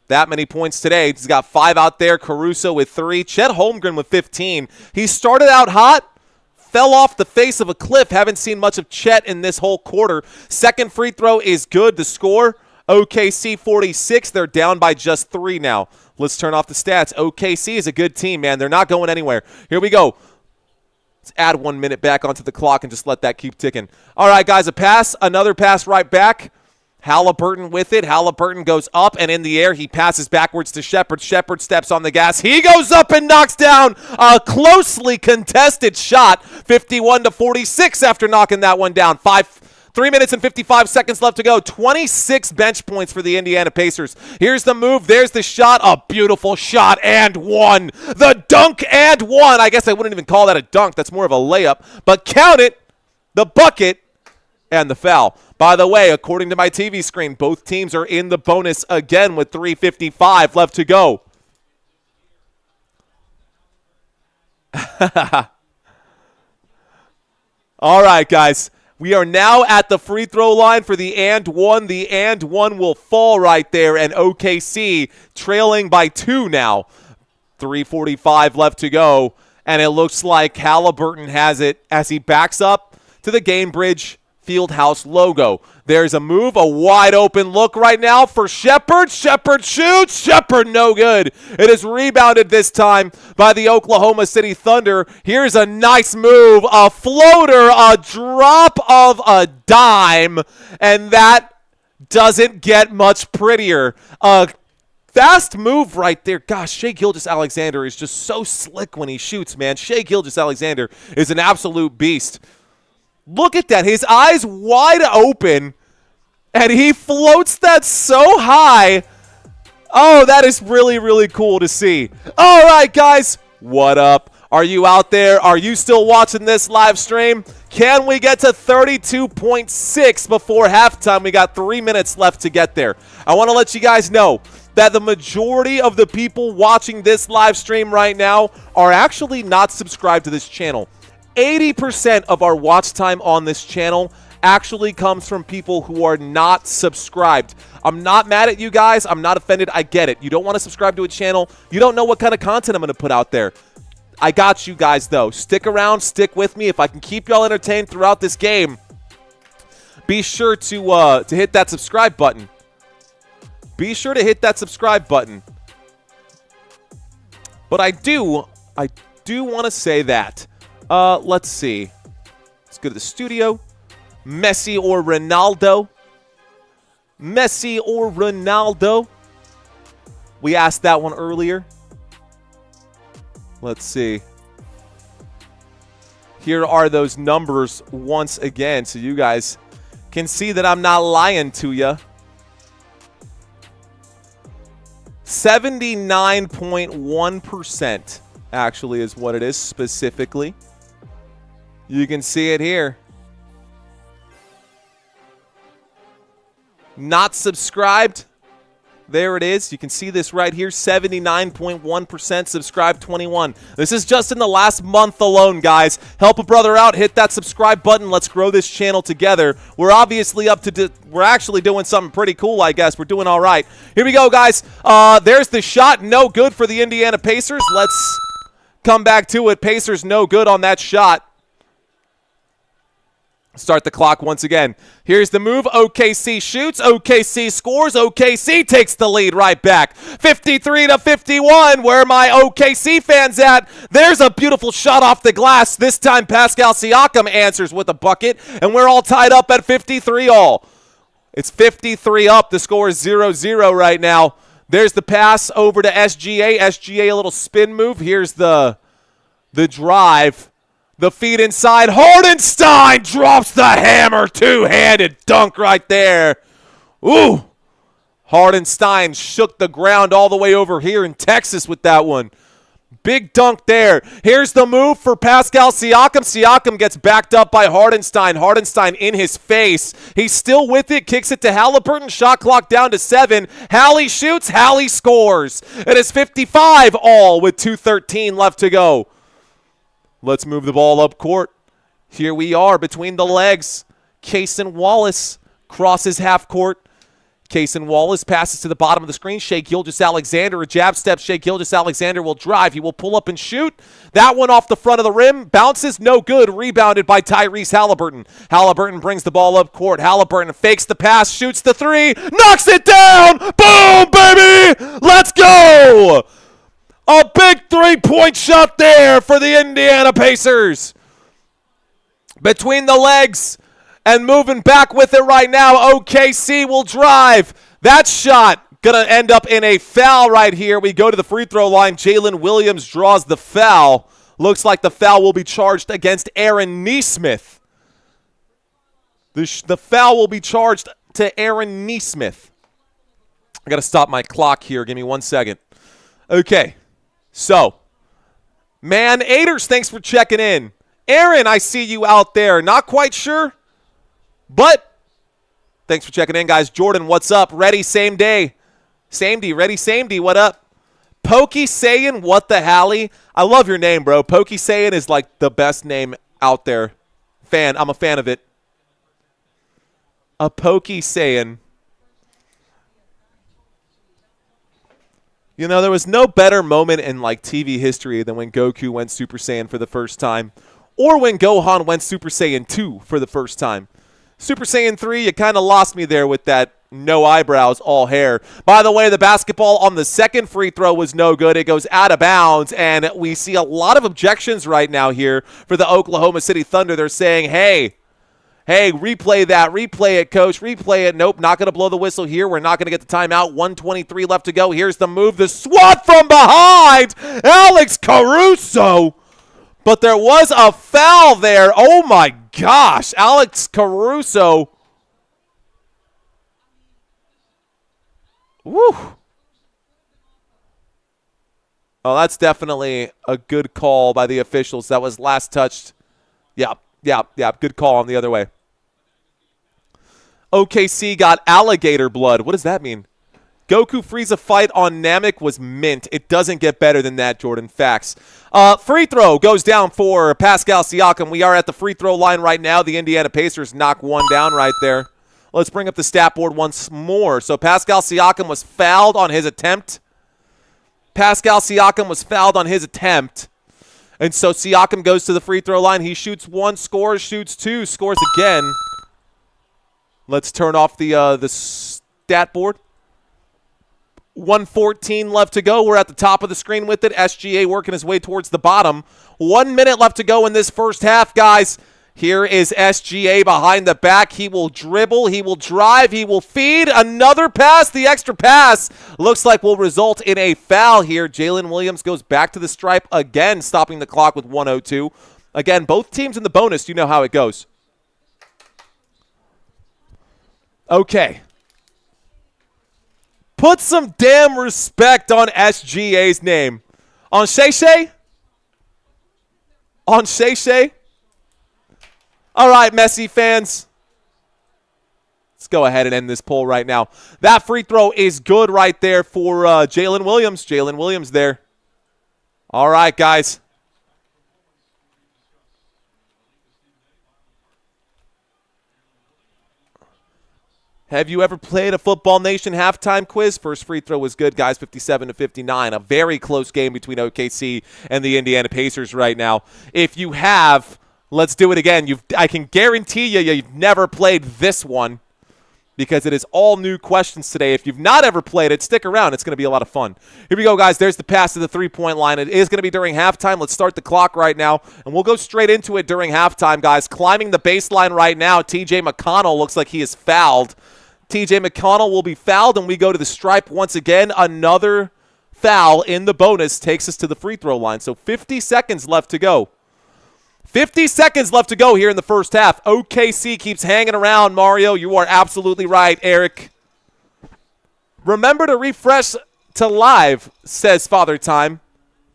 that many points today. He's got 5 out there. Caruso with 3. Chet Holmgren with 15. He started out hot, fell off the face of a cliff. Haven't seen much of Chet in this whole quarter. Second free throw is good. The score, OKC 46. They're down by just 3 now. Let's turn off the stats. OKC is a good team, man. They're not going anywhere. Here we go. Let's add 1 minute back onto the clock and just let that keep ticking. All right, guys, a pass. Another pass right back. Halliburton with it. Halliburton goes up and in the air. He passes backwards to Shepherd. Shepherd steps on the gas. He goes up and knocks down a closely contested shot. 51 to 46 after knocking that one down. 3 minutes and 55 seconds left to go. 26 bench points for the Indiana Pacers. Here's the move. There's the shot. A beautiful shot and one. The dunk and one. I guess I wouldn't even call that a dunk. That's more of a layup. But count it. The bucket and the foul. By the way, according to my TV screen, both teams are in the bonus again with 3:55 left to go. All right, guys. We are now at the free throw line for the and one. The and one will fall right there, and OKC trailing by 2 now. 3:45 left to go, and it looks like Halliburton has it as he backs up to the Gainbridge Fieldhouse logo. There's a move, a wide open look right now for Shepherd. Shepherd shoots. Shepherd no good. It is rebounded this time by the Oklahoma City Thunder. Here's a nice move, a floater, a drop of a dime, and that doesn't get much prettier. A fast move right there. Gosh, Shai Gilgeous-Alexander is just so slick when he shoots, man. Shai Gilgeous-Alexander is an absolute beast. Look at that. His eyes wide open, and he floats that so high. Oh, that is really, really cool to see. All right, guys. What up? Are you out there? Are you still watching this live stream? Can we get to 32.6 before halftime? We got 3 minutes left to get there. I want to let you guys know that the majority of the people watching this live stream right now are actually not subscribed to this channel. 80% of our watch time on this channel actually comes from people who are not subscribed. I'm not mad at you guys. I'm not offended. I get it. You don't want to subscribe to a channel. You don't know what kind of content I'm going to put out there. I got you guys, though. Stick around. Stick with me. If I can keep y'all entertained throughout this game, be sure to hit that subscribe button. Be sure to hit that subscribe button. But I do want to say that. Let's see. Let's go to the studio. Messi or Ronaldo? Messi or Ronaldo? We asked that one earlier. Let's see. Here are those numbers once again, so you guys can see that I'm not lying to you. 79.1% actually is what it is specifically. You can see it here. Not subscribed. There it is. You can see this right here. 79.1% subscribed, 21. This is just in the last month alone, guys. Help a brother out. Hit that subscribe button. Let's grow this channel together. We're obviously we're actually doing something pretty cool, I guess. We're doing all right. Here we go, guys. There's the shot. No good for the Indiana Pacers. Let's come back to it. Pacers no good on that shot. Start the clock once again. Here's the move. OKC shoots. OKC scores. OKC takes the lead right back. 53 to 51. Where are my OKC fans at? There's a beautiful shot off the glass. This time Pascal Siakam answers with a bucket, and we're all tied up at 53 all. It's 53 up. The score is 0-0 right now. There's the pass over to SGA. SGA, a little spin move. Here's the drive. The feed inside. Hardenstein drops the hammer. Two-handed dunk right there. Ooh. Hardenstein shook the ground all the way over here in Texas with that one. Big dunk there. Here's the move for Pascal Siakam. Siakam gets backed up by Hardenstein. Hardenstein in his face. He's still with it. Kicks it to Halliburton. Shot clock down to 7. Hallie shoots. Hallie scores. It is 55 all with 2:13 left to go. Let's move the ball up court. Here we are between the legs. Cason Wallace crosses half court. Cason Wallace passes to the bottom of the screen. Shai Gilgeous-Alexander, a jab step. Shai Gilgeous-Alexander will drive. He will pull up and shoot. That one off the front of the rim. Bounces, no good. Rebounded by Tyrese Halliburton. Halliburton brings the ball up court. Halliburton fakes the pass, shoots the 3, knocks it down. Boom, baby! Let's go! A big three-point shot there for the Indiana Pacers. Between the legs. And moving back with it right now, OKC will drive. That shot going to end up in a foul right here. We go to the free throw line. Jalen Williams draws the foul. Looks like the foul will be charged against Aaron Nesmith. The foul will be charged to Aaron Nesmith. I got to stop my clock here. Give me 1 second. Okay, so, Man Aders, thanks for checking in. Aaron, I see you out there. Not quite sure. But thanks for checking in, guys. Jordan, what's up? Ready, same day. Same D, ready, same D. What up? Pokey Sayin, what the Hallie? I love your name, bro. Pokey Sayin is like the best name out there. I'm a fan of it. A Pokey Sayin. You know, there was no better moment in like TV history than when Goku went Super Saiyan for the first time, or when Gohan went Super Saiyan 2 for the first time. Super Saiyan 3, you kind of lost me there with that no eyebrows, all hair. By the way, the basketball on the second free throw was no good. It goes out of bounds, and we see a lot of objections right now here for the Oklahoma City Thunder. They're saying, hey, replay that. Replay it, coach. Replay it. Nope, not going to blow the whistle here. We're not going to get the timeout. 1:23 left to go. Here's the move. The swat from behind. Alex Caruso. But there was a foul there. Oh, my gosh. Alex Caruso. Woo. Oh, that's definitely a good call by the officials. That was last touched. Yeah. Good call on the other way. OKC got alligator blood. What does that mean? Goku Frieza fight on Namek was mint. It doesn't get better than that, Jordan. Facts. Free throw goes down for Pascal Siakam. We are at the free throw line right now. The Indiana Pacers knock one down right there. Let's bring up the stat board once more. So Pascal Siakam was fouled on his attempt. And so Siakam goes to the free throw line. He shoots 1, scores, shoots 2, scores again. Let's turn off the stat board. 1:14 left to go. We're at the top of the screen with it. SGA working his way towards the bottom. 1 minute left to go in this first half, guys. Here is SGA behind the back. He will dribble. He will drive. He will feed. Another pass. The extra pass looks like will result in a foul here. Jalen Williams goes back to the stripe again, stopping the clock with 1:02. Again, both teams in the bonus. You know how it goes. Okay. Put some damn respect on SGA's name. On Shay? On Shay? All right, Messi fans. Let's go ahead and end this poll right now. That free throw is good right there for Jalen Williams. Jalen Williams there. All right, guys. Have you ever played a Football Nation halftime quiz? First free throw was good, guys, 57-59. A very close game between OKC and the Indiana Pacers right now. If you have, let's do it again. I can guarantee you've never played this one because it is all new questions today. If you've not ever played it, stick around. It's going to be a lot of fun. Here we go, guys. There's the pass to the three-point line. It is going to be during halftime. Let's start the clock right now, and we'll go straight into it during halftime, guys. Climbing the baseline right now, TJ McConnell looks like he is fouled. TJ McConnell will be fouled, and we go to the stripe once again. Another foul in the bonus takes us to the free throw line. So 50 seconds left to go. 50 seconds left to go here in the first half. OKC keeps hanging around, Mario. You are absolutely right, Eric. Remember to refresh to live, says Father Time.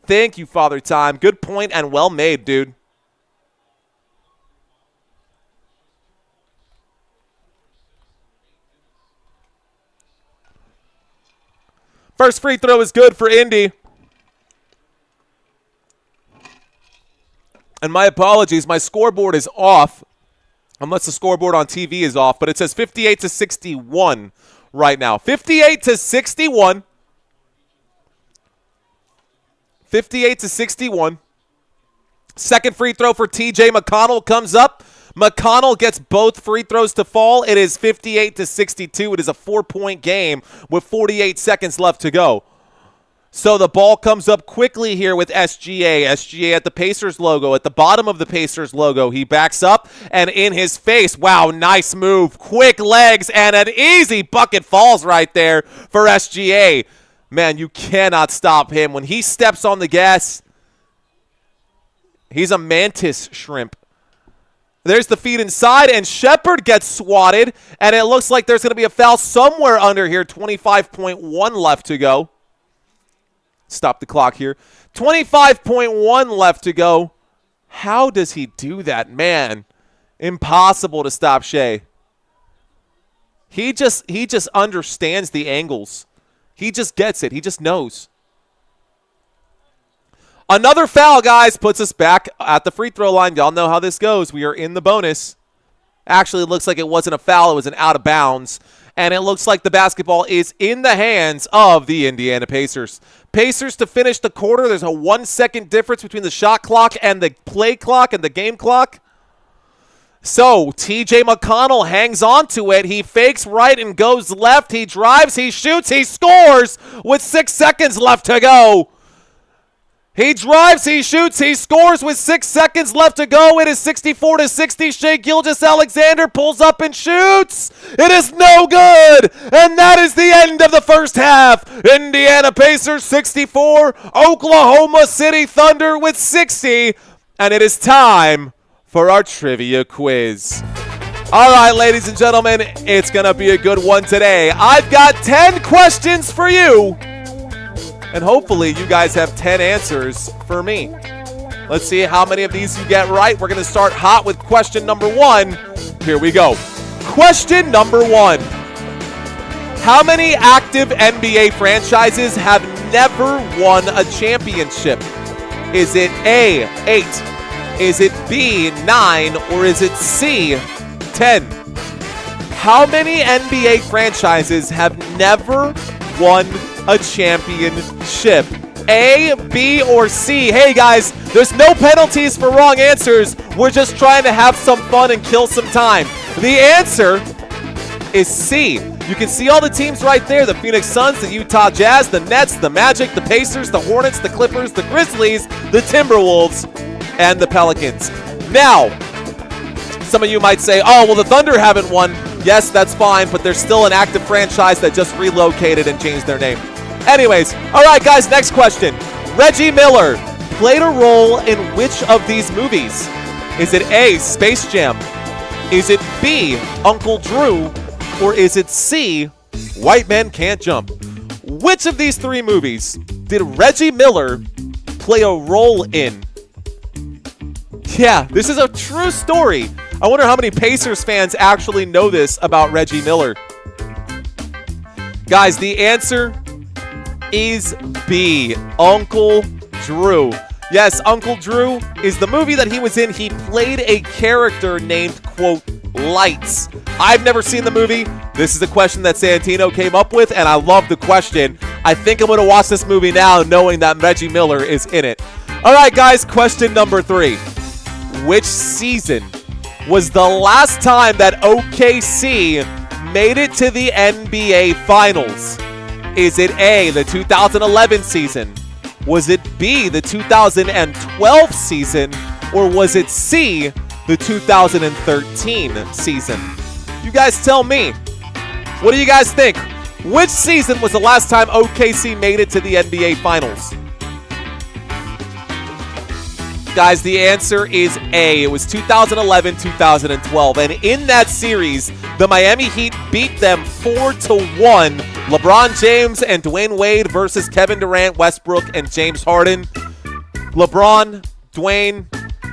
Thank you, Father Time. Good point and well made, dude. First free throw is good for Indy. And my apologies, my scoreboard is off. Unless the scoreboard on TV is off, but it says 58-61 right now. 58-61. 58-61. Second free throw for TJ McConnell comes up. McConnell gets both free throws to fall. It is 58-62. It is a 4-point game with 48 seconds left to go. So the ball comes up quickly here with SGA. SGA at the Pacers logo. At the bottom of the Pacers logo, he backs up and in his face. Wow, nice move. Quick legs and an easy bucket falls right there for SGA. Man, you cannot stop him. When he steps on the gas, he's a mantis shrimp. There's the feed inside, and Shepherd gets swatted, and it looks like there's going to be a foul somewhere under here. 25.1 left to go. Stop the clock here. 25.1 left to go. How does he do that, man? Impossible to stop Shai. He just understands the angles. He just gets it. He just knows. Another foul, guys, puts us back at the free throw line. Y'all know how this goes. We are in the bonus. Actually, it looks like it wasn't a foul. It was an out of bounds. And it looks like the basketball is in the hands of the Indiana Pacers. Pacers to finish the quarter. There's a 1 second difference between the shot clock and the play clock and the game clock. So TJ McConnell hangs on to it. He fakes right and goes left. He drives, he shoots, he scores with 6 seconds left to go. He drives, he shoots, he scores with 6 seconds left to go. It is 64-60. Shai Gilgeous-Alexander pulls up and shoots. It is no good. And that is the end of the first half. Indiana Pacers 64, Oklahoma City Thunder with 60. And it is time for our trivia quiz. All right, ladies and gentlemen, it's going to be a good one today. I've got 10 questions for you. And hopefully you guys have 10 answers for me. Let's see how many of these you get right. We're going to start hot with question number 1. Here we go. Question number 1. How many active NBA franchises have never won a championship? Is it A, 8? Is it B, 9? Or is it C, 10? How many NBA franchises have never won a championship? A, B, or C? Hey guys, there's no penalties for wrong answers. We're just trying to have some fun and kill some time. The answer is C. You can see all the teams right there. The Phoenix Suns, the Utah Jazz, the Nets, the Magic, the Pacers, the Hornets, the Clippers, the Grizzlies, the Timberwolves, and the Pelicans. Now, some of you might say, oh, well, the Thunder haven't won. Yes, that's fine, but there's still an active franchise that just relocated and changed their name. Anyways, all right, guys, next question. Reggie Miller played a role in which of these movies? Is it A, Space Jam? Is it B, Uncle Drew? Or is it C, White Men Can't Jump? Which of these 3 movies did Reggie Miller play a role in? Yeah, this is a true story. I wonder how many Pacers fans actually know this about Reggie Miller. Guys, the answer is B, Uncle Drew. Yes, Uncle Drew is the movie that he was in. He played a character named, quote, Lights. I've never seen the movie. This is a question that Santino came up with, and I love the question. I think I'm going to watch this movie now knowing that Reggie Miller is in it. All right, guys, question number 3. Which season was the last time that OKC made it to the NBA Finals? Is it A, the 2011 season? Was it B, the 2012 season? Or was it C, the 2013 season? You guys tell me. What do you guys think? Which season was the last time OKC made it to the NBA Finals? Guys, the answer is A. It was 2011-2012. And in that series, the Miami Heat beat them 4-1 LeBron James and Dwayne Wade versus Kevin Durant, Westbrook, and James Harden. LeBron, Dwayne,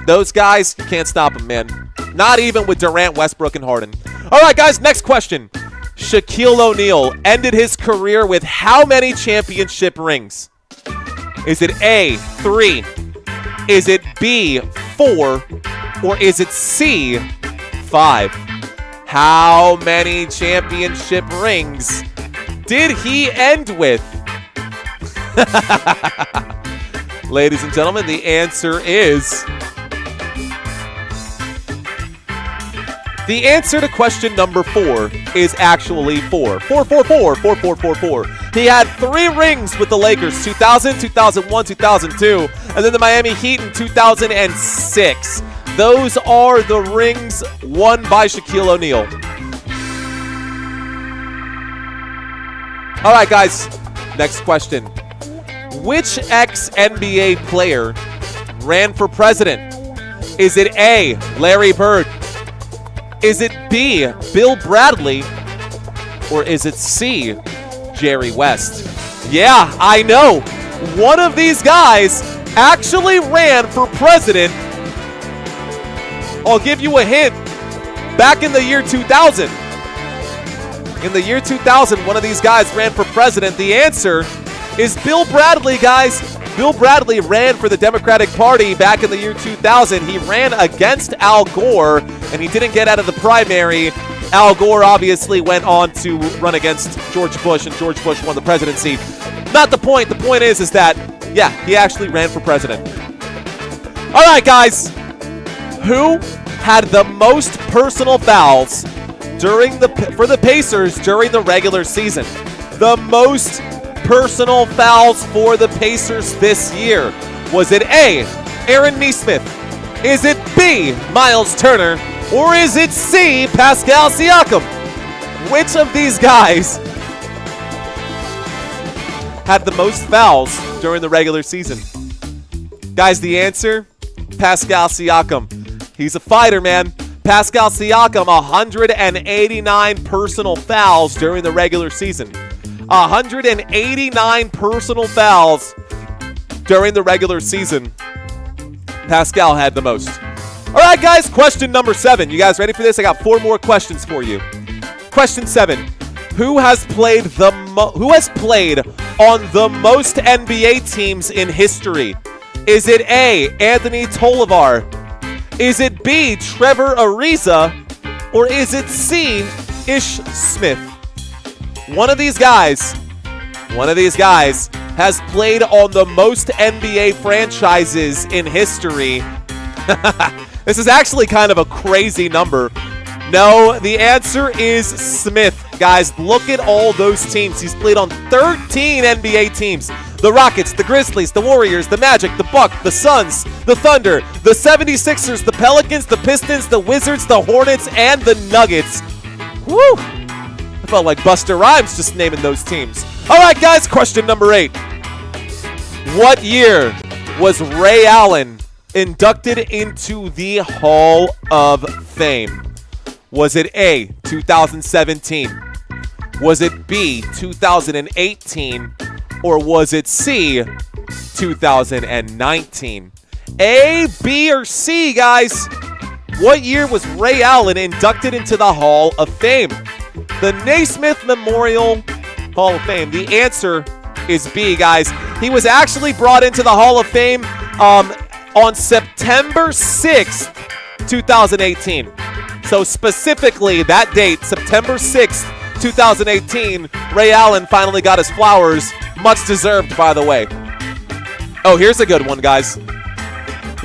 those guys, you can't stop them, man. Not even with Durant, Westbrook, and Harden. All right, guys, next question. Shaquille O'Neal ended his career with how many championship rings? Is it A, 3? Is it B, 4? Or is it C, 5? How many championship rings did he end with? Ladies and gentlemen, the answer is... The answer to question number 4 is actually 4. 4. He had 3 rings with the Lakers, 2000, 2001, 2002, and then the Miami Heat in 2006. Those are the rings won by Shaquille O'Neal. All right, guys, next question. Which ex-NBA player ran for president? Is it A, Larry Bird? Is it B, Bill Bradley? Or is it C, Jerry West? Yeah, I know. One of these guys actually ran for president. I'll give you a hint. Back in the year 2000. In the year 2000, one of these guys ran for president. The answer is Bill Bradley, guys. Bill Bradley ran for the Democratic Party back in the year 2000. He ran against Al Gore, and he didn't get out of the primary. Al Gore obviously went on to run against George Bush, and George Bush won the presidency. Not the point. The point is that, yeah, he actually ran for president. All right, guys. Who had the most personal fouls for the Pacers during the regular season? The most personal fouls for the Pacers this year. Was it A, Aaron Nesmith? Is it B, Miles Turner? Or is it C, Pascal Siakam? Which of these guys had the most fouls during the regular season? Guys, the answer, Pascal Siakam. He's a fighter, man. Pascal Siakam, 189 personal fouls during the regular season. 189 personal fouls during the regular season. Pascal had the most. All right, guys, question number 7. You guys ready for this? I got 4 more questions for you. Question 7. Who has played on the most NBA teams in history? Is it A, Anthony Tolliver? Is it B, Trevor Ariza? Or is it C, Ish Smith? One of these guys has played on the most NBA franchises in history. This is actually kind of a crazy number. No, the answer is Smith. Guys, look at all those teams. He's played on 13 NBA teams. The Rockets, the Grizzlies, the Warriors, the Magic, the Bucks, the Suns, the Thunder, the 76ers, the Pelicans, the Pistons, the Wizards, the Hornets, and the Nuggets. Woo! I felt like Busta Rhymes just naming those teams. All right, guys, question number 8. What year was Ray Allen inducted into the Hall of Fame? Was it A, 2017? Was it B, 2018? Or was it C, 2019? A, B, or C, guys? What year was Ray Allen inducted into the Hall of Fame? The Naismith Memorial Hall of Fame. The answer is B, guys. He was actually brought into the Hall of Fame on September 6th, 2018. So specifically that date, September 6th, 2018, Ray Allen finally got his flowers. Much deserved, by the way. Oh, here's a good one, guys.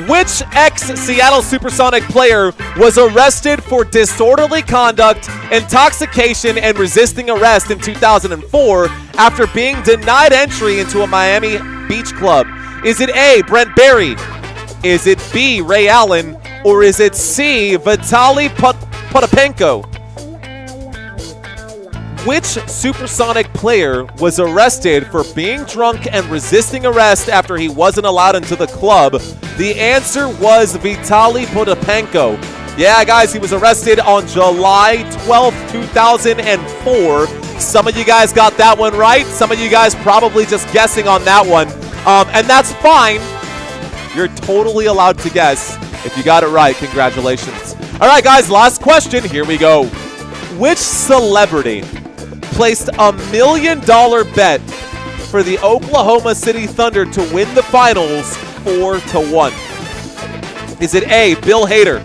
Which ex-Seattle Supersonic player was arrested for disorderly conduct, intoxication, and resisting arrest in 2004 after being denied entry into a Miami Beach club? Is it A, Brent Barry? Is it B, Ray Allen? Or is it C, Vitaly Potapenko? Which Supersonic player was arrested for being drunk and resisting arrest after he wasn't allowed into the club? The answer was Vitaly Potapenko. Yeah, guys, he was arrested on July 12th, 2004 Some of you guys got that one right. Some of you guys probably just guessing on that one. And that's fine. You're totally allowed to guess. If you got it right, congratulations. All right, guys, last question. Here we go. Which celebrity placed $1 million bet for the Oklahoma City Thunder to win the finals 4-1? Is it A, Bill Hader?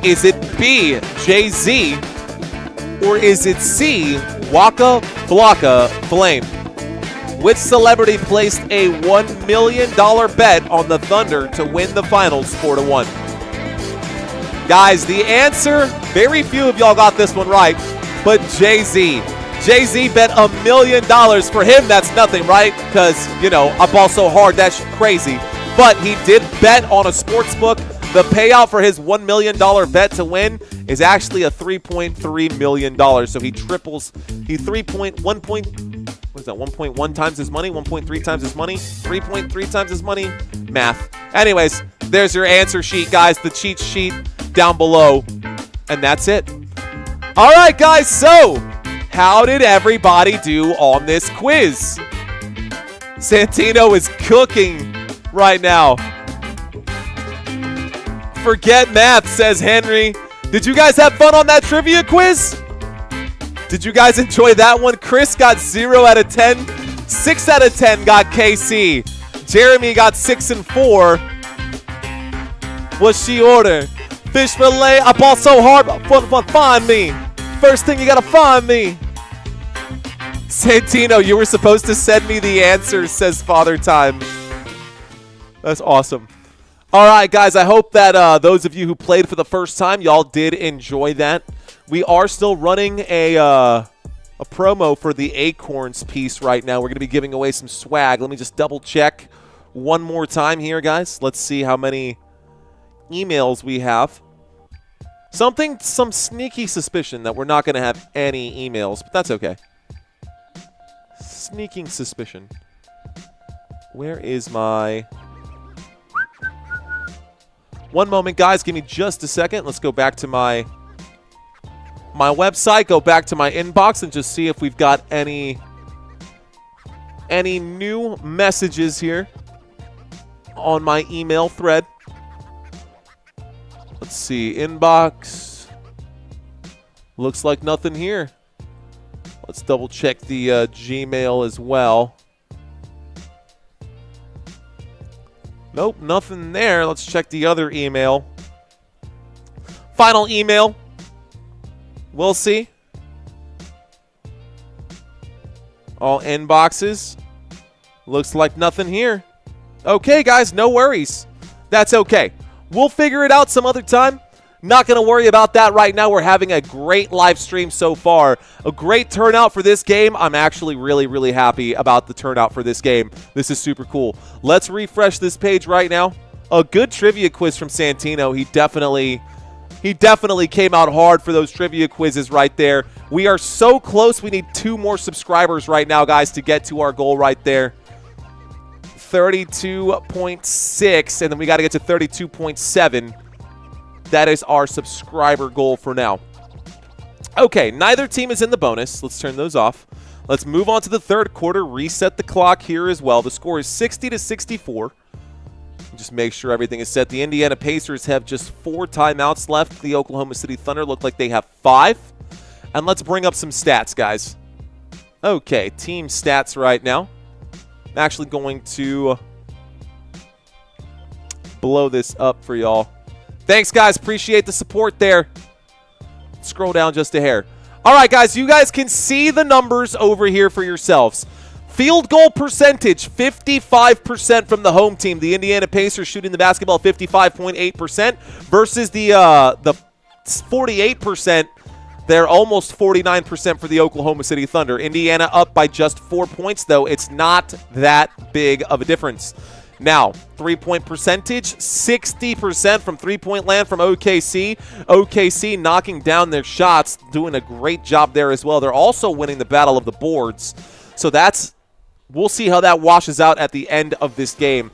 Is it B, Jay-Z? Or is it C, Waka Flocka Flame? Which celebrity placed a $1 million bet on the Thunder to win the finals 4-1? Guys, the answer, very few of y'all got this one right, but Jay-Z. Jay-Z bet $1 million. For him, that's nothing, right? Because, you know, I ball so hard, that's crazy. But he did bet on a sports book. The payout for his $1 million bet to win is actually a $3.3 million. So he triples, he 1.1 times his money, 1.3 times his money, 3.3 times his money. Math. Anyways, there's your answer sheet, guys. The cheat sheet down below. And that's it. All right, guys. So how did everybody do on this quiz? Santino is cooking right now. Forget math, says Henry. Did you guys have fun on that trivia quiz? Did you guys enjoy that one? Chris got 0 out of 10. 6 out of 10 got KC. Jeremy got 6 and 4. What's she order? Fish fillet. I bought so hard. Find me. First thing you gotta find me. Santino, you were supposed to send me the answers, says Father Time. That's awesome. All right, guys, I hope that those of you who played for the first time, y'all did enjoy that. We are still running a promo for the ACORNS piece right now. We're going to be giving away some swag. Let me just double check one more time here, guys. Let's see how many emails we have. Some sneaky suspicion that we're not going to have any emails, but that's okay. Sneaking suspicion. Where is my... One moment, guys. Give me just a second. Let's go back to my website, go back to my inbox, and just see if we've got any new messages here on my email thread. Let's see. Inbox. Looks like nothing here. Let's double check the Gmail as well. Nope, nothing there. Let's check the other email. Final email. We'll see. All inboxes. Looks like nothing here. Okay, guys, no worries. That's okay. We'll figure it out some other time. Not going to worry about that right now. We're having a great live stream so far. A great turnout for this game. I'm actually really, really happy about the turnout for this game. This is super cool. Let's refresh this page right now. A good trivia quiz from Santino. He definitely came out hard for those trivia quizzes right there. We are so close. We need 2 more subscribers right now, guys, to get to our goal right there. 32.6, and then we got to get to 32.7. That is our subscriber goal for now. Okay, neither team is in the bonus. Let's turn those off. Let's move on to the third quarter. Reset the clock here as well. The score is 60-64. Just make sure everything is set. The Indiana Pacers have just 4 timeouts left. The Oklahoma City Thunder look like they have 5. And let's bring up some stats, guys. Okay, team stats right now. I'm actually going to blow this up for y'all. Thanks, guys. Appreciate the support there. Scroll down just a hair. All right, guys. You guys can see the numbers over here for yourselves. Field goal percentage, 55% from the home team. The Indiana Pacers shooting the basketball 55.8% versus the 48%. They're almost 49% for the Oklahoma City Thunder. Indiana up by just 4 points, though. It's not that big of a difference. Now, three-point percentage, 60% from three-point land from OKC. OKC knocking down their shots, doing a great job there as well. They're also winning the battle of the boards. So we'll see how that washes out at the end of this game.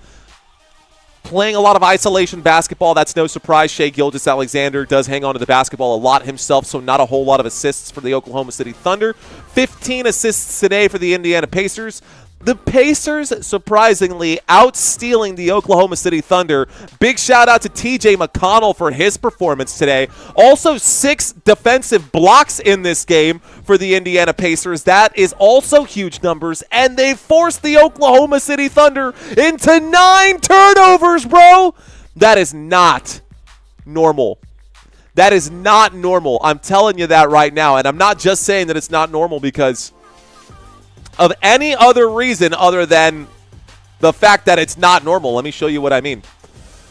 playing a lot of isolation basketball. That's no surprise. Shai Gilgeous-Alexander does hang on to the basketball a lot himself, so not a whole lot of assists for the Oklahoma City Thunder. 15 assists today for the Indiana Pacers. The Pacers, surprisingly, outstealing the Oklahoma City Thunder. Big shout out to TJ McConnell for his performance today. Also, 6 defensive blocks in this game for the Indiana Pacers. That is also huge numbers. And they forced the Oklahoma City Thunder into 9 turnovers, bro. That is not normal. That is not normal. I'm telling you that right now. And I'm not just saying that it's not normal because of any other reason other than the fact that it's not normal. Let me show you what I mean.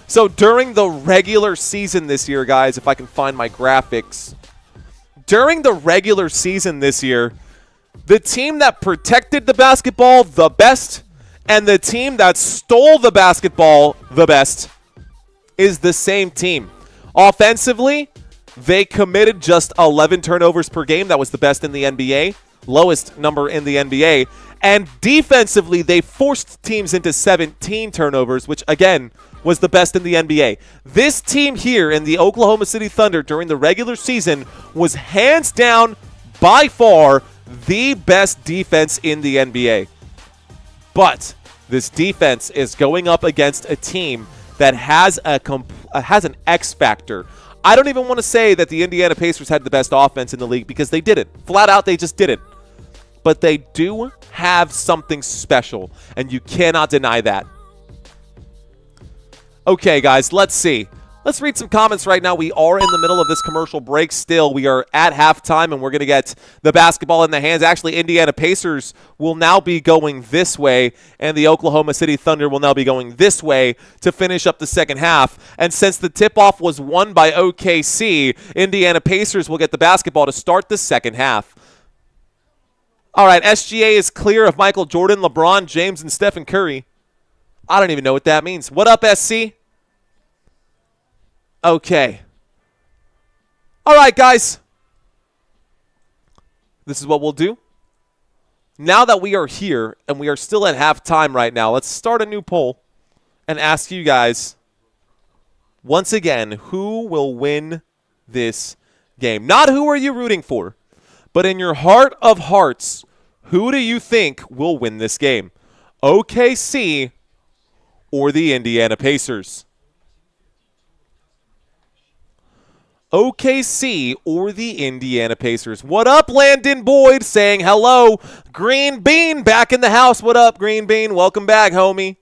So during the regular season this year, guys, if I can find my graphics. During the regular season this year, the team that protected the basketball the best and the team that stole the basketball the best is the same team. Offensively, they committed just 11 turnovers per game. That was the best in the NBA. Lowest number in the NBA. And defensively, they forced teams into 17 turnovers, which, again, was the best in the NBA. This team here in the Oklahoma City Thunder during the regular season was hands down, by far, the best defense in the NBA. But this defense is going up against a team that has an X factor. I don't even want to say that the Indiana Pacers had the best offense in the league because they didn't. Flat out, they just didn't. But they do have something special, and you cannot deny that. Okay, guys, let's see. Let's read some comments right now. We are in the middle of this commercial break still. We are at halftime, and we're going to get the basketball in the hands. Actually, Indiana Pacers will now be going this way, and the Oklahoma City Thunder will now be going this way to finish up the second half. And since the tip-off was won by OKC, Indiana Pacers will get the basketball to start the second half. All right, SGA is clear of Michael Jordan, LeBron James, and Stephen Curry. I don't even know what that means. What up, SC? Okay. All right, guys. This is what we'll do. Now that we are here, and we are still at halftime right now, let's start a new poll and ask you guys, once again, who will win this game? Not who are you rooting for, but in your heart of hearts, who do you think will win this game? OKC or the Indiana Pacers? OKC or the Indiana Pacers? What up, Landon Boyd saying hello. Green Bean back in the house. What up, Green Bean? Welcome back, homie.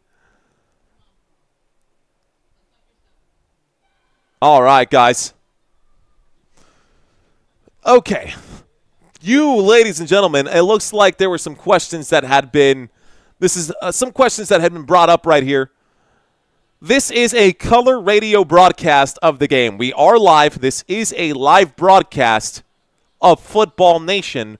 All right, guys. Okay. You, ladies and gentlemen, it looks like there were some questions that had been, some questions that had been brought up right here. This is a color radio broadcast of the game. We are live. This is a live broadcast of Football Nation.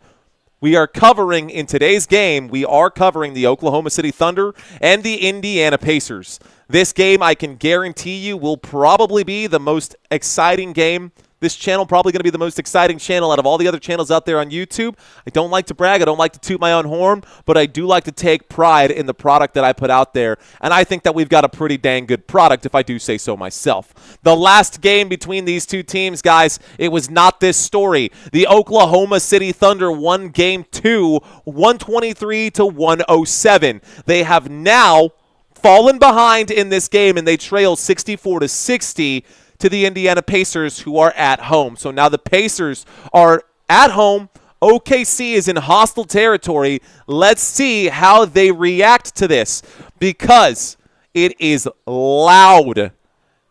We are covering, in today's game, we are covering the Oklahoma City Thunder and the Indiana Pacers. This game, I can guarantee you, will probably be the most exciting game. This channel probably going to be the most exciting channel out of all the other channels out there on YouTube. I don't like to brag. I don't like to toot my own horn, but I do like to take pride in the product that I put out there. And I think that we've got a pretty dang good product, if I do say so myself. The last game between these two teams, guys, it was not this story. The Oklahoma City Thunder won Game 2, 123 to 107. They have now fallen behind in this game, and they trail 64 to 60. To the Indiana Pacers, who are at home. So now the Pacers are at home. OKC is in hostile territory. Let's see how they react to this, because it is loud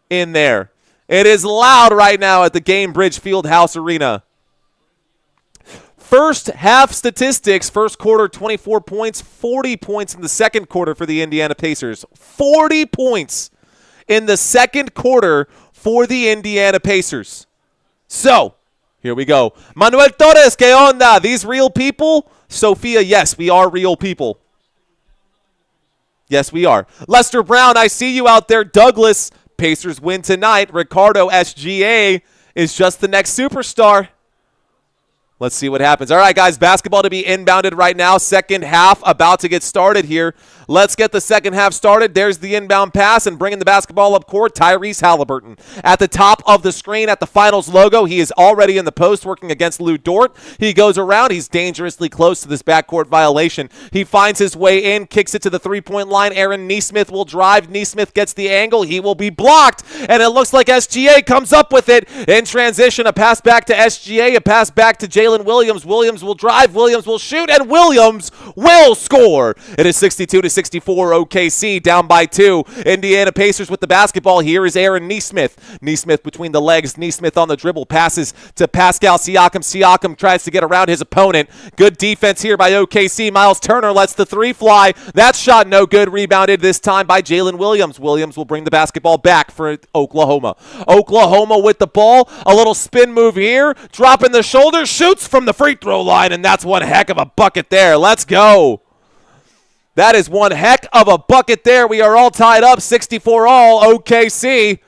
in there. It is loud right now at the Gainbridge Fieldhouse Arena. First half statistics, first quarter 24 points, 40 points in the second quarter for the Indiana Pacers. 40 points in the second quarter for the Indiana Pacers. So, here we go. Manuel Torres, ¿qué onda? These real people? Sophia, yes, we are real people. Yes, we are. Lester Brown, I see you out there. Douglas, Pacers win tonight. Ricardo SGA is just the next superstar. Let's see what happens. All right, guys, basketball to be inbounded right now. Second half about to get started here. Let's get the second half started. There's the inbound pass and bringing the basketball up court, Tyrese Halliburton. At the top of the screen at the finals logo, he is already in the post working against Lou Dort. He goes around. He's dangerously close to this backcourt violation. He finds his way in, kicks it to the three-point line. Aaron Nesmith will drive. Nesmith gets the angle. He will be blocked, and it looks like SGA comes up with it. In transition, a pass back to SGA, a pass back to Jalen Williams. Williams will drive. Williams will shoot, and Williams will score. It is 62-64. OKC down by 2. Indiana Pacers with the basketball. Here is Aaron Nesmith. Nesmith between the legs. Nesmith on the dribble. Passes to Pascal Siakam. Siakam tries to get around his opponent. Good defense here by OKC. Miles Turner lets the three fly. That shot no good. Rebounded this time by Jalen Williams. Williams will bring the basketball back for Oklahoma. Oklahoma with the ball. A little spin move here. Dropping the shoulder. Shoots from the free throw line, and that's one heck of a bucket there. Let's go. That is one heck of a bucket there. We are all tied up, 64 all. OKC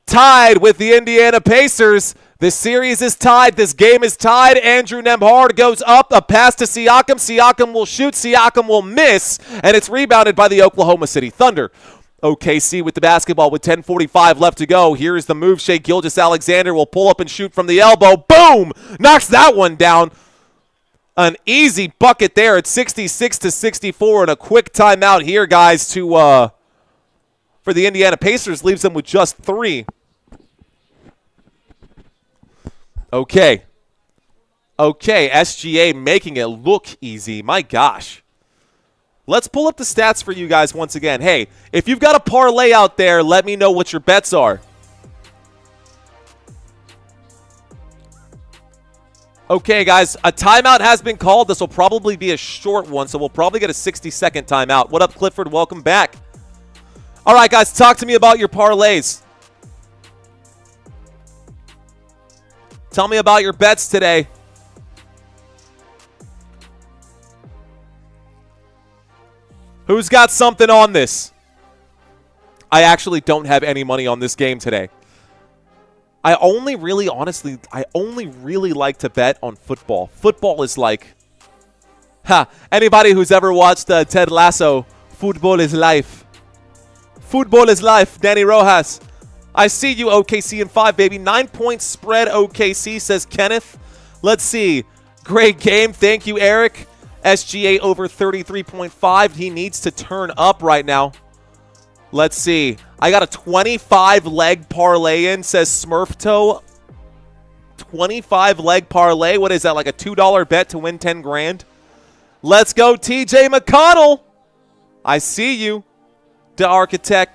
tied with the Indiana Pacers. This series is tied. This game is tied. Andrew Nembhard goes up. A pass to Siakam. Siakam will shoot. Siakam will miss, and it's rebounded by the Oklahoma City Thunder. OKC with the basketball with 10:45 left to go. Here's the move. Shai Gilgeous-Alexander will pull up and shoot from the elbow. Boom! Knocks that one down. An easy bucket there at 66-64, and a quick timeout here, guys, for the Indiana Pacers. Leaves them with just 3. Okay, SGA making it look easy. My gosh. Let's pull up the stats for you guys once again. Hey, if you've got a parlay out there, let me know what your bets are. Okay, guys, a timeout has been called. This will probably be a short one, so we'll probably get a 60-second timeout. What up, Clifford? Welcome back. All right, guys, talk to me about your parlays. Tell me about your bets today. Who's got something on this? I actually don't have any money on this game today. I only really like to bet on football. Football is like, anybody who's ever watched Ted Lasso, football is life. Football is life, Danny Rojas. I see you, OKC in 5, baby. 9-point spread, OKC, says Kenneth. Let's see. Great game. Thank you, Eric. SGA over 33.5. He needs to turn up right now. Let's see. I got a 25-leg parlay in, says Smurfto. 25-leg parlay. What is that, like a $2 bet to win 10 grand? Let's go, TJ McConnell. I see you, the architect.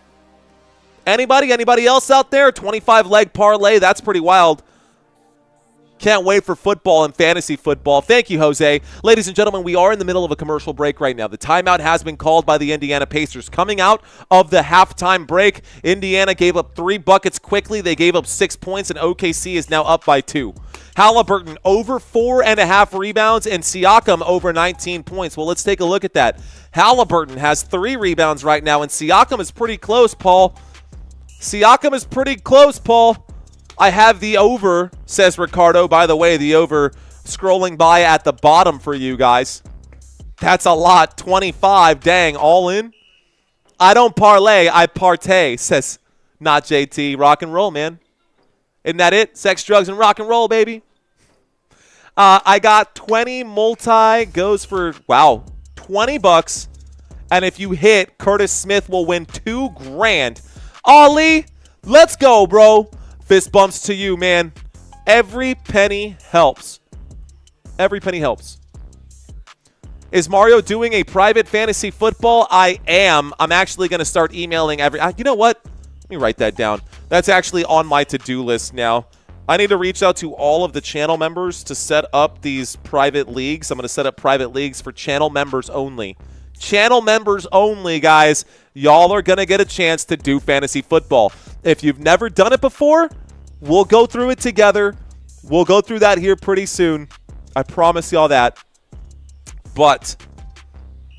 Anybody else out there? 25-leg parlay. That's pretty wild. Can't wait for football and fantasy football. Thank you, Jose. Ladies and gentlemen, we are in the middle of a commercial break right now. The timeout has been called by the Indiana Pacers. Coming out of the halftime break, Indiana gave up 3 buckets quickly. They gave up 6 points, and OKC is now up by 2. Halliburton over 4.5 rebounds, and Siakam over 19 points. Well, let's take a look at that. Halliburton has 3 rebounds right now, and Siakam is pretty close, Paul. Siakam is pretty close, Paul. I have the over, says Ricardo. By the way, the over scrolling by at the bottom for you guys. That's a lot. 25. Dang, all in? I don't parlay, I partay, says not JT. Rock and roll, man. Isn't that it? Sex, drugs, and rock and roll, baby. I got 20 multi. Goes for, wow, 20 bucks. And if you hit, Curtis Smith will win 2 grand. Ollie, let's go, bro. Fist bumps to you, man. Every penny helps. Every penny helps. Is Mario doing a private fantasy football? I am. I'm actually going to start emailing you know what? Let me write that down. That's actually on my to-do list now. I need to reach out to all of the channel members to set up these private leagues. I'm going to set up private leagues for channel members only. Channel members only, guys. Y'all are going to get a chance to do fantasy football. If you've never done it before, we'll go through it together. We'll go through that here pretty soon. I promise y'all that. But,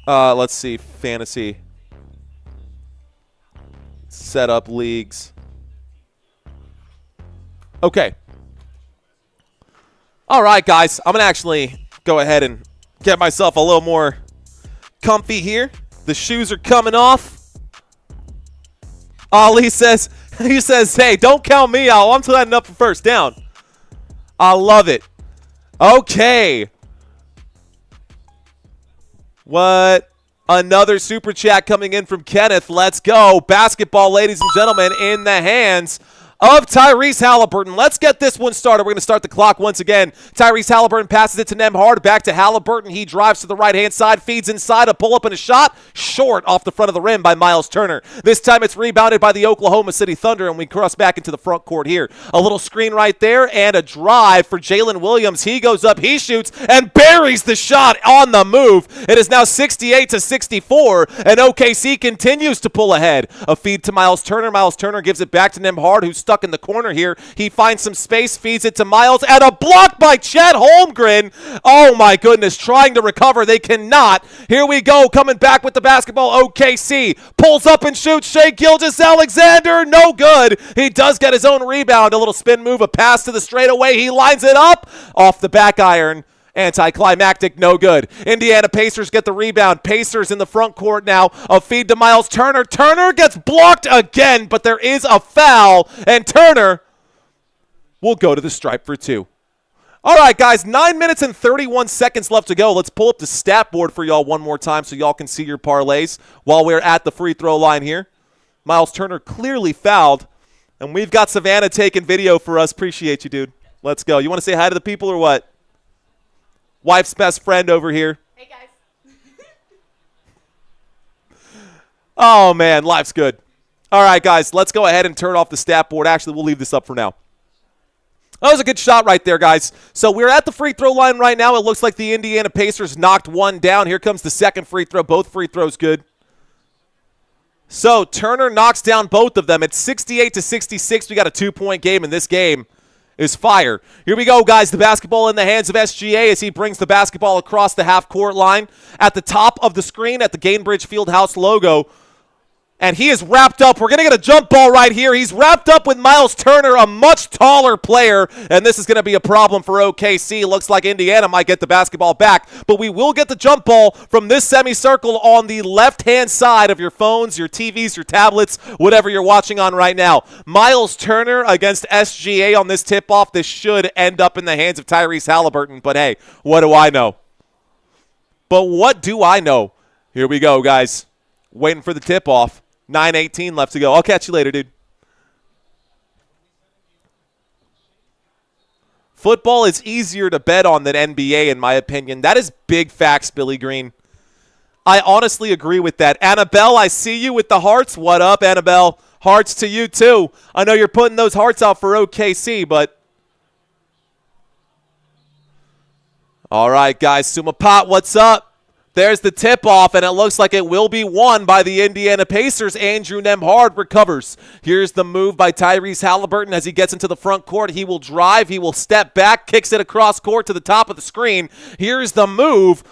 let's see. Fantasy. Set up leagues. Okay. All right, guys. I'm going to actually go ahead and get myself a little more comfy here. The shoes are coming off. Ali says, he says, hey, don't count me out. I'm setting up for first down. I love it. Okay. What? Another super chat coming in from Kenneth. Let's go. Basketball, ladies and gentlemen, in the hands of Tyrese Halliburton. Let's get this one started. We're going to start the clock once again. Tyrese Halliburton passes it to Nembhard. Back to Halliburton. He drives to the right-hand side, feeds inside, a pull-up and a shot. Short off the front of the rim by Miles Turner. This time it's rebounded by the Oklahoma City Thunder, and we cross back into the front court here. A little screen right there, and a drive for Jalen Williams. He goes up, he shoots, and buries the shot on the move. It is now 68-64, and OKC continues to pull ahead. A feed to Miles Turner. Miles Turner gives it back to Nembhard, who's stuck in the corner here. He finds some space, feeds it to Miles, and a block by Chet Holmgren. Oh my goodness, trying to recover. They cannot. Here we go, coming back with the basketball. OKC pulls up and shoots. Shai Gilgeous-Alexander, no good. He does get his own rebound. A little spin move, a pass to the straightaway. He lines it up off the back iron. Anticlimactic, no good. Indiana Pacers get the rebound. Pacers in the front court now. A feed to Miles Turner. Turner gets blocked again, but there is a foul, and Turner will go to the stripe for two. All right, guys, 9 minutes and 31 seconds left to go. Let's pull up the stat board for y'all one more time so y'all can see your parlays while we're at the free throw line here. Miles Turner clearly fouled, and we've got Savannah taking video for us. Appreciate you, dude. Let's go. You want to say hi to the people or what? Wife's best friend over here. Hey, guys. Oh, man, life's good. All right, guys, let's go ahead and turn off the stat board. Actually, we'll leave this up for now. That was a good shot right there, guys. So we're at the free throw line right now. It looks like the Indiana Pacers knocked one down. Here comes the second free throw. Both free throws good. So Turner knocks down both of them. It's 68-66. We got a 2-point game in this game. Is fire. Here we go, guys. The basketball in the hands of SGA as he brings the basketball across the half-court line at the top of the screen at the Gainbridge Fieldhouse logo. And he is wrapped up. We're going to get a jump ball right here. He's wrapped up with Miles Turner, a much taller player, and this is going to be a problem for OKC. Looks like Indiana might get the basketball back, but we will get the jump ball from this semicircle on the left-hand side of your phones, your TVs, your tablets, whatever you're watching on right now. Miles Turner against SGA on this tip-off. This should end up in the hands of Tyrese Halliburton, but hey, what do I know? But what do I know? Here we go, guys. Waiting for the tip-off. 9:18 left to go. I'll catch you later, dude. Football is easier to bet on than NBA, in my opinion. That is big facts, Billy Green. I honestly agree with that. Annabelle, I see you with the hearts. What up, Annabelle? Hearts to you, too. I know you're putting those hearts out for OKC, but... All right, guys. Sumapat, what's up? There's the tip-off, and it looks like it will be won by the Indiana Pacers. Andrew Nembhard recovers. Here's the move by Tyrese Halliburton as he gets into the front court. He will drive. He will step back, kicks it across court to the top of the screen. Here's the move.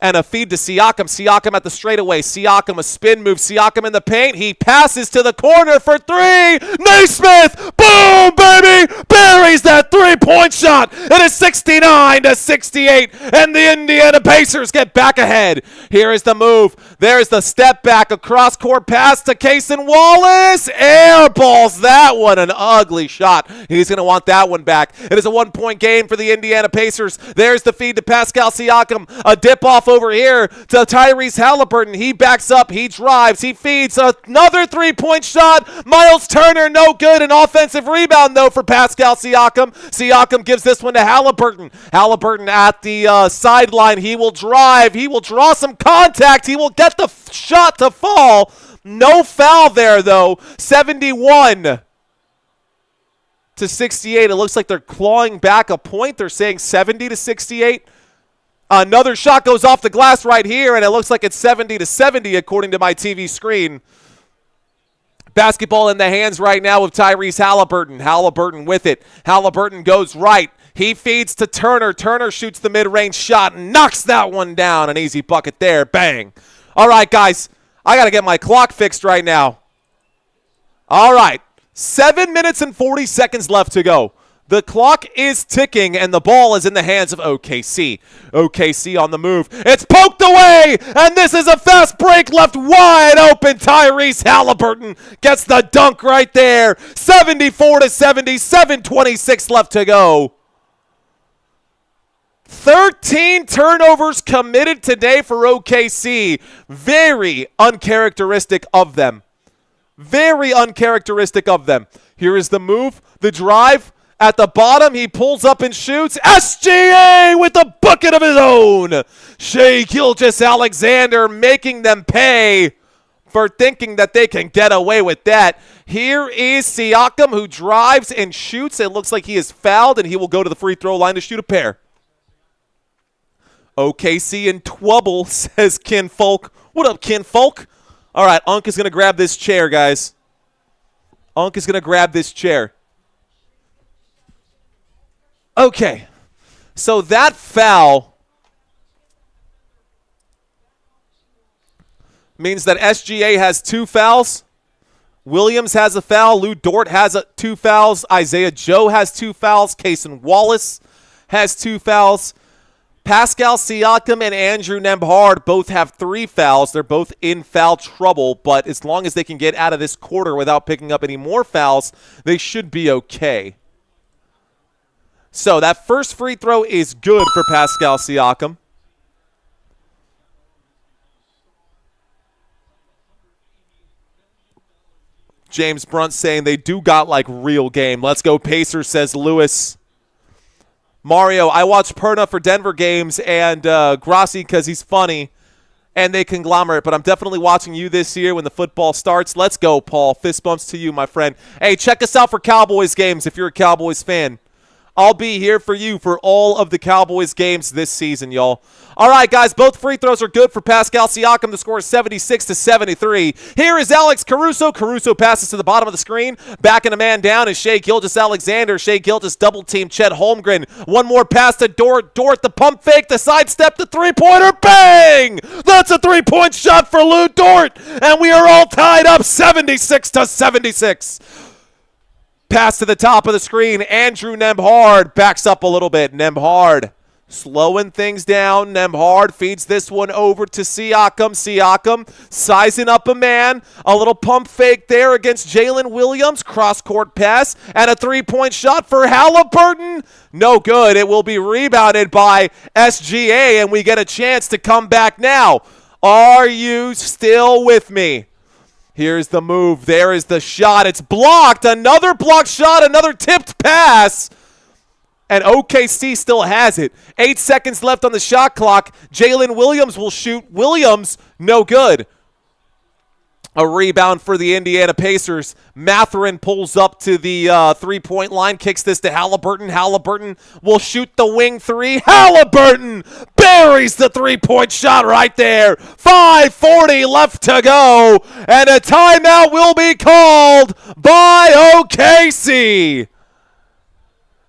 And a feed to Siakam. Siakam at the straightaway. Siakam, a spin move. Siakam in the paint. He passes to the corner for three. Naismith, boom, baby, buries that three-point shot. It is 69-68, and the Indiana Pacers get back ahead. Here is the move. There's the step back, a cross-court pass to Cason Wallace. Airballs that one, an ugly shot. He's going to want that one back. It is a one-point game for the Indiana Pacers. There's the feed to Pascal Siakam. A dip-off over here to Tyrese Halliburton. He backs up. He drives. He feeds. Another three-point shot. Miles Turner, no good. An offensive rebound, though, for Pascal Siakam. Siakam gives this one to Halliburton. Halliburton at the sideline. He will drive. He will draw some contact. He will get the shot to fall. No foul there, though. 71-68. It looks like they're clawing back a point. They're saying 70-68. Another shot goes off the glass right here, and it looks like it's 70-70 according to my TV screen. Basketball in the hands right now of Tyrese Halliburton. Halliburton with it. Halliburton goes right. He feeds to Turner. Turner shoots the mid-range shot and knocks that one down. An easy bucket there. Bang. All right, guys. I got to get my clock fixed right now. All right. 7 minutes and 40 seconds left to go. The clock is ticking, and the ball is in the hands of OKC. OKC on the move. It's poked away, and this is a fast break left wide open. Tyrese Halliburton gets the dunk right there. 74-70, 7:26 left to go. 13 turnovers committed today for OKC. Very uncharacteristic of them. Very uncharacteristic of them. Here is the move, the drive. At the bottom, he pulls up and shoots. SGA with a bucket of his own. Shai Gilgeous-Alexander making them pay for thinking that they can get away with that. Here is Siakam, who drives and shoots. It looks like he is fouled, and he will go to the free throw line to shoot a pair. OKC in trouble, says Ken Folk. What up, Ken Folk? All right, Unk is going to grab this chair, guys. Unk is going to grab this chair. Okay, so that foul means that SGA has 2 fouls. Williams has a foul. Lou Dort has 2 fouls. Isaiah Joe has 2 fouls. Cason Wallace has 2 fouls. Pascal Siakam and Andrew Nembhard both have 3 fouls. They're both in foul trouble, but as long as they can get out of this quarter without picking up any more fouls, they should be okay. So that first free throw is good for Pascal Siakam. James Brunt saying they do got like real game. Let's go Pacers, says Lewis. Mario, I watch Perna for Denver games and Grassi because he's funny and they conglomerate, but I'm definitely watching you this year when the football starts. Let's go, Paul. Fist bumps to you, my friend. Hey, check us out for Cowboys games if you're a Cowboys fan. I'll be here for you for all of the Cowboys games this season, y'all. All right, guys, both free throws are good for Pascal Siakam. The score is 76-73. Here is Alex Caruso. Caruso passes to the bottom of the screen. Backing a man down is Shai Gilgeous-Alexander. Shai Gilgeous double-team Chet Holmgren. One more pass to Dort. Dort, the pump fake, the sidestep, the three-pointer. Bang! That's a three-point shot for Lou Dort. And we are all tied up 76-76. Pass to the top of the screen. Andrew Nembhard backs up a little bit. Nembhard slowing things down. Nembhard feeds this one over to Siakam. Siakam sizing up a man. A little pump fake there against Jalen Williams. Cross-court pass and a three-point shot for Halliburton. No good. It will be rebounded by SGA, and we get a chance to come back now. Are you still with me? Here's the move. There is the shot. It's blocked. Another blocked shot. Another tipped pass. And OKC still has it. 8 seconds left on the shot clock. Jalen Williams will shoot. Williams, no good. A rebound for the Indiana Pacers. Mathurin pulls up to the three-point line, kicks this to Halliburton. Halliburton will shoot the wing three. Halliburton buries the three-point shot right there. 5:40 left to go, and a timeout will be called by OKC.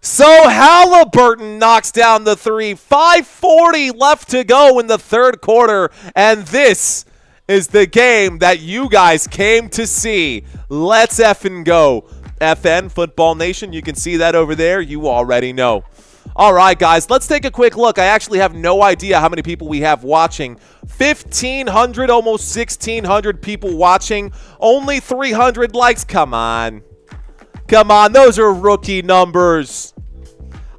So Halliburton knocks down the three. 5:40 left to go in the third quarter, and this is the game that you guys came to see. Let's effing go. FN, Football Nation, you can see that over there. You already know. All right, guys, let's take a quick look. I actually have no idea how many people we have watching. 1,500, almost 1,600 people watching. Only 300 likes. Come on. Come on, those are rookie numbers.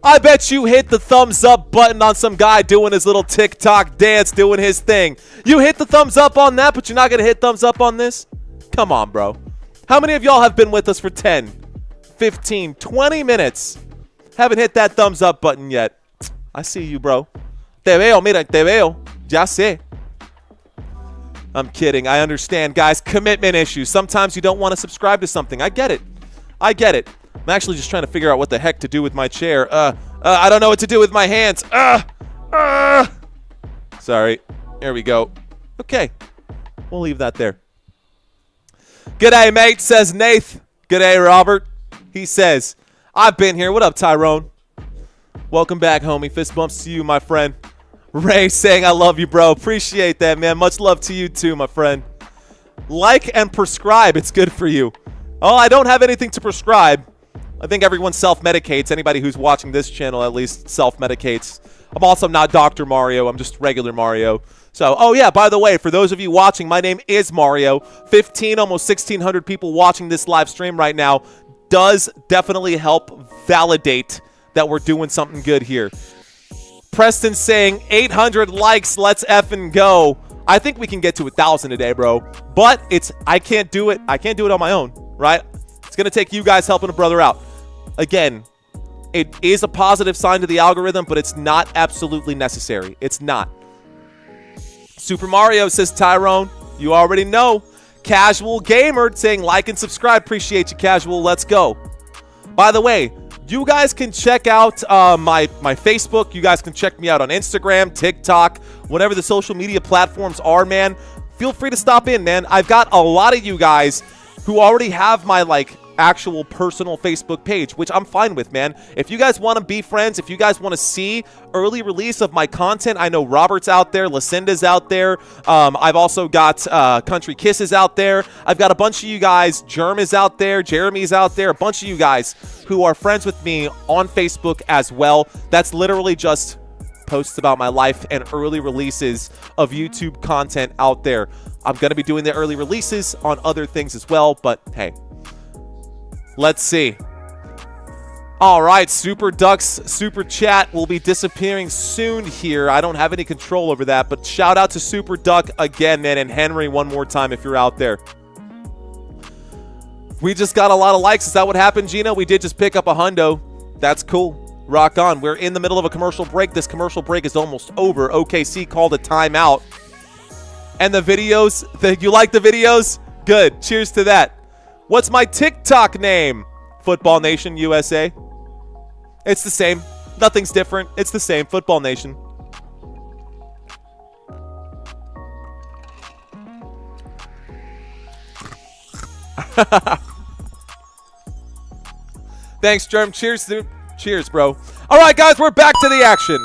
I bet you hit the thumbs up button on some guy doing his little TikTok dance, doing his thing. You hit the thumbs up on that, but you're not going to hit thumbs up on this? Come on, bro. How many of y'all have been with us for 10, 15, 20 minutes? Haven't hit that thumbs up button yet. I see you, bro. Te veo, mira, te veo. Ya sé. I'm kidding. I understand, guys. Commitment issues. Sometimes you don't want to subscribe to something. I get it. I get it. I'm actually just trying to figure out what the heck to do with my chair. I don't know what to do with my hands. Sorry. There we go. Okay. We'll leave that there. G'day, mate, says Nath. G'day, Robert. He says, I've been here. What up, Tyrone? Welcome back, homie. Fist bumps to you, my friend. Ray saying, I love you, bro. Appreciate that, man. Much love to you, too, my friend. Like and prescribe. It's good for you. Oh, I don't have anything to prescribe. I think everyone self-medicates. Anybody who's watching this channel at least self-medicates. I'm also not Dr. Mario. I'm just regular Mario. So, oh yeah, by the way, for those of you watching, my name is Mario. 15, almost 1,600 people watching this live stream right now does definitely help validate that we're doing something good here. Preston saying 800 likes, let's effing go. I think we can get to 1,000 today, bro. But I can't do it. I can't do it on my own, right? It's going to take you guys helping a brother out. Again, it is a positive sign to the algorithm, but it's not absolutely necessary. It's not. Super Mario says, Tyrone, you already know. Casual Gamer saying like and subscribe. Appreciate you, Casual. Let's go. By the way, you guys can check out my Facebook. You guys can check me out on Instagram, TikTok, whatever the social media platforms are, man. Feel free to stop in, man. I've got a lot of you guys who already have my, actual personal Facebook page, which I'm fine with, man. If you guys want to be friends, if you guys want to see early release of my content, I know Robert's out there, Lucinda's out there. I've also got Country Kisses out there. I've got a bunch of you guys. Germ is out there. Jeremy's out there. A bunch of you guys who are friends with me on Facebook as well. That's literally just posts about my life and early releases of YouTube content out there. I'm going to be doing the early releases on other things as well, but hey, let's see. All right, Super Ducks Super Chat will be disappearing soon here. I don't have any control over that, but shout out to Super Duck again, man, and Henry one more time if you're out there. We just got a lot of likes. Is that what happened, Gino? We did just pick up a hundo. That's cool. Rock on. We're in the middle of a commercial break. This commercial break is almost over. OKC called a timeout. And the videos, you like the videos? Good. Cheers to that. What's my TikTok name? Football Nation USA. It's the same. Nothing's different. It's the same. Football Nation. Thanks, Germ. Cheers, dude. Cheers, bro. All right, guys, we're back to the action.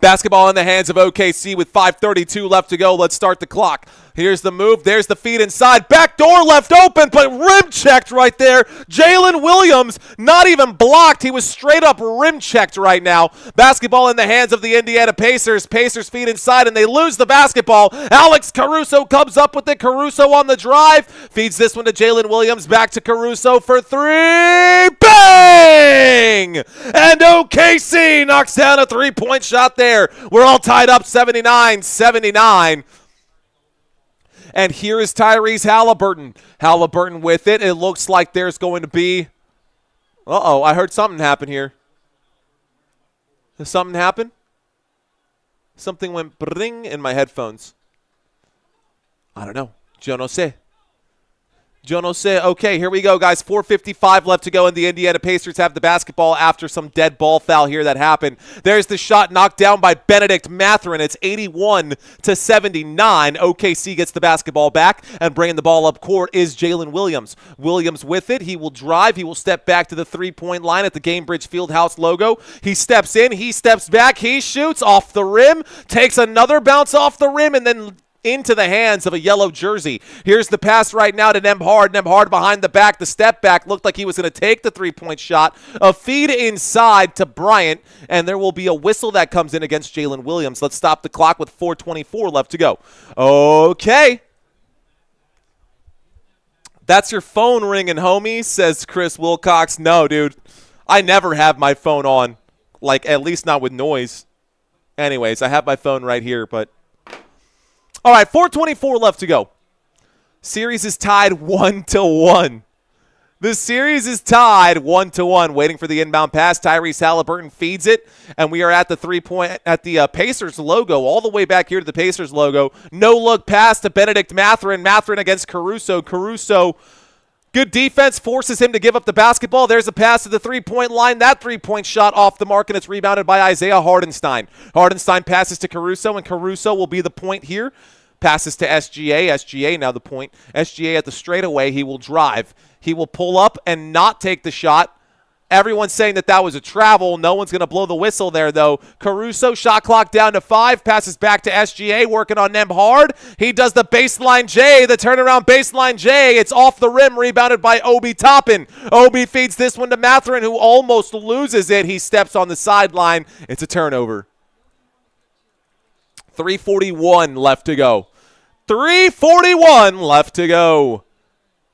Basketball in the hands of OKC with 5:32 left to go. Let's start the clock. Here's the move. There's the feed inside. Back door left open, but rim checked right there. Jalen Williams, not even blocked. He was straight up rim checked right now. Basketball in the hands of the Indiana Pacers. Pacers feed inside, and they lose the basketball. Alex Caruso comes up with it. Caruso on the drive. Feeds this one to Jalen Williams. Back to Caruso for three. Bang! And OKC knocks down a three-point shot there. We're all tied up 79-79. And here is Tyrese Halliburton. Halliburton with it. It looks like there's going to be... Uh-oh, I heard something happen here. Did something happen? Something went bring in my headphones. I don't know. Yo no sé. Yo no sé. Okay, here we go, guys. 4:55 left to go, and the Indiana Pacers have the basketball after some dead ball foul here that happened. There's the shot knocked down by Benedict Mathurin. It's 81-79. OKC gets the basketball back, and bringing the ball up court is Jalen Williams. Williams with it. He will drive. He will step back to the three-point line at the Gainbridge Fieldhouse logo. He steps in. He steps back. He shoots off the rim, takes another bounce off the rim, and then into the hands of a yellow jersey. Here's the pass right now to Nembhard. Nembhard behind the back. The step back looked like he was going to take the three-point shot. A feed inside to Bryant, and there will be a whistle that comes in against Jalen Williams. Let's stop the clock with 4:24 left to go. Okay. That's your phone ringing, homie, says Chris Wilcox. No, dude. I never have my phone on. At least not with noise. Anyways, I have my phone right here, but... All right, 4:24 left to go. Series is tied 1-1. The series is tied 1-1. Waiting for the inbound pass. Tyrese Halliburton feeds it, and we are at the Pacers logo, all the way back here to the Pacers logo. No look pass to Benedict Mathurin. Mathurin against Caruso. Caruso, good defense, forces him to give up the basketball. There's a pass to the three-point line. That three-point shot off the mark, and it's rebounded by Isaiah Hardenstein. Hardenstein passes to Caruso, and Caruso will be the point here. Passes to SGA. SGA now the point. SGA at the straightaway. He will drive. He will pull up and not take the shot. Everyone's saying that was a travel. No one's going to blow the whistle there, though. Caruso, shot clock down to 5. Passes back to SGA, working on them hard. He does the baseline J, the turnaround baseline J. It's off the rim, rebounded by Obi Toppin. Obi feeds this one to Mathurin, who almost loses it. He steps on the sideline. It's a turnover. 3:41 left to go. 3:41 left to go.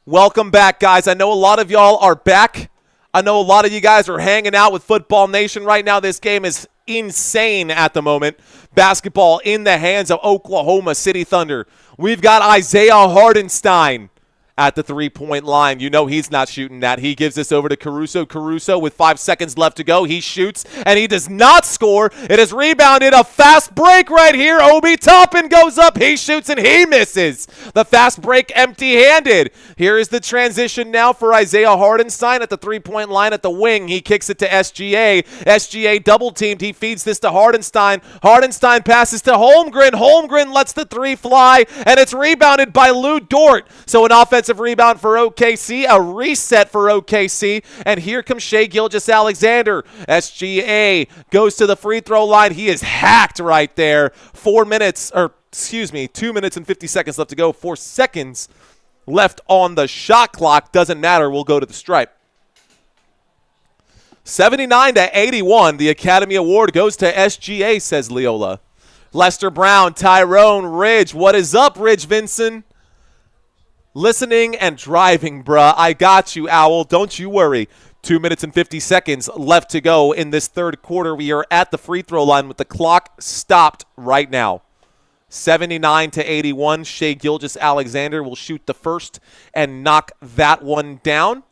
Welcome back, guys. I know a lot of y'all are back. I know a lot of you guys are hanging out with Football Nation right now. This game is insane at the moment. Basketball in the hands of Oklahoma City Thunder. We've got Isaiah Hardenstein at the three-point line. You know he's not shooting that. He gives this over to Caruso. Caruso with 5 seconds left to go. He shoots, and he does not score. It is rebounded. A fast break right here. Obi Toppin goes up. He shoots, and he misses. The fast break empty-handed. Here is the transition now for Isaiah Hardenstein at the three-point line at the wing. He kicks it to SGA. SGA double-teamed. He feeds this to Hardenstein. Hardenstein passes to Holmgren. Holmgren lets the three fly, and it's rebounded by Lou Dort. So an offensive rebound for OKC, a reset for OKC, and here comes Shai Gilgeous-Alexander. SGA goes to the free throw line. He is hacked right there. 2 minutes and 50 seconds left to go. 4 seconds left on the shot clock. Doesn't matter. We'll go to the stripe. 79-81. The Academy Award goes to SGA, says Leola. Lester Brown, Tyrone, Ridge. What is up, Ridge Vinson? Listening and driving, bruh. I got you, Owl. Don't you worry. 2 minutes and 50 seconds left to go in this third quarter. We are at the free throw line with the clock stopped right now. 79-81. Shai Gilgeous-Alexander will shoot the first and knock that one down.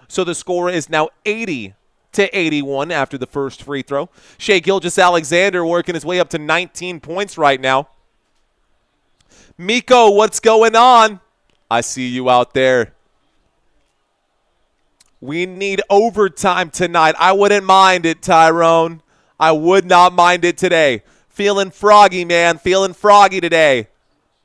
So the score is now 80-81 after the first free throw. Shai Gilgeous-Alexander working his way up to 19 points right now. Miko, what's going on? I see you out there. We need overtime tonight. I wouldn't mind it, Tyrone. I would not mind it today. Feeling froggy, man. Feeling froggy today.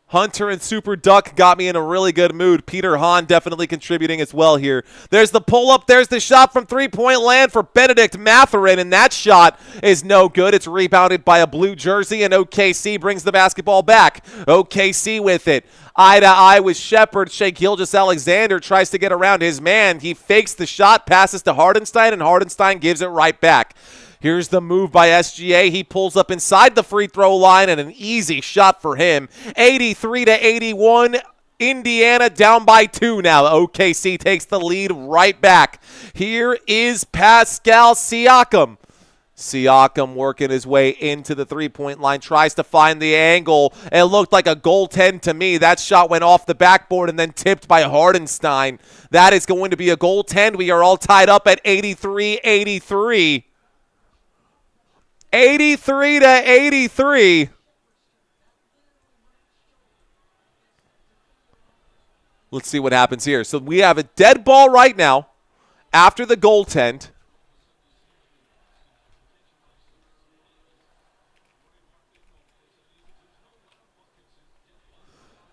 Hunter and Super Duck got me in a really good mood. Peter Hahn definitely contributing as well here. There's the pull-up. There's the shot from three-point land for Benedict Mathurin, and that shot is no good. It's rebounded by a blue jersey, and OKC brings the basketball back. OKC with it. Eye-to-eye with Shepard. Shai Gilgeous-Alexander tries to get around his man. He fakes the shot, passes to Hardenstein, and Hardenstein gives it right back. Here's the move by SGA. He pulls up inside the free throw line, and an easy shot for him. 83-81. Indiana down by 2 now. OKC takes the lead right back. Here is Pascal Siakam. Siakam working his way into the three-point line, tries to find the angle. It looked like a goaltend to me. That shot went off the backboard and then tipped by Hardenstein. That is going to be a goaltend. We are all tied up at 83-83. 83-83. Let's see what happens here. So we have a dead ball right now after the goaltend.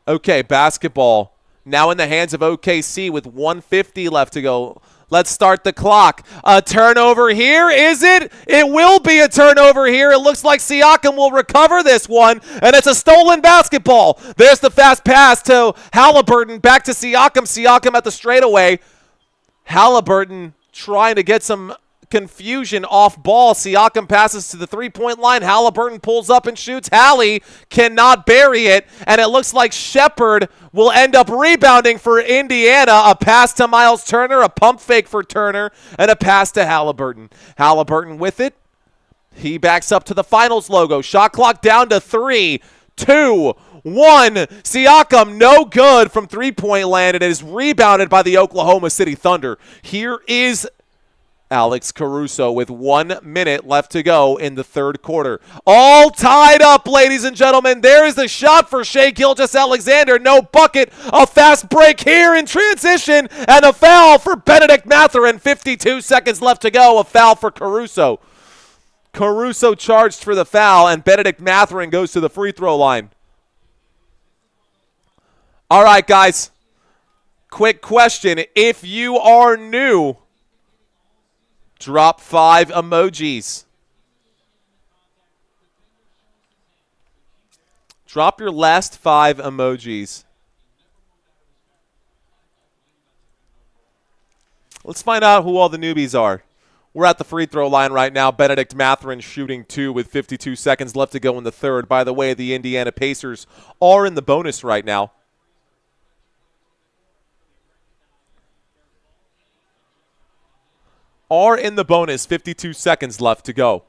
Okay, basketball now in the hands of OKC with 1:50 left to go. Let's start the clock. A turnover here, is it? It will be a turnover here. It looks like Siakam will recover this one, and it's a stolen basketball. There's the fast pass to Halliburton. Back to Siakam. Siakam at the straightaway. Halliburton trying to get some confusion off ball. Siakam passes to the three-point line. Halliburton pulls up and shoots. Hallie cannot bury it, and it looks like Shepard will end up rebounding for Indiana. A pass to Miles Turner, a pump fake for Turner, and a pass to Halliburton. Halliburton with it. He backs up to the finals logo. Shot clock down to 3, 2, 1. Siakam no good from three-point land. It is rebounded by the Oklahoma City Thunder. Here is Alex Caruso with 1 minute left to go in the third quarter. All tied up, ladies and gentlemen. There is the shot for Shai Gilgeous-Alexander. No bucket. A fast break here in transition, and a foul for Benedict Mathurin. 52 seconds left to go. A foul for Caruso. Caruso charged for the foul, and Benedict Mathurin goes to the free throw line. All right, guys. Quick question. If you are new Drop 5 emojis. Drop your last 5 emojis. Let's find out who all the newbies are. We're at the free throw line right now. Benedict Mathurin shooting 2 with 52 seconds left to go in the third. By the way, the Indiana Pacers are in the bonus right now. Are in the bonus, 52 seconds left to go.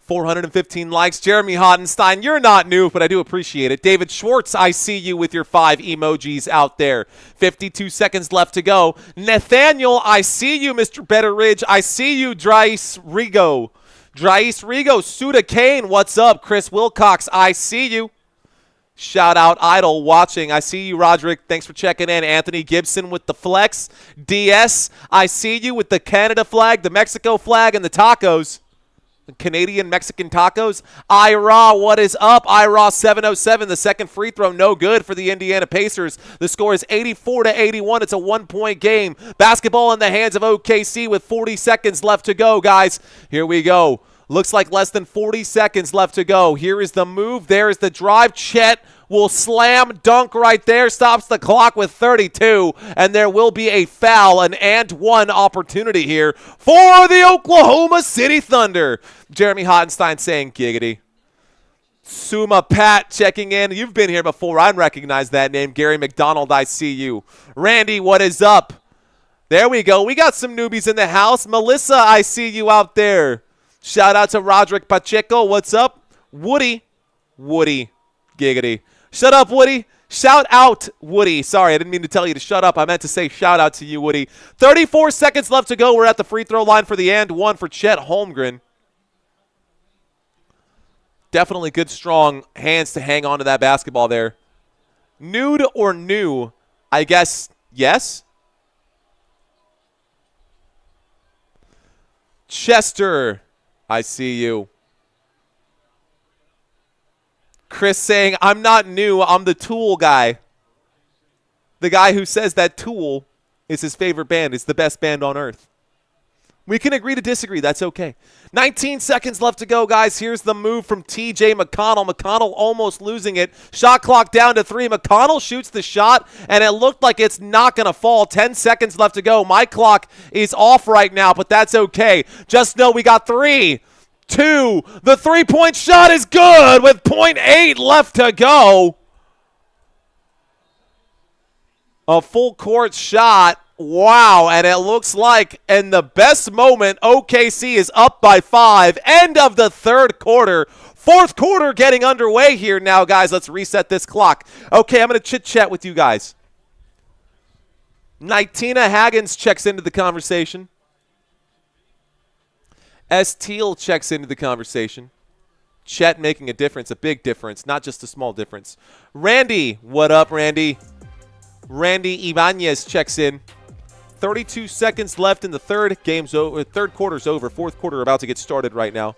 415 likes. Jeremy Hoddenstein, you're not new, but I do appreciate it. David Schwartz, I see you with your 5 emojis out there. 52 seconds left to go. Nathaniel, I see you, Mr. Betteridge. I see you, Drais Rigo. Suda Kane, what's up? Chris Wilcox, I see you. Shout out Idol watching. I see you, Roderick. Thanks for checking in. Anthony Gibson with the flex. DS, I see you with the Canada flag, the Mexico flag, and the tacos. The Canadian Mexican tacos. Ira, what is up? Ira 707, the second free throw, no good for the Indiana Pacers. The score is 84-81. It's a 1-point game. Basketball in the hands of OKC with 40 seconds left to go, guys. Here we go. Looks like less than 40 seconds left to go. Here is the move. There is the drive. Chet will slam dunk right there. Stops the clock with 32. And there will be a foul, an and one opportunity here for the Oklahoma City Thunder. Jeremy Hottenstein saying giggity. Suma Pat checking in. You've been here before. I recognize that name. Gary McDonald, I see you. Randy, what is up? There we go. We got some newbies in the house. Melissa, I see you out there. Shout out to Roderick Pacheco. What's up? Woody. Giggity. Shut up, Woody. Shout out, Woody. Sorry, I didn't mean to tell you to shut up. I meant to say shout out to you, Woody. 34 seconds left to go. We're at the free throw line for the and one for Chet Holmgren. Definitely good, strong hands to hang on to that basketball there. Nude or new? I guess yes. Chester, I see you. Chris saying, I'm not new, I'm the Tool guy. The guy who says that Tool is his favorite band. It's the best band on earth. We can agree to disagree. That's okay. 19 seconds left to go, guys. Here's the move from TJ McConnell. McConnell almost losing it. Shot clock down to 3. McConnell shoots the shot, and it looked like it's not going to fall. 10 seconds left to go. My clock is off right now, but that's okay. Just know we got 3, 2. The three-point shot is good with .8 left to go. A full court shot. Wow, and it looks like in the best moment, OKC is up by 5. End of the third quarter. Fourth quarter getting underway here now, guys. Let's reset this clock. Okay, I'm going to chit-chat with you guys. Nightina Haggins checks into the conversation. S. Teal checks into the conversation. Chet making a difference, a big difference, not just a small difference. Randy, what up, Randy? Randy Ibanez checks in. 32 seconds left in the third. Game's over. Third quarter's over. Fourth quarter about to get started right now.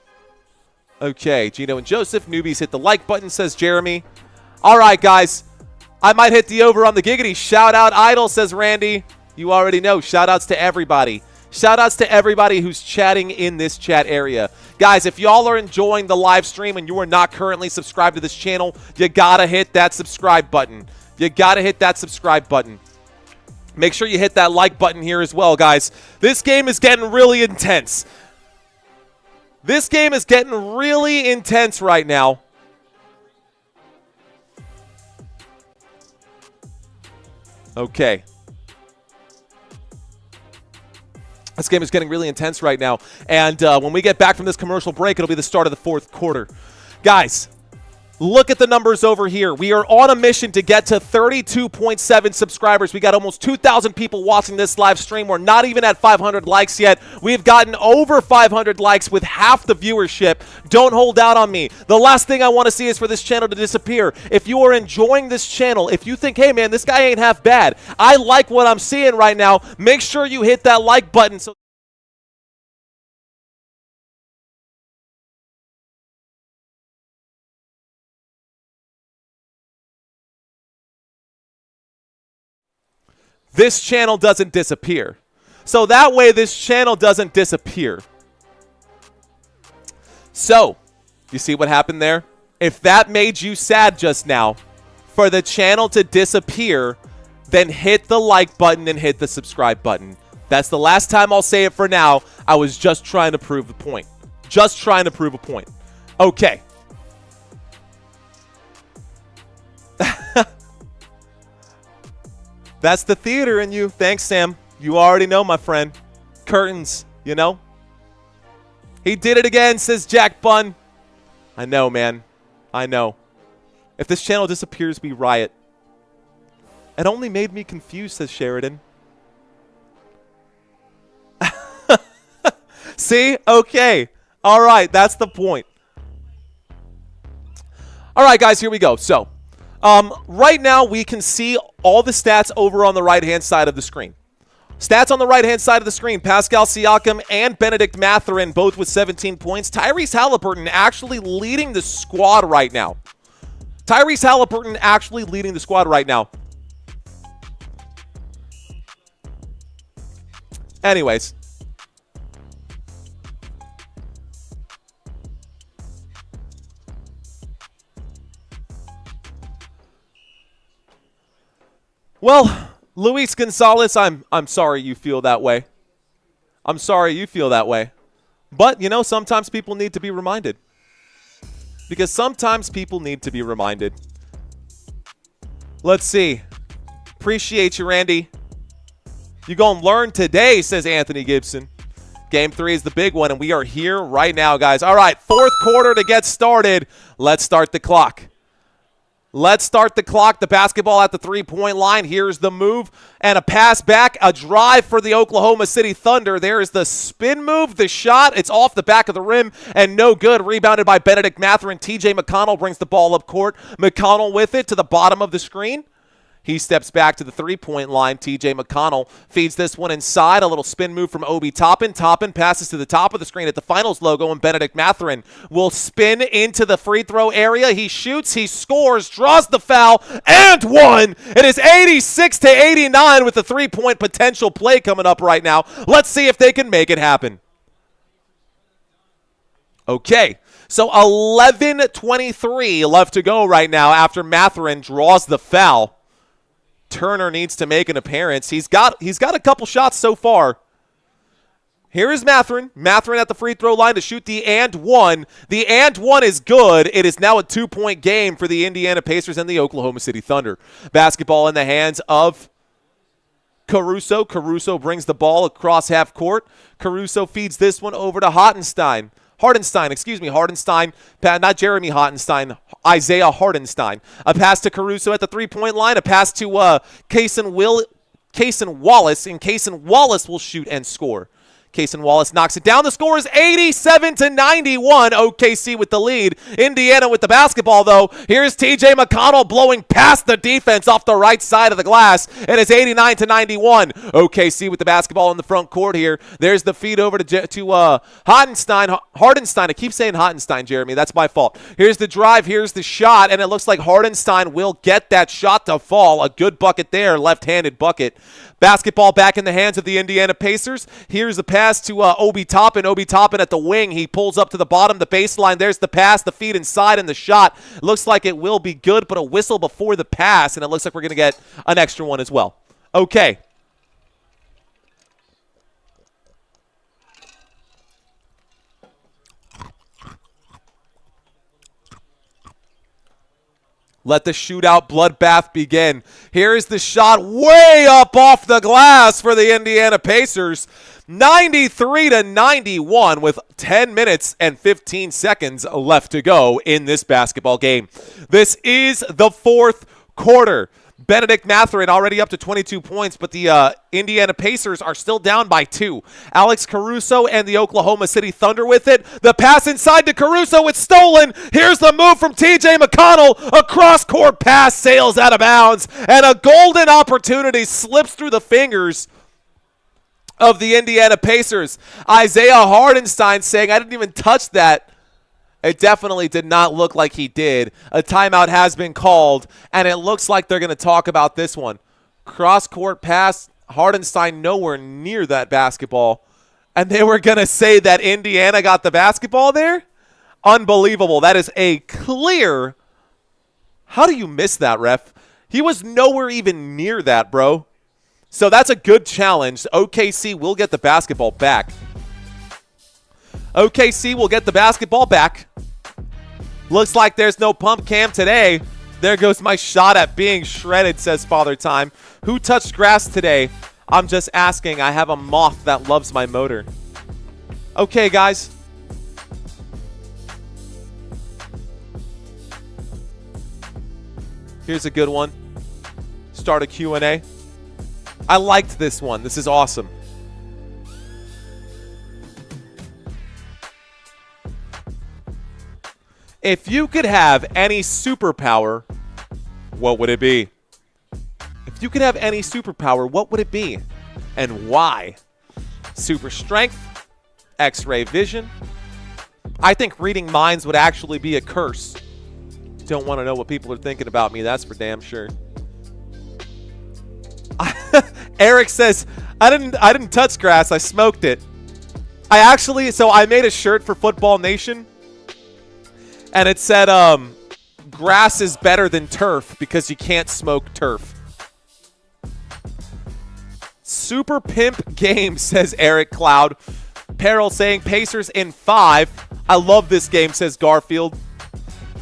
Okay, Gino and Joseph. Newbies hit the like button, says Jeremy. All right, guys. I might hit the over on the giggity. Shout out Idol, says Randy. You already know. Shout outs to everybody. Shout outs to everybody who's chatting in this chat area. Guys, if y'all are enjoying the live stream and you are not currently subscribed to this channel, you gotta hit that subscribe button. You gotta hit that subscribe button. Make sure you hit that like button here as well, guys. This game is getting really intense. This game is getting really intense right now. Okay. This game is getting really intense right now. And when we get back from this commercial break, it'll be the start of the fourth quarter. Guys, look at the numbers over here. We are on a mission to get to 32.7 subscribers. We got almost 2,000 people watching this live stream. We're not even at 500 likes yet. We've gotten over 500 likes with half the viewership. Don't hold out on me. The last thing I want to see is for this channel to disappear. If you are enjoying this channel, if you think, hey man, this guy ain't half bad, I like what I'm seeing right now, make sure you hit that like button. So this channel doesn't disappear. So that way this channel doesn't disappear. So, you see what happened there? If that made you sad just now, for the channel to disappear, then hit the like button and hit the subscribe button. That's the last time I'll say it for now. I was just trying to prove the point. Just trying to prove a point. Okay. That's the theater in you. Thanks, Sam. You already know, my friend. Curtains, you know? He did it again, says Jack Bunn. I know, man. I know. If this channel disappears, we riot. It only made me confused, says Sheridan. See? Okay. All right. That's the point. All right, guys. Here we go. So, right now, we can see all the stats over on the right-hand side of the screen. Stats on the right-hand side of the screen. Pascal Siakam and Benedict Mathurin both with 17 points. Tyrese Halliburton actually leading the squad right now. Tyrese Halliburton actually leading the squad right now. Anyways. Well, Luis Gonzalez, I'm sorry you feel that way. I'm sorry you feel that way. But, you know, sometimes people need to be reminded. Because sometimes people need to be reminded. Let's see. Appreciate you, Randy. You gonna learn today, says Anthony Gibson. Game 3 is the big one, and we are here right now, guys. All right, fourth quarter to get started. Let's start the clock. Let's start the clock. The basketball at the three-point line. Here's the move and a pass back. A drive for the Oklahoma City Thunder. There is the spin move, the shot. It's off the back of the rim and no good. Rebounded by Benedict Mathurin. TJ McConnell brings the ball up court. McConnell with it to the bottom of the screen. He steps back to the three-point line. TJ McConnell feeds this one inside. A little spin move from Obi Toppin. Toppin passes to the top of the screen at the finals logo, and Benedict Mathurin will spin into the free throw area. He shoots, he scores, draws the foul, and one. It is 86-89 with the three-point potential play coming up right now. Let's see if they can make it happen. Okay, so 11:23 left to go right now after Mathurin draws the foul. Turner needs to make an appearance. He's got a couple shots so far. Here is Mathurin. Mathurin at the free throw line to shoot the and one. The and one is good. It is now a 2-point game for the Indiana Pacers and the Oklahoma City Thunder. Basketball in the hands of Caruso. Caruso brings the ball across half court. Caruso feeds this one over to Hartenstein. Hardenstein, not Jeremy Hartenstein, Isaiah Hardenstein. A pass to Caruso at the three-point line, a pass to Cason Wallace, and Cason Wallace will shoot and score. Cason Wallace knocks it down. The score is 87-91. OKC with the lead. Indiana with the basketball, though. Here's TJ McConnell blowing past the defense off the right side of the glass. And it's 89-91. OKC with the basketball in the front court here. There's the feed over to Hardenstein. I keep saying Hartenstein, Jeremy. That's my fault. Here's the drive. Here's the shot. And it looks like Hardenstein will get that shot to fall. A good bucket there. Left-handed bucket. Basketball back in the hands of the Indiana Pacers. Here's the pass to Obi Toppin. Obi Toppin at the wing. He pulls up to the bottom, the baseline. There's the pass, the feed inside, and the shot. Looks like it will be good, but a whistle before the pass, and it looks like we're going to get an extra one as well. Okay. Let the shootout bloodbath begin. Here is the shot way up off the glass for the Indiana Pacers. 93-91 with 10 minutes and 15 seconds left to go in this basketball game. This is the fourth quarter. Benedict Mathurin already up to 22 points, but the Indiana Pacers are still down by 2. Alex Caruso and the Oklahoma City Thunder with it. The pass inside to Caruso. It's stolen. Here's the move from TJ McConnell. A cross-court pass sails out of bounds, and a golden opportunity slips through the fingers of the Indiana Pacers. Isaiah Hardenstein saying, I didn't even touch that. It definitely did not look like he did. A timeout has been called, and it looks like they're going to talk about this one. Cross-court pass. Hardenstein nowhere near that basketball. And they were going to say that Indiana got the basketball there? Unbelievable. That is a clear. How do you miss that, ref? He was nowhere even near that, bro. So that's a good challenge. OKC will get the basketball back. OKC will get the basketball back. Looks like there's no pump cam today. There goes my shot at being shredded, says Father Time. Who touched grass today? I'm just asking. I have a moth that loves my motor. Okay, guys. Here's a good one. Start a Q&A. I liked this one. This is awesome. If you could have any superpower, what would it be? If you could have any superpower, what would it be? And why? Super strength? X-ray vision? I think reading minds would actually be a curse. Don't want to know what people are thinking about me, that's for damn sure. Eric says, I didn't touch grass, I smoked it. I made a shirt for Football Nation. And it said, grass is better than turf because you can't smoke turf. Super pimp game, says Eric Cloud. Peril saying Pacers in 5. I love this game, says Garfield.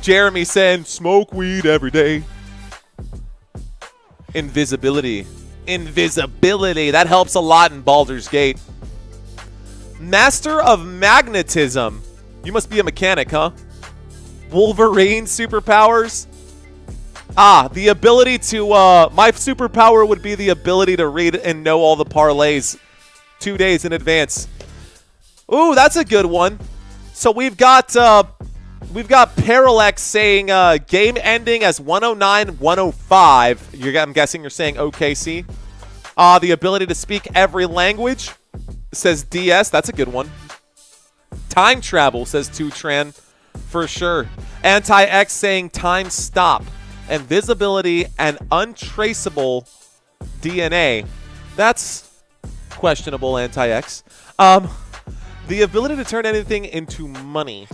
Jeremy saying smoke weed every day. Invisibility. Invisibility. That helps a lot in Baldur's Gate. Master of Magnetism. You must be a mechanic, huh? Wolverine superpowers. The ability to my superpower would be the ability to read and know all the parlays 2 days in advance. Ooh, that's a good one. So we've got Parallax saying game ending as 109-105. I'm guessing you're saying OKC. The ability to speak every language, says DS. That's a good one. Time travel, says 2Tran. For sure. Anti-X saying time stop. Invisibility and untraceable DNA. That's questionable, Anti-X. The ability to turn anything into money.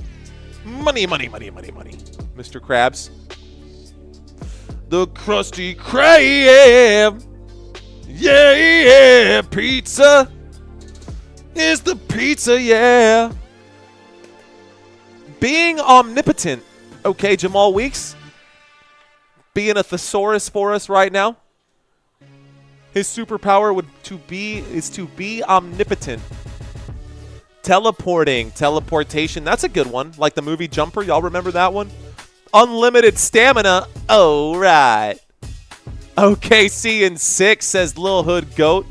Money, money, money, money, money. Mr. Krabs. The Krusty Krab. Yeah, pizza. Is the pizza, yeah. Being omnipotent. Okay, Jamal Weeks. Being a thesaurus for us right now. His superpower is to be omnipotent. Teleportation. That's a good one. Like the movie Jumper. Y'all remember that one? Unlimited stamina. Oh, right. OKC in 6, says Lil Hood Goat.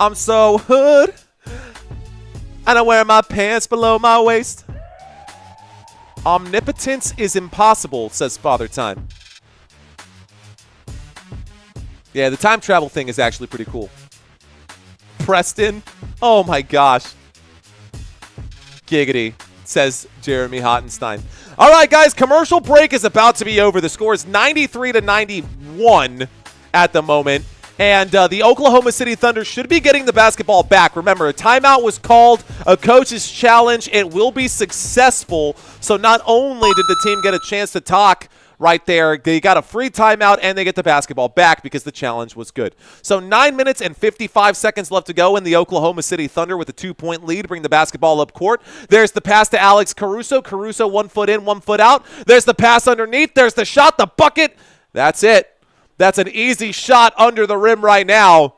I'm so hood. And I wear my pants below my waist. Omnipotence is impossible, says Father Time. Yeah, the time travel thing is actually pretty cool. Preston. Oh my gosh. Giggity, says Jeremy Hottenstein. All right, guys, commercial break is about to be over. The score is 93-91 at the moment. And the Oklahoma City Thunder should be getting the basketball back. Remember, a timeout was called, a coach's challenge. It will be successful. So not only did the team get a chance to talk right there, they got a free timeout and they get the basketball back because the challenge was good. So 9 minutes and 55 seconds left to go, in the Oklahoma City Thunder with a 2-point lead bring the basketball up court. There's the pass to Alex Caruso. Caruso 1 foot in, 1 foot out. There's the pass underneath. There's the shot, the bucket. That's it. That's an easy shot under the rim right now.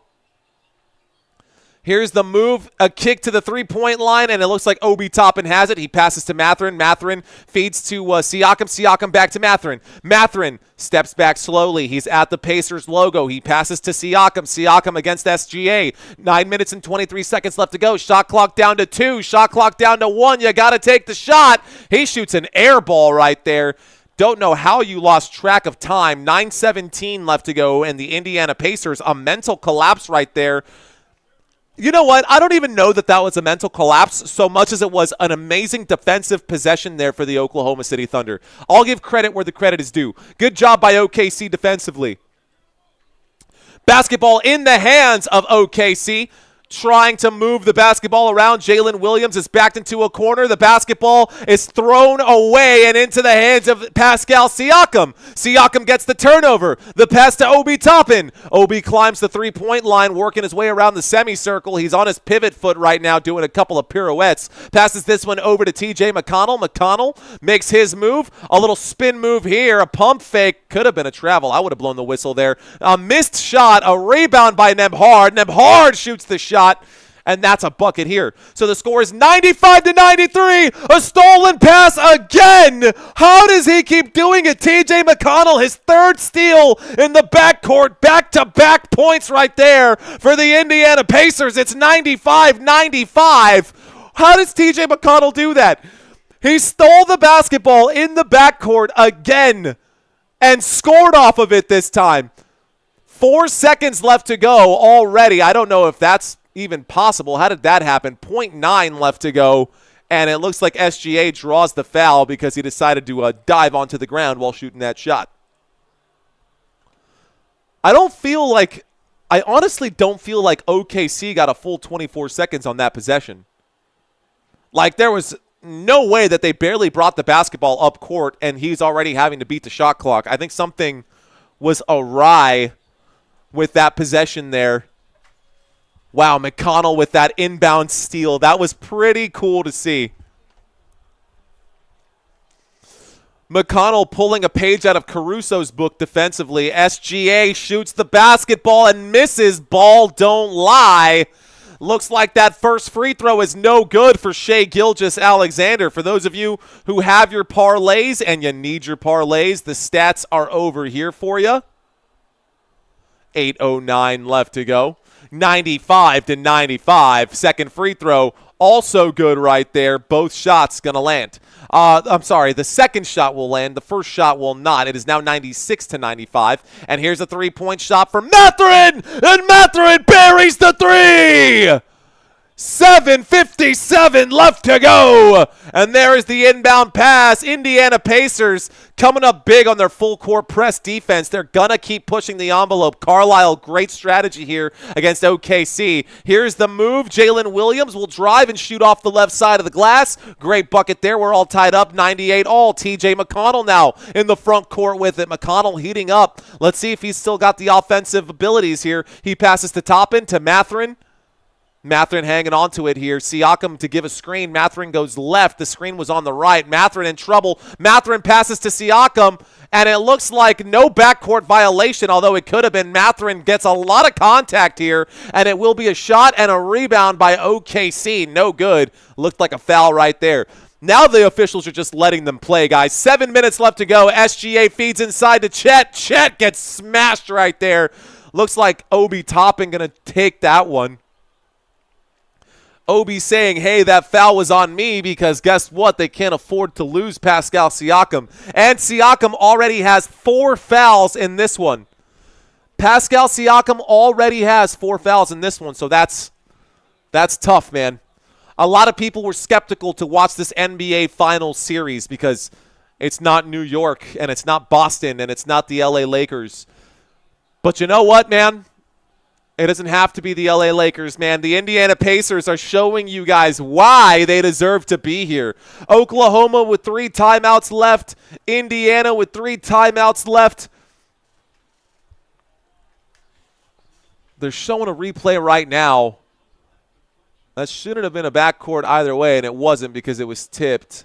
Here's the move, a kick to the three-point line, and it looks like Obi Toppin has it. He passes to Mathurin. Mathurin feeds to Siakam. Siakam back to Mathurin. Mathurin steps back slowly. He's at the Pacers logo. He passes to Siakam. Siakam against SGA. 9 minutes and 23 seconds left to go. Shot clock down to 2. Shot clock down to 1. You got to take the shot. He shoots an air ball right there. Don't know how you lost track of time. 9:17 left to go, and the Indiana Pacers, a mental collapse right there. You know what? I don't even know that was a mental collapse so much as it was an amazing defensive possession there for the Oklahoma City Thunder. I'll give credit where the credit is due. Good job by OKC defensively. Basketball in the hands of OKC. Trying to move the basketball around. Jalen Williams is backed into a corner. The basketball is thrown away and into the hands of Pascal Siakam. Siakam gets the turnover. The pass to Obi Toppin. Obi climbs the three-point line, working his way around the semicircle. He's on his pivot foot right now, doing a couple of pirouettes. Passes this one over to TJ McConnell. McConnell makes his move. A little spin move here. A pump fake. Could have been a travel. I would have blown the whistle there. A missed shot. A rebound by Nembhard. Nembhard shoots the shot. And that's a bucket here. So the score is 95-93. A stolen pass again. How does he keep doing it? TJ McConnell, his third steal in the backcourt. Back-to-back points right there for the Indiana Pacers. It's 95-95. How does TJ McConnell do that? He stole the basketball in the backcourt again and scored off of it this time. 4 seconds left to go already. I don't know if that's even possible. How did that happen? 0.9 left to go, and it looks like SGA draws the foul because he decided to dive onto the ground while shooting that shot. I honestly don't feel like OKC got a full 24 seconds on that possession. Like, there was no way that they barely brought the basketball up court, and he's already having to beat the shot clock. I think something was awry with that possession there. Wow, McConnell with that inbound steal. That was pretty cool to see. McConnell pulling a page out of Caruso's book defensively. SGA shoots the basketball and misses. Ball don't lie. Looks like that first free throw is no good for Shai Gilgeous-Alexander. For those of you who have your parlays and you need your parlays, the stats are over here for you. 8:09 left to go. 95-95. Second free throw, also good right there. Both shots going to land. I'm sorry, the second shot will land. The first shot will not. It is now 96-95. And here's a three-point shot for Mathurin. And Mathurin buries the three. 7:57 left to go. And there is the inbound pass. Indiana Pacers coming up big on their full court press defense. They're going to keep pushing the envelope. Carlisle, great strategy here against OKC. Here's the move. Jalen Williams will drive and shoot off the left side of the glass. Great bucket there. We're all tied up 98 all. TJ McConnell now in the front court with it. McConnell heating up. Let's see if he's still got the offensive abilities here. He passes to Toppin, to Mathurin. Mathurin hanging on to it here. Siakam to give a screen. Mathurin goes left. The screen was on the right. Mathurin in trouble. Mathurin passes to Siakam, and it looks like no backcourt violation, although it could have been. Mathurin gets a lot of contact here, and it will be a shot and a rebound by OKC. No good. Looked like a foul right there. Now the officials are just letting them play, guys. 7 minutes left to go. SGA feeds inside to Chet. Chet gets smashed right there. Looks like Obi Toppin going to take that one. Obi saying, hey, that foul was on me because guess what? They can't afford to lose Pascal Siakam. And Siakam already has 4 fouls in this one. Pascal Siakam already has 4 fouls in this one, so that's tough, man. A lot of people were skeptical to watch this NBA Finals series because it's not New York and it's not Boston and it's not the LA Lakers. But you know what, man? It doesn't have to be the LA Lakers, man. The Indiana Pacers are showing you guys why they deserve to be here. Oklahoma with 3 timeouts left. Indiana with 3 timeouts left. They're showing a replay right now. That shouldn't have been a backcourt either way, and it wasn't because it was tipped.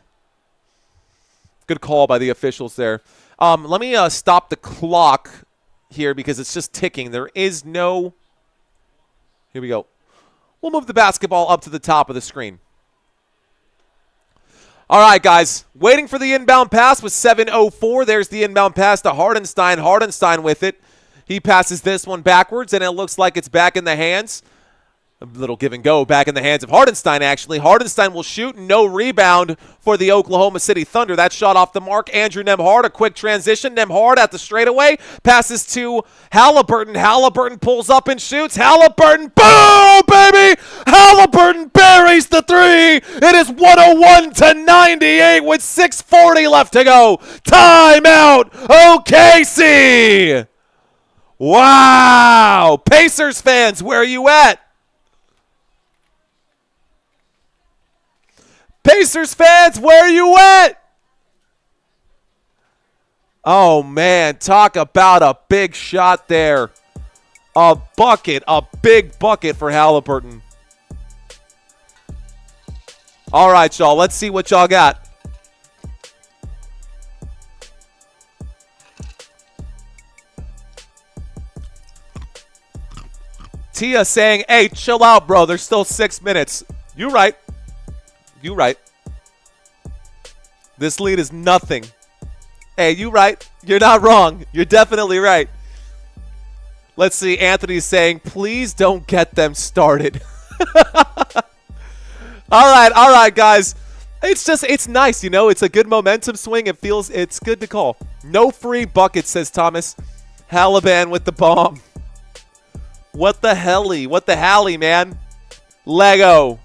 Good call by the officials there. Let me stop the clock here because it's just ticking. There is no... Here we go. We'll move the basketball up to the top of the screen. All right, guys. Waiting for the inbound pass with 7:04. There's the inbound pass to Hardenstein. Hardenstein with it. He passes this one backwards, and it looks like it's back in the hands. A little give and go back in the hands of Hardenstein, actually. Hardenstein will shoot. No rebound for the Oklahoma City Thunder. That shot off the mark. Andrew Nembhard, a quick transition. Nembhard at the straightaway. Passes to Halliburton. Halliburton pulls up and shoots. Halliburton, boom, baby! Halliburton buries the 3. It is 101-98 with 6:40 left to go. Timeout, OKC! Wow! Pacers fans, where are you at? Pacers fans, where are you at? Oh, man, talk about a big shot there. A bucket, a big bucket for Halliburton. All right, y'all, let's see what y'all got. Tia saying, hey, chill out, bro. There's still 6 minutes. You right. You right. This lead is nothing. Hey, you right. You're not wrong. You're definitely right. Let's see. Anthony's saying, please don't get them started. All right, guys. It's nice, you know. It's a good momentum swing. It's good to call. No free buckets, says Thomas. Halliburton with the bomb. What the helly? What the hally, man? Lego.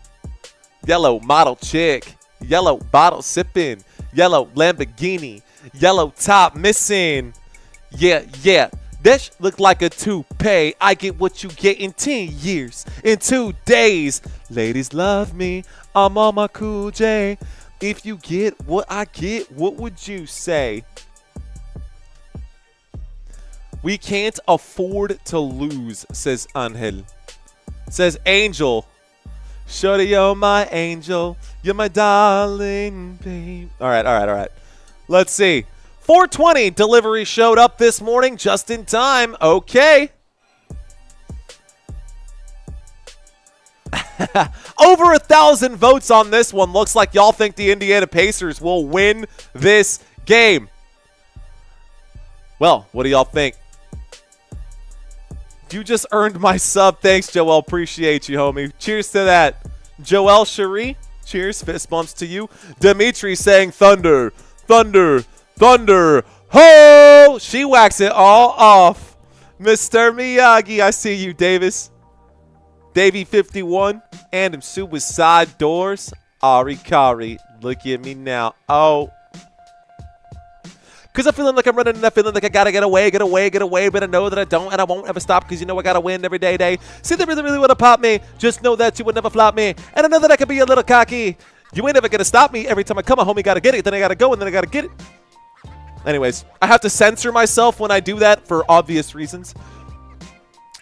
Yellow model chick. Yellow bottle sipping. Yellow Lamborghini. Yellow top missing. Yeah. That look like a toupee. I get what you get in 10 years. In 2 days. Ladies love me. I'm on my cool J. If you get what I get, what would you say? We can't afford to lose, says Angel. Says Angel. Shorty, you're my angel. You're my darling, babe. All right. Let's see. 420 delivery showed up this morning just in time. Okay. Over 1,000 votes on this one. Looks like y'all think the Indiana Pacers will win this game. Well, what do y'all think? You just earned my sub. Thanks, Joel. Appreciate you, homie. Cheers to that. Joel Cherie, cheers. Fist bumps to you. Dimitri saying thunder, thunder, thunder. Ho! She whacks it all off. Mr. Miyagi, I see you, Davis. Davey 51. And suicide doors. Ari Kari. Look at me now. Oh. Because I'm feeling like I'm running and I'm feeling like I got to get away. But I know that I don't and I won't ever stop because you know I got to win every day. See, they really want to pop me. Just know that you would never flop me. And I know that I can be a little cocky. You ain't ever going to stop me. Every time I come, a homie got to get it. Then I got to go and then I got to get it. Anyways, I have to censor myself when I do that for obvious reasons.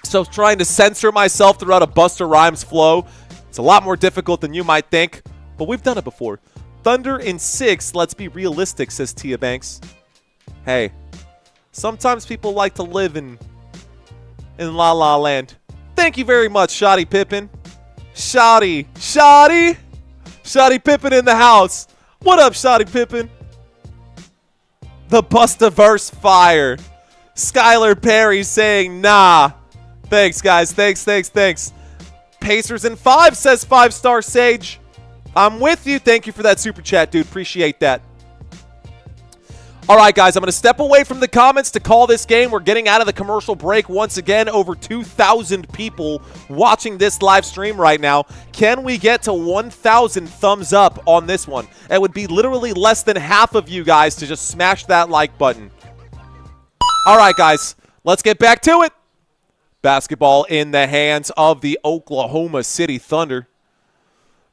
So trying to censor myself throughout a Busta Rhymes flow, it's a lot more difficult than you might think. But we've done it before. Thunder in 6. Let's be realistic, says Tia Banks. Hey, sometimes people like to live in La La Land. Thank you very much, Shoddy Pippin. Shoddy Pippin in the house. What up, Shoddy Pippin? The Bustaverse fire. Skylar Perry saying nah. Thanks, guys. Thanks. Pacers in 5, says 5-star Sage. I'm with you. Thank you for that super chat, dude. Appreciate that. All right, guys, I'm going to step away from the comments to call this game. We're getting out of the commercial break once again. Over 2,000 people watching this live stream right now. Can we get to 1,000 thumbs up on this one? It would be literally less than half of you guys to just smash that like button. All right, guys, let's get back to it. Basketball in the hands of the Oklahoma City Thunder.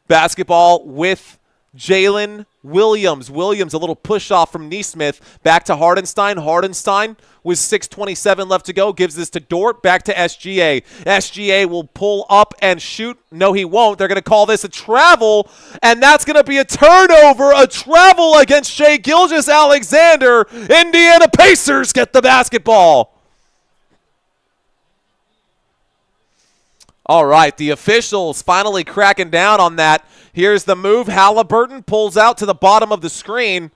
Basketball with Jalen Williams. Williams, a little push off from Neesmith. Back to Hardenstein. Hardenstein with 6:27 left to go. Gives this to Dort. Back to SGA. SGA will pull up and shoot. No, he won't. They're going to call this a travel. And that's going to be a turnover. A travel against Shai Gilgeous-Alexander. Indiana Pacers get the basketball. All right, the officials finally cracking down on that. Here's the move. Halliburton pulls out to the bottom of the screen,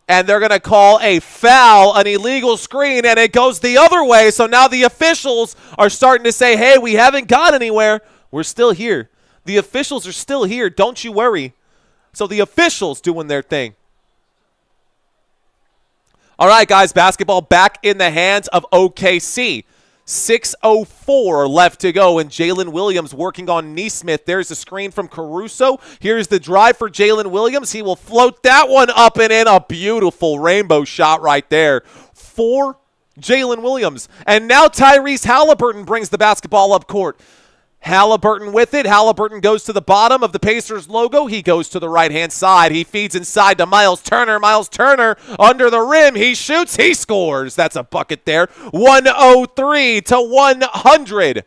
and they're going to call a foul, an illegal screen, and it goes the other way. So now the officials are starting to say, hey, we haven't gone anywhere. We're still here. The officials are still here. Don't you worry. So the officials doing their thing. All right, guys, basketball back in the hands of OKC. 6:04 left to go, and Jalen Williams working on Neesmith. There's a screen from Caruso. Here's the drive for Jalen Williams. He will float that one up and in. A beautiful rainbow shot right there. 4 Jalen Williams. And now Tyrese Halliburton brings the basketball up court. Halliburton with it. Halliburton goes to the bottom of the Pacers logo. He goes to the right-hand side. He feeds inside to Miles Turner. Miles Turner under the rim. He shoots. He scores. That's a bucket there. 103 to 100.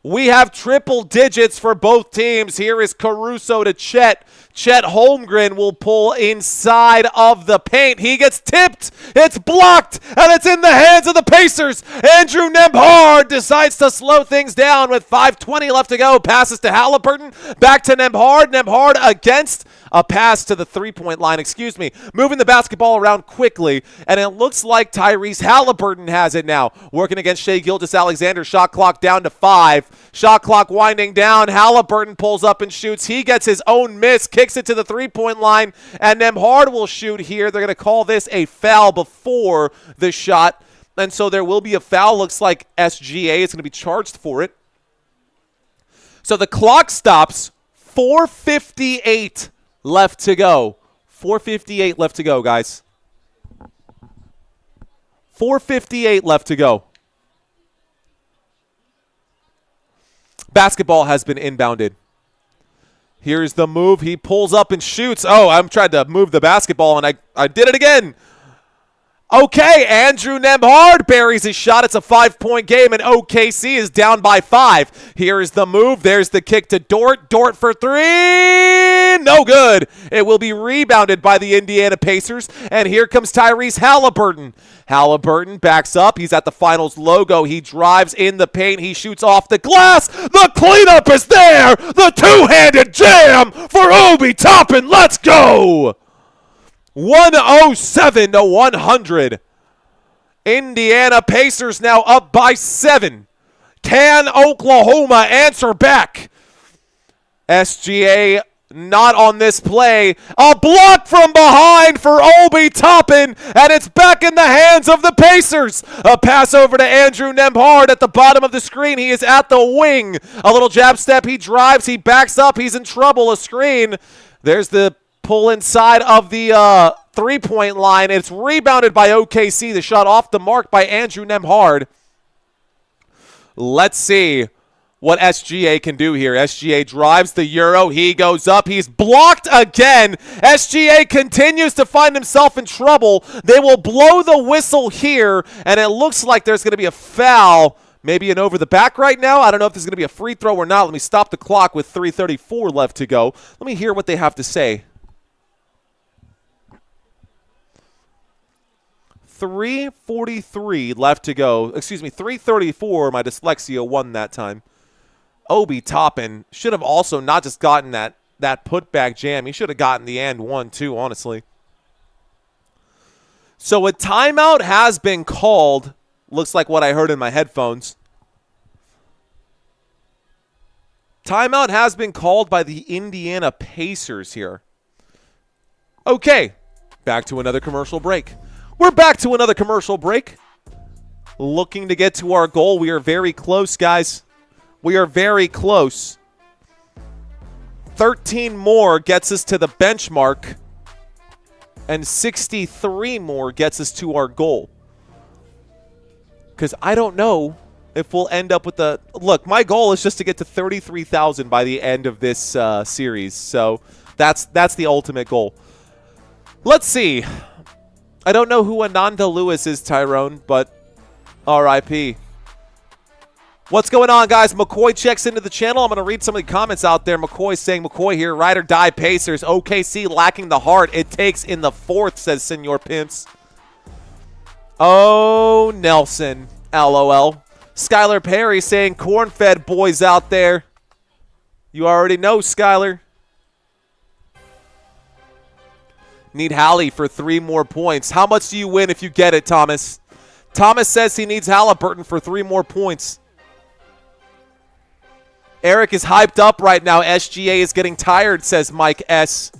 We have triple digits for both teams. Here is Caruso to Chet. Chet Holmgren will pull inside of the paint. He gets tipped. It's blocked, and it's in the hands of the Pacers. Andrew Nembhard decides to slow things down with 5:20 left to go. Passes to Halliburton. Back to Nembhard. Nembhard against a pass to the three-point line, moving the basketball around quickly, and it looks like Tyrese Halliburton has it now, working against Shai Gilgeous-Alexander. Shot clock down to 5. Shot clock winding down. Halliburton pulls up and shoots. He gets his own miss, kicks it to the three-point line, and Nembhard will shoot here. They're going to call this a foul before the shot, and so there will be a foul. Looks like SGA is going to be charged for it. So the clock stops. 4:58 left to go. 4:58 left to go, guys. 4:58 left to go. Basketball has been inbounded. Here's the move. He pulls up and shoots. Oh, I'm trying to move the basketball, and I did it again. Okay, Andrew Nembhard buries his shot. It's a 5-point game, and OKC is down by 5. Here is the move. There's the kick to Dort. Dort for 3. No good. It will be rebounded by the Indiana Pacers, and here comes Tyrese Halliburton. Halliburton backs up. He's at the finals logo. He drives in the paint. He shoots off the glass. The cleanup is there. The two-handed jam for Obi Toppin. Let's go. 107 to 100. Indiana Pacers now up by 7. Can Oklahoma answer back? SGA not on this play. A block from behind for Obi Toppin, and it's back in the hands of the Pacers. A pass over to Andrew Nembhard at the bottom of the screen. He is at the wing. A little jab step. He drives. He backs up. He's in trouble. A screen. There's the pull inside of the three-point line. It's rebounded by OKC. The shot off the mark by Andrew Nembhard. Let's see what SGA can do here. SGA drives the Euro. He goes up. He's blocked again. SGA continues to find himself in trouble. They will blow the whistle here, and it looks like there's going to be a foul. Maybe an over the back right now. I don't know if there's going to be a free throw or not. Let me stop the clock with 3:34 left to go. Let me hear what they have to say. 3:43 left to go. 3:34. My dyslexia won that time. Obi Toppin should have also not just gotten that putback jam. He should have gotten the and one too, honestly. So a timeout has been called. Looks like what I heard in my headphones. Timeout has been called by the Indiana Pacers here. Okay, back to another commercial break. We're back to another commercial break. Looking to get to our goal. We are very close, guys. We are very close. 13 more gets us to the benchmark, and 63 more gets us to our goal. Because I don't know if we'll end up with the... Look, my goal is just to get to 33,000 by the end of this series. So that's the ultimate goal. Let's see. I don't know who Ananda Lewis is, Tyrone, but RIP. What's going on, guys? McCoy checks into the channel. I'm going to read some of the comments out there. McCoy saying, McCoy here, ride or die Pacers. OKC lacking the heart it takes in the fourth, says Senor Pimps. Oh, Nelson. LOL. Skylar Perry saying, corn-fed boys out there. You already know, Skylar. Need Hallie for 3 more points. How much do you win if you get it, Thomas? Thomas says he needs Halliburton for 3 more points. Eric is hyped up right now. SGA is getting tired, says Mike S.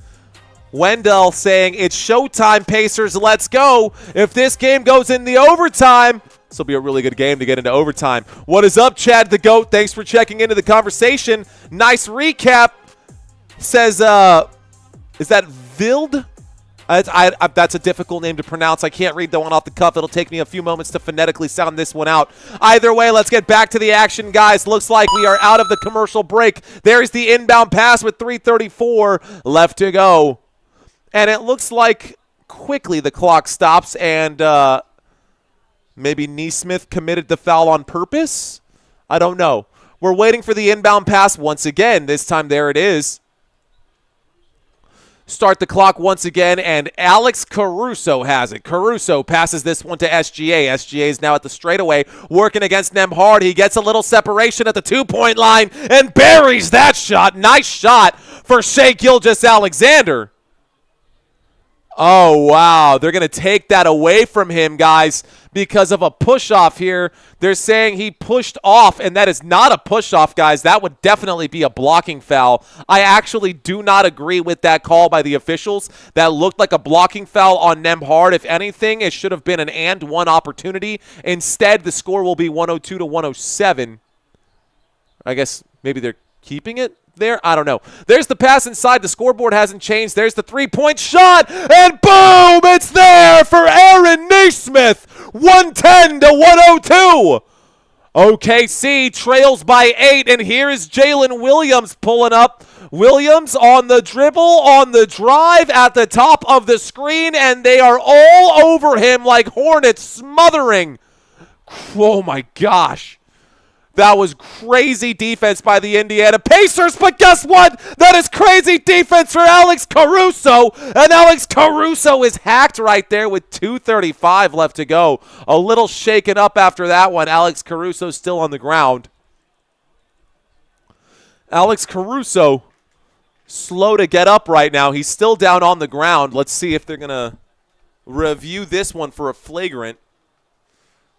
Wendell saying, it's showtime, Pacers. Let's go. If this game goes in the overtime, this will be a really good game to get into overtime. What is up, Chad the GOAT? Thanks for checking into the conversation. Nice recap. Says, is that Vild? That's a difficult name to pronounce. I can't read that one off the cuff. It'll take me a few moments to phonetically sound this one out. Either way, let's get back to the action, guys. Looks like we are out of the commercial break. There's the inbound pass with 3:34 left to go. And it looks like quickly the clock stops, and maybe Neesmith committed the foul on purpose? I don't know. We're waiting for the inbound pass once again. This time, there it is. Start the clock once again, and Alex Caruso has it. Caruso passes this one to SGA. SGA is now at the straightaway, working against Nembhard. He gets a little separation at the two-point line and buries that shot. Nice shot for Shai Gilgeous-Alexander. Oh, wow. They're going to take that away from him, guys, because of a push-off here. They're saying he pushed off, and that is not a push-off, guys. That would definitely be a blocking foul. I actually do not agree with that call by the officials. That looked like a blocking foul on Nembhard. If anything, it should have been an and one opportunity. Instead, the score will be 102 to 107. I guess maybe they're keeping it there. I don't know. There's the pass inside. The scoreboard hasn't changed. There's the three-point shot, and boom, it's there for Aaron Neesmith. 110 to 102. OKC trails by 8, and here is Jalen Williams pulling up. Williams on the dribble, on the drive, at the top of the screen, and they are all over him like hornets, smothering. Oh, my gosh. That was crazy defense by the Indiana Pacers, but guess what? That is crazy defense for Alex Caruso, and Alex Caruso is hacked right there with 2:35 left to go. A little shaken up after that one. Alex Caruso still on the ground. Alex Caruso slow to get up right now. He's still down on the ground. Let's see if they're going to review this one for a flagrant.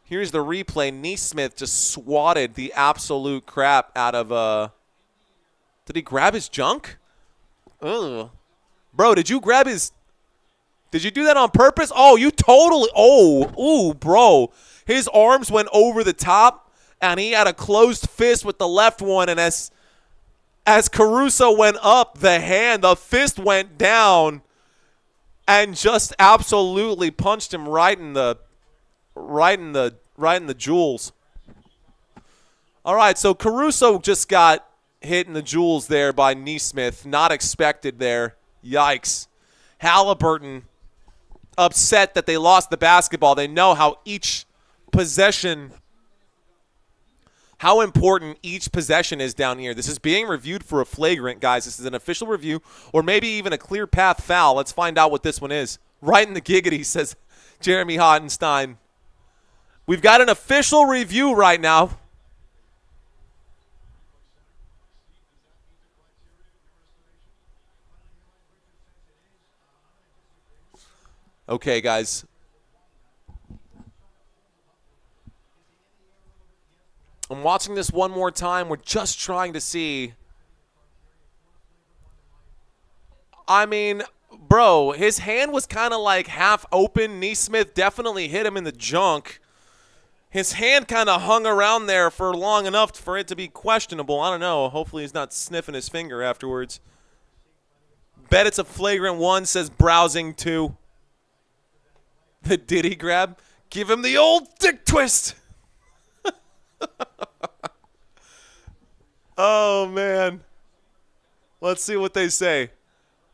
Here's the replay. Neesmith just swatted the absolute crap out of did he grab his junk? Ugh. Bro, did you grab his – did you do that on purpose? Oh, you totally – oh, ooh, bro. His arms went over the top, and he had a closed fist with the left one, and as Caruso went up, the fist went down and just absolutely punched him right in the jewels. All right, so Caruso just got hit in the jewels there by Neesmith. Not expected there. Yikes. Halliburton upset that they lost the basketball. They know how each possession, how important each possession is down here. This is being reviewed for a flagrant, guys. This is an official review, or maybe even a clear path foul. Let's find out what this one is. Right in the giggity, says Jeremy Hottenstein. We've got an official review right now. Okay, guys. I'm watching this one more time. We're just trying to see. I mean, bro, his hand was kind of like half open. Neesmith definitely hit him in the junk. His hand kind of hung around there for long enough for it to be questionable. I don't know. Hopefully he's not sniffing his finger afterwards. Bet it's a flagrant one, says Browsing 2. The Diddy grab. Give him the old dick twist. Oh, man. Let's see what they say.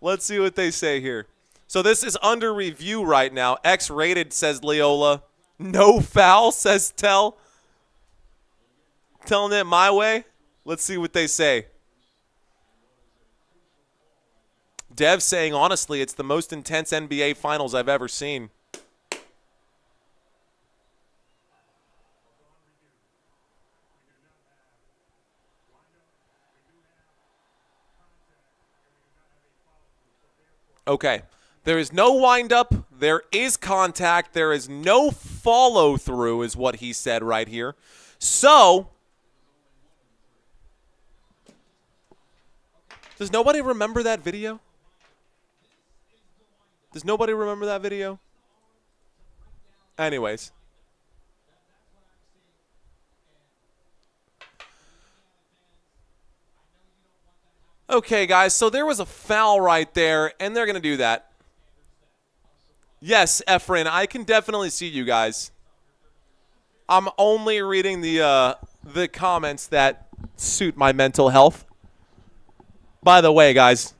Let's see what they say here. So this is under review right now. X-rated, says Leola. No foul, says Tell. Telling it my way. Let's see what they say. Dev saying, honestly, it's the most intense NBA Finals I've ever seen. Okay. There is no wind-up. There is contact. There is no follow-through is what he said right here. So, does nobody remember that video? Does nobody remember that video? Anyways. Okay, guys, so there was a foul right there, and they're going to do that. Yes, Efren, I can definitely see you guys. I'm only reading the comments that suit my mental health. By the way, guys,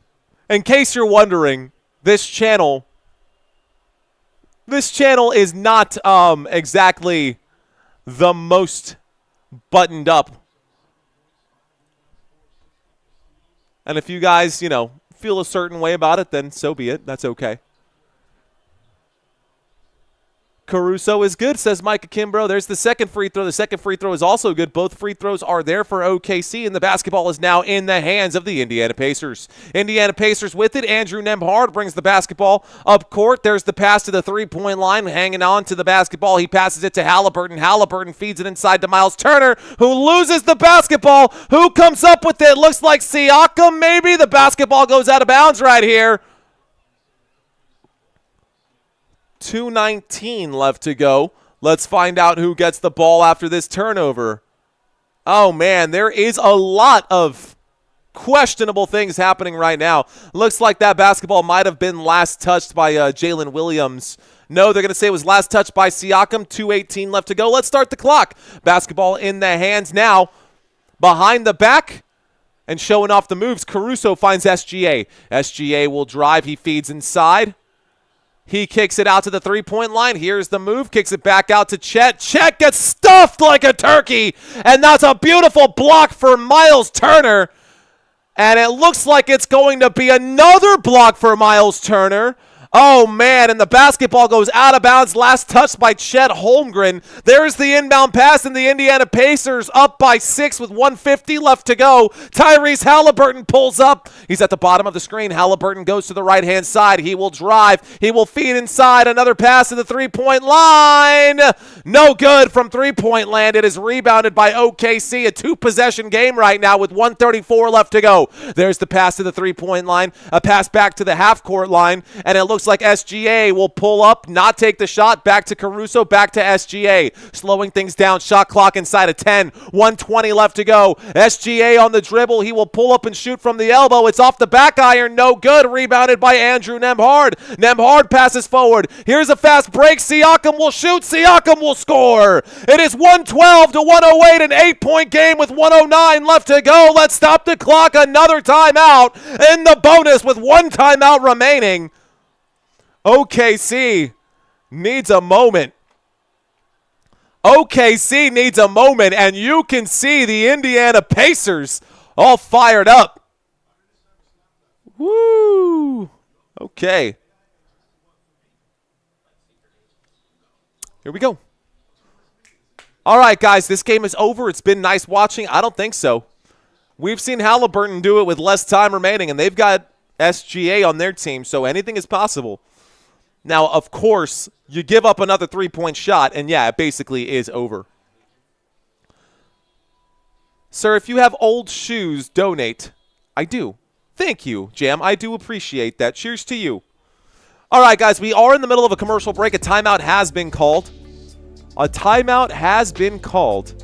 in case you're wondering, this channel is not exactly the most buttoned up. And if you guys, feel a certain way about it, then so be it. That's okay. Caruso is good, says Micah Kimbrough. There's the second free throw. The second free throw is also good. Both free throws are there for OKC, and the basketball is now in the hands of the Indiana Pacers. Indiana Pacers with it. Andrew Nembhard brings the basketball up court. There's the pass to the three-point line, hanging on to the basketball. He passes it to Halliburton. Halliburton feeds it inside to Miles Turner, who loses the basketball. Who comes up with it? Looks like Siakam, maybe. The basketball goes out of bounds right here. 2:19 left to go. Let's find out who gets the ball after this turnover. Oh, man, there is a lot of questionable things happening right now. Looks like that basketball might have been last touched by Jalen Williams. No, they're going to say it was last touched by Siakam. 2:18 left to go. Let's start the clock. Basketball in the hands now. Behind the back and showing off the moves. Caruso finds SGA. SGA will drive. He feeds inside. He kicks it out to the three-point line. Here's the move. Kicks it back out to Chet. Chet gets stuffed like a turkey. And that's a beautiful block for Miles Turner. And it looks like it's going to be another block for Miles Turner. Oh, man, and the basketball goes out of bounds. Last touch by Chet Holmgren. There's the inbound pass, and the Indiana Pacers up by 6 with 1:50 left to go. Tyrese Halliburton pulls up. He's at the bottom of the screen. Halliburton goes to the right-hand side. He will drive. He will feed inside. Another pass to the three-point line. No good from three-point land. It is rebounded by OKC. A two-possession game right now with 1:34 left to go. There's the pass to the three-point line. A pass back to the half-court line, and it looks like SGA will pull up, not take the shot. Back to Caruso, back to SGA. Slowing things down. Shot clock inside of 10. 1:20 left to go. SGA on the dribble. He will pull up and shoot from the elbow. It's off the back iron. No good. Rebounded by Andrew Nembhard. Nembhard passes forward. Here's a fast break. Siakam will shoot. Siakam will score. It is 112 to 108, an 8-point game with 109 left to go. Let's stop the clock. Another timeout in the bonus with one timeout remaining. OKC needs a moment. OKC needs a moment, and you can see the Indiana Pacers all fired up. Woo! Okay. Here we go. All right, guys, this game is over. It's been nice watching. I don't think so. We've seen Halliburton do it with less time remaining, and they've got SGA on their team, so anything is possible. Now, of course, you give up another three-point shot, and yeah, it basically is over. Sir, if you have old shoes, donate. I do. Thank you, Jam. I do appreciate that. Cheers to you. All right, guys, we are in the middle of a commercial break. A timeout has been called. A timeout has been called.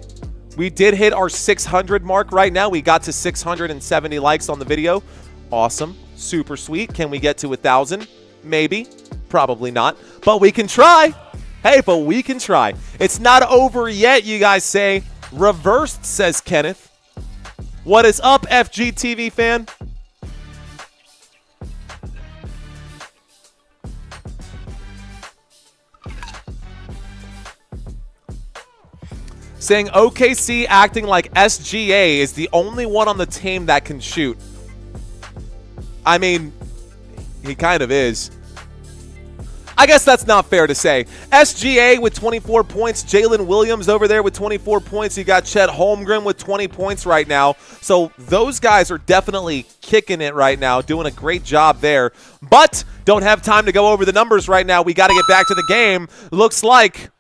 We did hit our 600 mark right now. We got to 670 likes on the video. Awesome. Super sweet. Can we get to 1,000? Maybe. Probably not. But we can try. Hey, but we can try. It's not over yet, you guys say. Reversed, says Kenneth. What is up, FGTV fan? Saying OKC acting like SGA is the only one on the team that can shoot. I mean, he kind of is. I guess that's not fair to say. SGA with 24 points. Jalen Williams over there with 24 points. You got Chet Holmgren with 20 points right now. So those guys are definitely kicking it right now, doing a great job there. But don't have time to go over the numbers right now. We got to get back to the game. Looks like...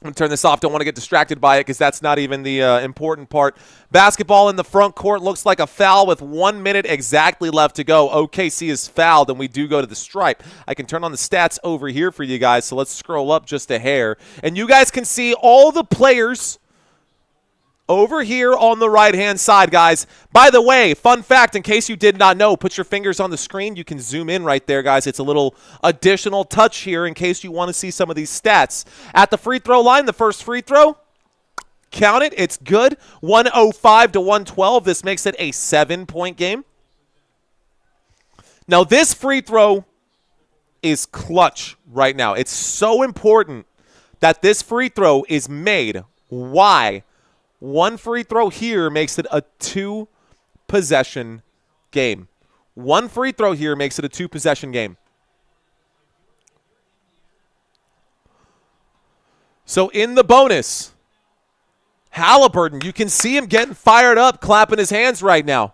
I'm going to turn this off. Don't want to get distracted by it because that's not even the important part. Basketball in the front court looks like a foul with 1 minute exactly left to go. OKC is fouled, and we do go to the stripe. I can turn on the stats over here for you guys, so let's scroll up just a hair. And you guys can see all the players over here on the right-hand side, guys. By the way, fun fact, in case you did not know, put your fingers on the screen. You can zoom in right there, guys. It's a little additional touch here in case you want to see some of these stats. At the free throw line, the first free throw, count it. It's good. 105 to 112. This makes it a 7-point game. Now, this free throw is clutch right now. It's so important that this free throw is made. Why? One free throw here makes it a 2-possession game. One free throw here makes it a 2-possession game. So in the bonus, Halliburton, you can see him getting fired up, clapping his hands right now.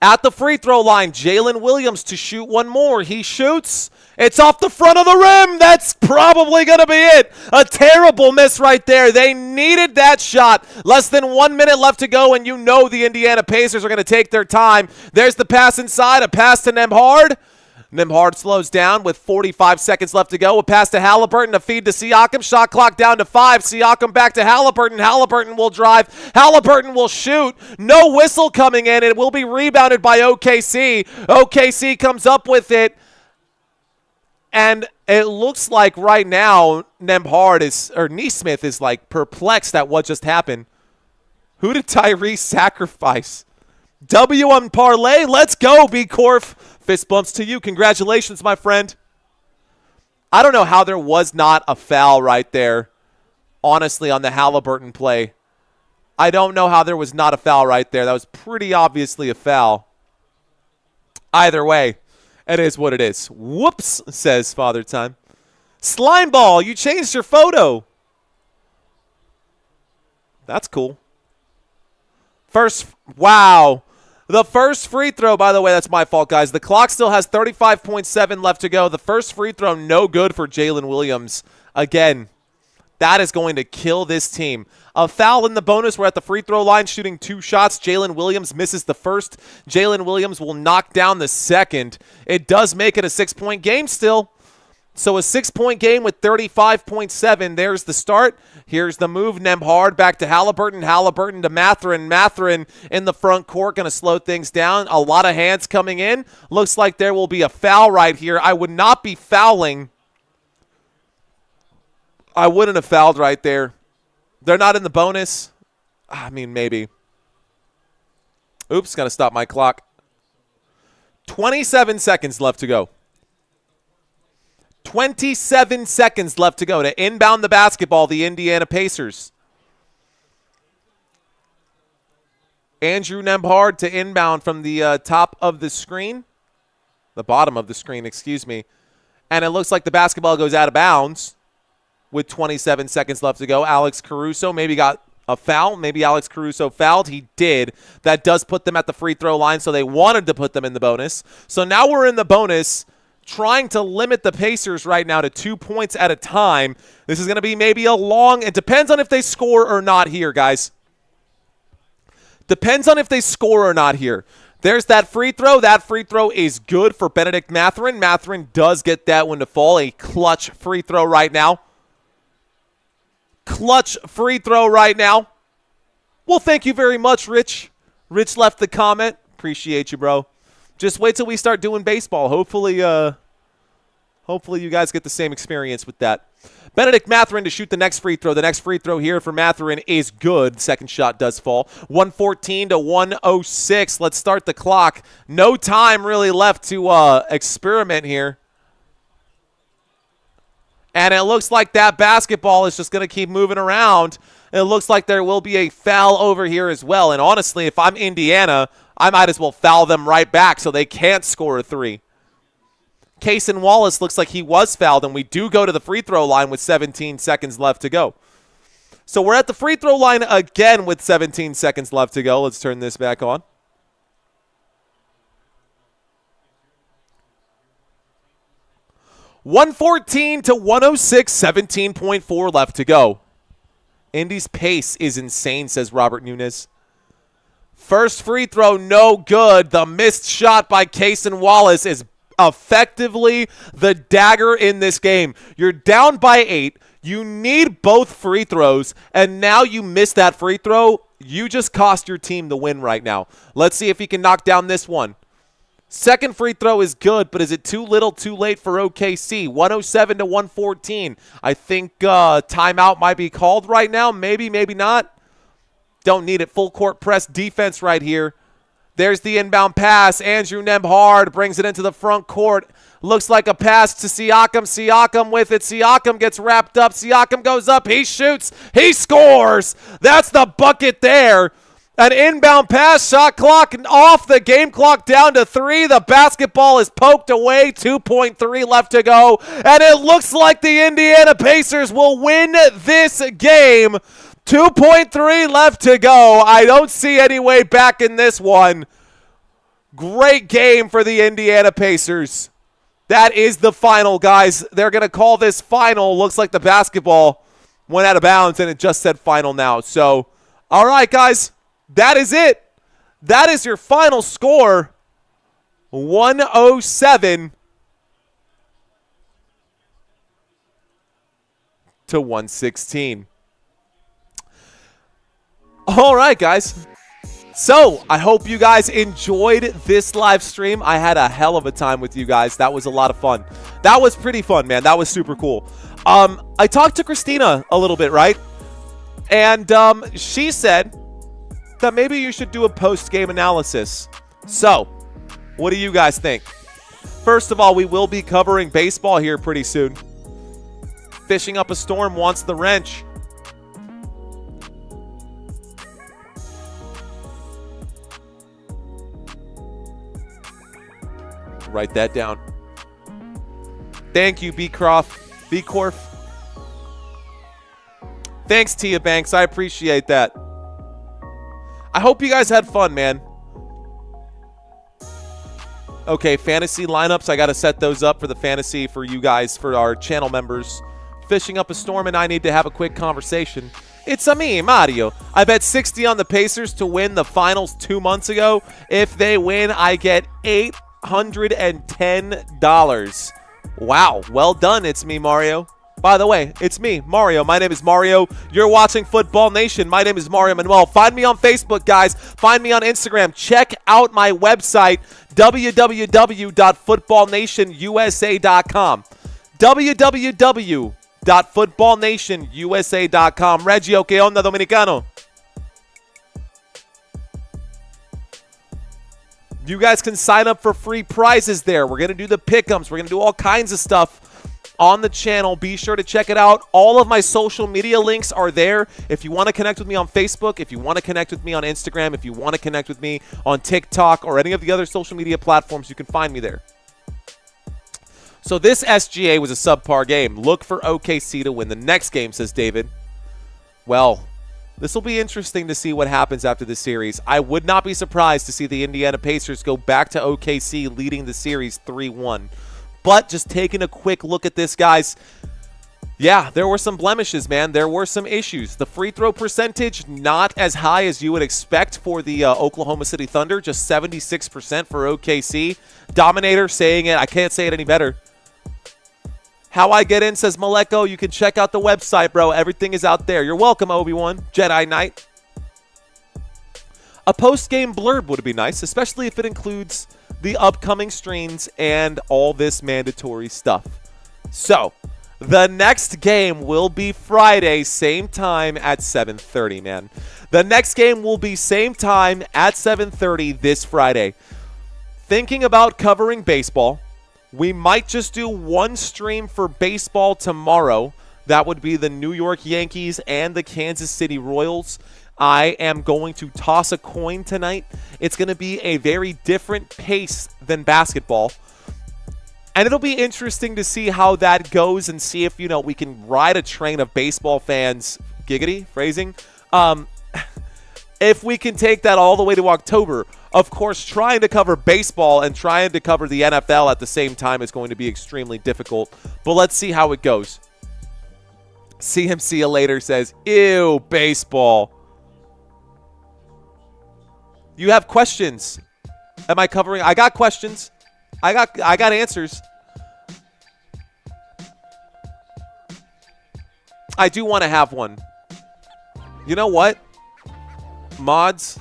At the free throw line, Jalen Williams to shoot one more. He shoots. It's off the front of the rim. That's probably going to be it. A terrible miss right there. They needed that shot. Less than 1 minute left to go, and you know the Indiana Pacers are going to take their time. There's the pass inside, a pass to Nembhard. Nembhard slows down with 45 seconds left to go. A pass to Halliburton, a feed to Siakam. Shot clock down to 5. Siakam back to Halliburton. Halliburton will drive. Halliburton will shoot. No whistle coming in. It will be rebounded by OKC. OKC comes up with it. And it looks like right now Nesmith is like perplexed at what just happened. Who did Tyrese sacrifice? W on parlay. Let's go, B Corf. Fist bumps to you. Congratulations, my friend. I don't know how there was not a foul right there, honestly, on the Halliburton play. I don't know how there was not a foul right there. That was pretty obviously a foul. Either way, it is what it is. Whoops, says Father Time. Slime Ball, you changed your photo. That's cool. Wow. The first free throw, by the way, that's my fault, guys. The clock still has 35.7 left to go. The first free throw, no good for Jalen Williams. Again, that is going to kill this team. A foul in the bonus. We're at the free throw line shooting 2 shots. Jalen Williams misses the first. Jalen Williams will knock down the second. It does make it a 6-point game still. So a 6-point game with 35.7. There's the start. Here's the move. Nembhard back to Halliburton. Halliburton to Mathurin. Mathurin in the front court. Going to slow things down. A lot of hands coming in. Looks like there will be a foul right here. I would not be fouling. I wouldn't have fouled right there. They're not in the bonus. I mean, maybe. Oops, got to stop my clock. 27 seconds left to go. 27 seconds left to go to inbound the basketball, the Indiana Pacers. Andrew Nembhard to inbound from the top of the screen. The bottom of the screen, excuse me. And it looks like the basketball goes out of bounds with 27 seconds left to go. Alex Caruso maybe got a foul. Maybe Alex Caruso fouled. He did. That does put them at the free throw line, so they wanted to put them in the bonus. So now we're in the bonus, trying to limit the Pacers right now to 2 points at a time. This is going to be maybe a long, it depends on if they score or not here, guys. Depends on if they score or not here. There's that free throw. That free throw is good for Benedict Mathurin. Mathurin does get that one to fall. A clutch free throw right now. Clutch free throw right now. Well, thank you very much, Rich. Rich left the comment. Appreciate you, bro. Just wait till we start doing baseball. Hopefully you guys get the same experience with that. Benedict Mathurin to shoot the next free throw. The next free throw here for Mathurin is good. Second shot does fall. 114 to 106. Let's start the clock. No time really left to experiment here. And it looks like that basketball is just going to keep moving around. It looks like there will be a foul over here as well. And honestly, if I'm Indiana, I might as well foul them right back so they can't score a 3. Cason Wallace looks like he was fouled, and we do go to the free throw line with 17 seconds left to go. So we're at the free throw line again with 17 seconds left to go. Let's turn this back on. $114 to 106, 17.4 left to go. Indy's pace is insane, says Robert Nunes. First free throw, no good. The missed shot by Cason Wallace is effectively the dagger in this game. You're down by 8. You need both free throws, and now you miss that free throw. you just cost your team the win right now. Let's see if he can knock down this one. Second free throw is good, but is it too little, too late for OKC? 107 to 114. I think timeout might be called right now. Maybe, maybe not. Don't need it. Full court press defense right here. There's the inbound pass. Andrew Nembhard brings it into the front court. Looks like a pass to Siakam. Siakam with it. Siakam gets wrapped up. Siakam goes up. He shoots. He scores. That's the bucket there. An inbound pass. Shot clock off. The game clock down to 3. The basketball is poked away. 2.3 left to go. And it looks like the Indiana Pacers will win this game. 2.3 left to go. I don't see any way back in this one. Great game for the Indiana Pacers. That is the final, guys. They're going to call this final. Looks like the basketball went out of bounds, and it just said final now. So, all right, guys, that is it. That is your final score, 107 to 116. All right, guys. So, I hope you guys enjoyed this live stream. I had a hell of a time with you guys. That was a lot of fun. That was pretty fun, man. That was super cool. I talked to Christina a little bit, right? And she said that maybe you should do a post-game analysis. So, what do you guys think? First of all, we will be covering baseball here pretty soon. Fishing Up a Storm wants the wrench. Write that down. Thank you, B-Corf. Thanks, Tia Banks. I appreciate that. I hope you guys had fun, man. Okay, fantasy lineups. I got to set those up for the fantasy for you guys, for our channel members. Fishing Up a Storm and I need to have a quick conversation. It's a me, Mario. I bet 60 on the Pacers to win the finals 2 months ago. If they win, I get $810. Wow, well done. It's me, Mario. By the way, it's me, Mario. My name is Mario. You're watching Football Nation. My name is Mario Manuel. Find me on Facebook, guys. Find me on Instagram. Check out my website, www.footballnationusa.com. www.footballnationusa.com. Reggio, ¿qué onda, Dominicano? You guys can sign up for free prizes there. We're going to do the pick'ems. We're going to do all kinds of stuff on the channel. Be sure to check it out. All of my social media links are there. If you want to connect with me on Facebook, if you want to connect with me on Instagram, if you want to connect with me on TikTok or any of the other social media platforms, you can find me there. So this SGA was a subpar game. Look for OKC to win the next game, says David. Well, this will be interesting to see what happens after the series. I would not be surprised to see the Indiana Pacers go back to OKC leading the series 3-1. But just taking a quick look at this, guys, yeah, there were some blemishes, man. There were some issues. The free throw percentage, not as high as you would expect for the Oklahoma City Thunder, just 76% for OKC. Dominator saying it. I can't say it any better. How I get in, says Maleko. You can check out the website, bro. Everything is out there. You're welcome, Obi-Wan. Jedi Knight. A post-game blurb would be nice, especially if it includes the upcoming streams and all this mandatory stuff. So, the next game will be Friday, same time at 7:30, man. The next game will be same time at 7:30 this Friday. Thinking about covering baseball. We might just do one stream for baseball tomorrow. That would be the New York Yankees and the Kansas City Royals. I am going to toss a coin tonight. It's going to be a very different pace than basketball. And it'll be interesting to see how that goes and see if, we can ride a train of baseball fans, giggity, phrasing, if we can take that all the way to October. Of course, trying to cover baseball and trying to cover the NFL at the same time is going to be extremely difficult. But let's see how it goes. CMC later says, ew, baseball. You have questions. Am I covering? I got questions. I got answers. I do want to have one. You know what? Mods.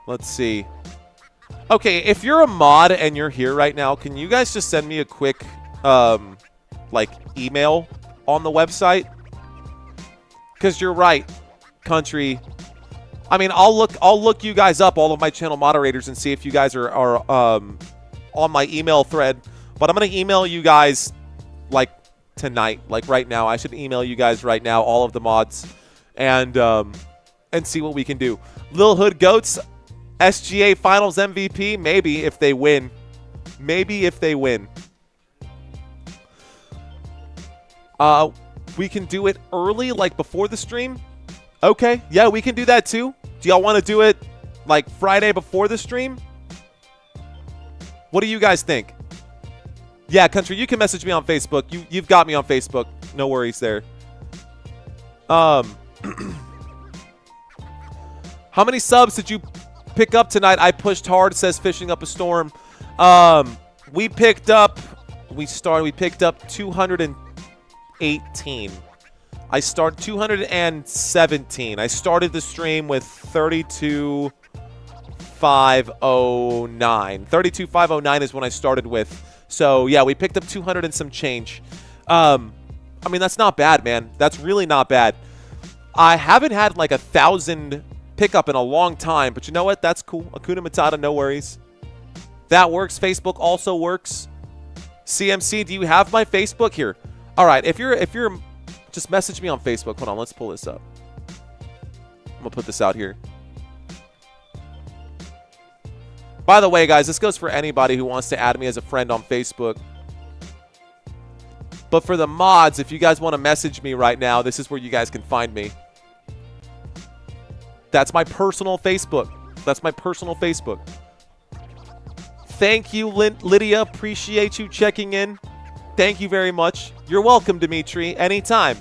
Let's see. Okay, if you're a mod and you're here right now, can you guys just send me a quick, like, email on the website? Because you're right, country. I mean, I'll look you guys up, all of my channel moderators, and see if you guys are on my email thread. But I'm going to email you guys, like, tonight. Like, right now. I should email you guys right now, all of the mods, and see what we can do. Lil Hood Goats, SGA Finals MVP, maybe if they win. Maybe if they win. We can do it early, like before the stream. Okay, yeah, we can do that too. Do y'all want to do it like Friday before the stream? What do you guys think? Yeah, country, you can message me on Facebook. You've got me on Facebook. No worries there. How many subs did you pick up tonight? I pushed hard, says Fishing Up a Storm. We picked up 218. I start 217. I started the stream with 32,509. 32,509 is when I started with. So yeah, we picked up 200 and some change. I mean, that's not bad, man. That's really not bad. I haven't had like 1,000 pickup in a long time, but you know what? That's cool. Akuna Matata, no worries. That works. Facebook also works. CMC, do you have my Facebook here? All right, if you're just message me on Facebook. Hold on, let's pull this up. I'm gonna put this out here. By the way, guys, this goes for anybody who wants to add me as a friend on Facebook. But for the mods, if you guys want to message me right now, this is where you guys can find me. That's my personal Facebook. That's my personal Facebook. Thank you, Lydia. Appreciate you checking in. Thank you very much. You're welcome, Dimitri. Anytime.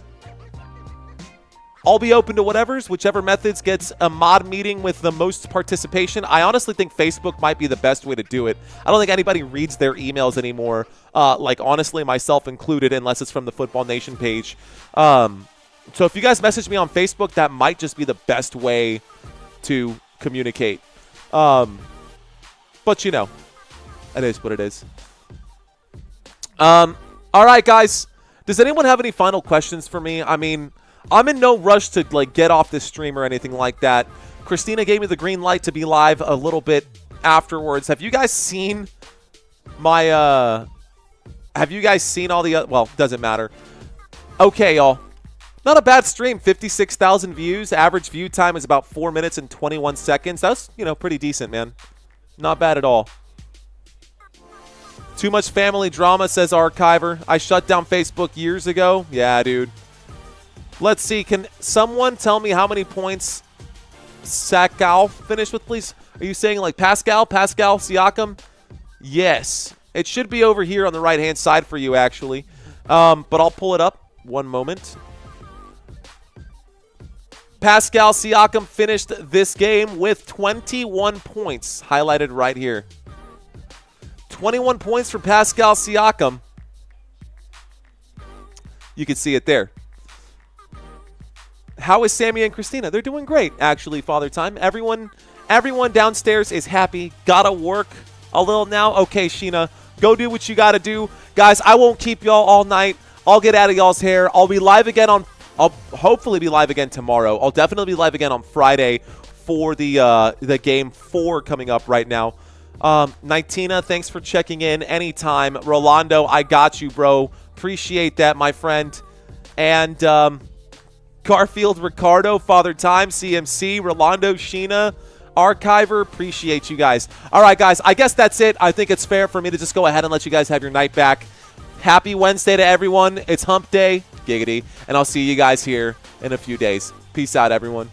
I'll be open to whichever methods gets a mod meeting with the most participation. I honestly think Facebook might be the best way to do it. I don't think anybody reads their emails anymore, like honestly, myself included, unless it's from the Football Nation page. So if you guys message me on Facebook, that might just be the best way to communicate. But you know, it is what it is. All right, guys. Does anyone have any final questions for me? I mean, I'm in no rush to like get off this stream or anything like that. Christina gave me the green light to be live a little bit afterwards. Have you guys seen my have you guys seen all the well, doesn't matter. Okay, y'all. Not a bad stream. 56,000 views. Average view time is about 4 minutes and 21 seconds. That's, you know, pretty decent, man. Not bad at all. Too much family drama, says Archiver. I shut down Facebook years ago. Yeah, dude. Let's see. Can someone tell me how many points Sakal finished with, please? Are you saying like Pascal Siakam? Yes. It should be over here on the right-hand side for you, actually. But I'll pull it up. One moment. Pascal Siakam finished this game with 21 points, highlighted right here. 21 points for Pascal Siakam. You can see it there. How is Sammy and Christina? They're doing great, actually, Father Time. Everyone downstairs is happy. Gotta work a little now. Okay, Sheena, go do what you gotta do. Guys, I won't keep y'all all night. I'll get out of y'all's hair. I'll be live again on... I'll hopefully be live again tomorrow. I'll definitely be live again on Friday for the Game 4 coming up right now. Nightina, thanks for checking in anytime. Rolando, I got you, bro. Appreciate that, my friend. And Garfield, Ricardo, Father Time, CMC, Rolando, Sheena, Archiver, appreciate you guys. All right, guys, I guess that's it. I think it's fair for me to just go ahead and let you guys have your night back. Happy Wednesday to everyone. It's hump day. Giggity. And I'll see you guys here in a few days. Peace out, everyone.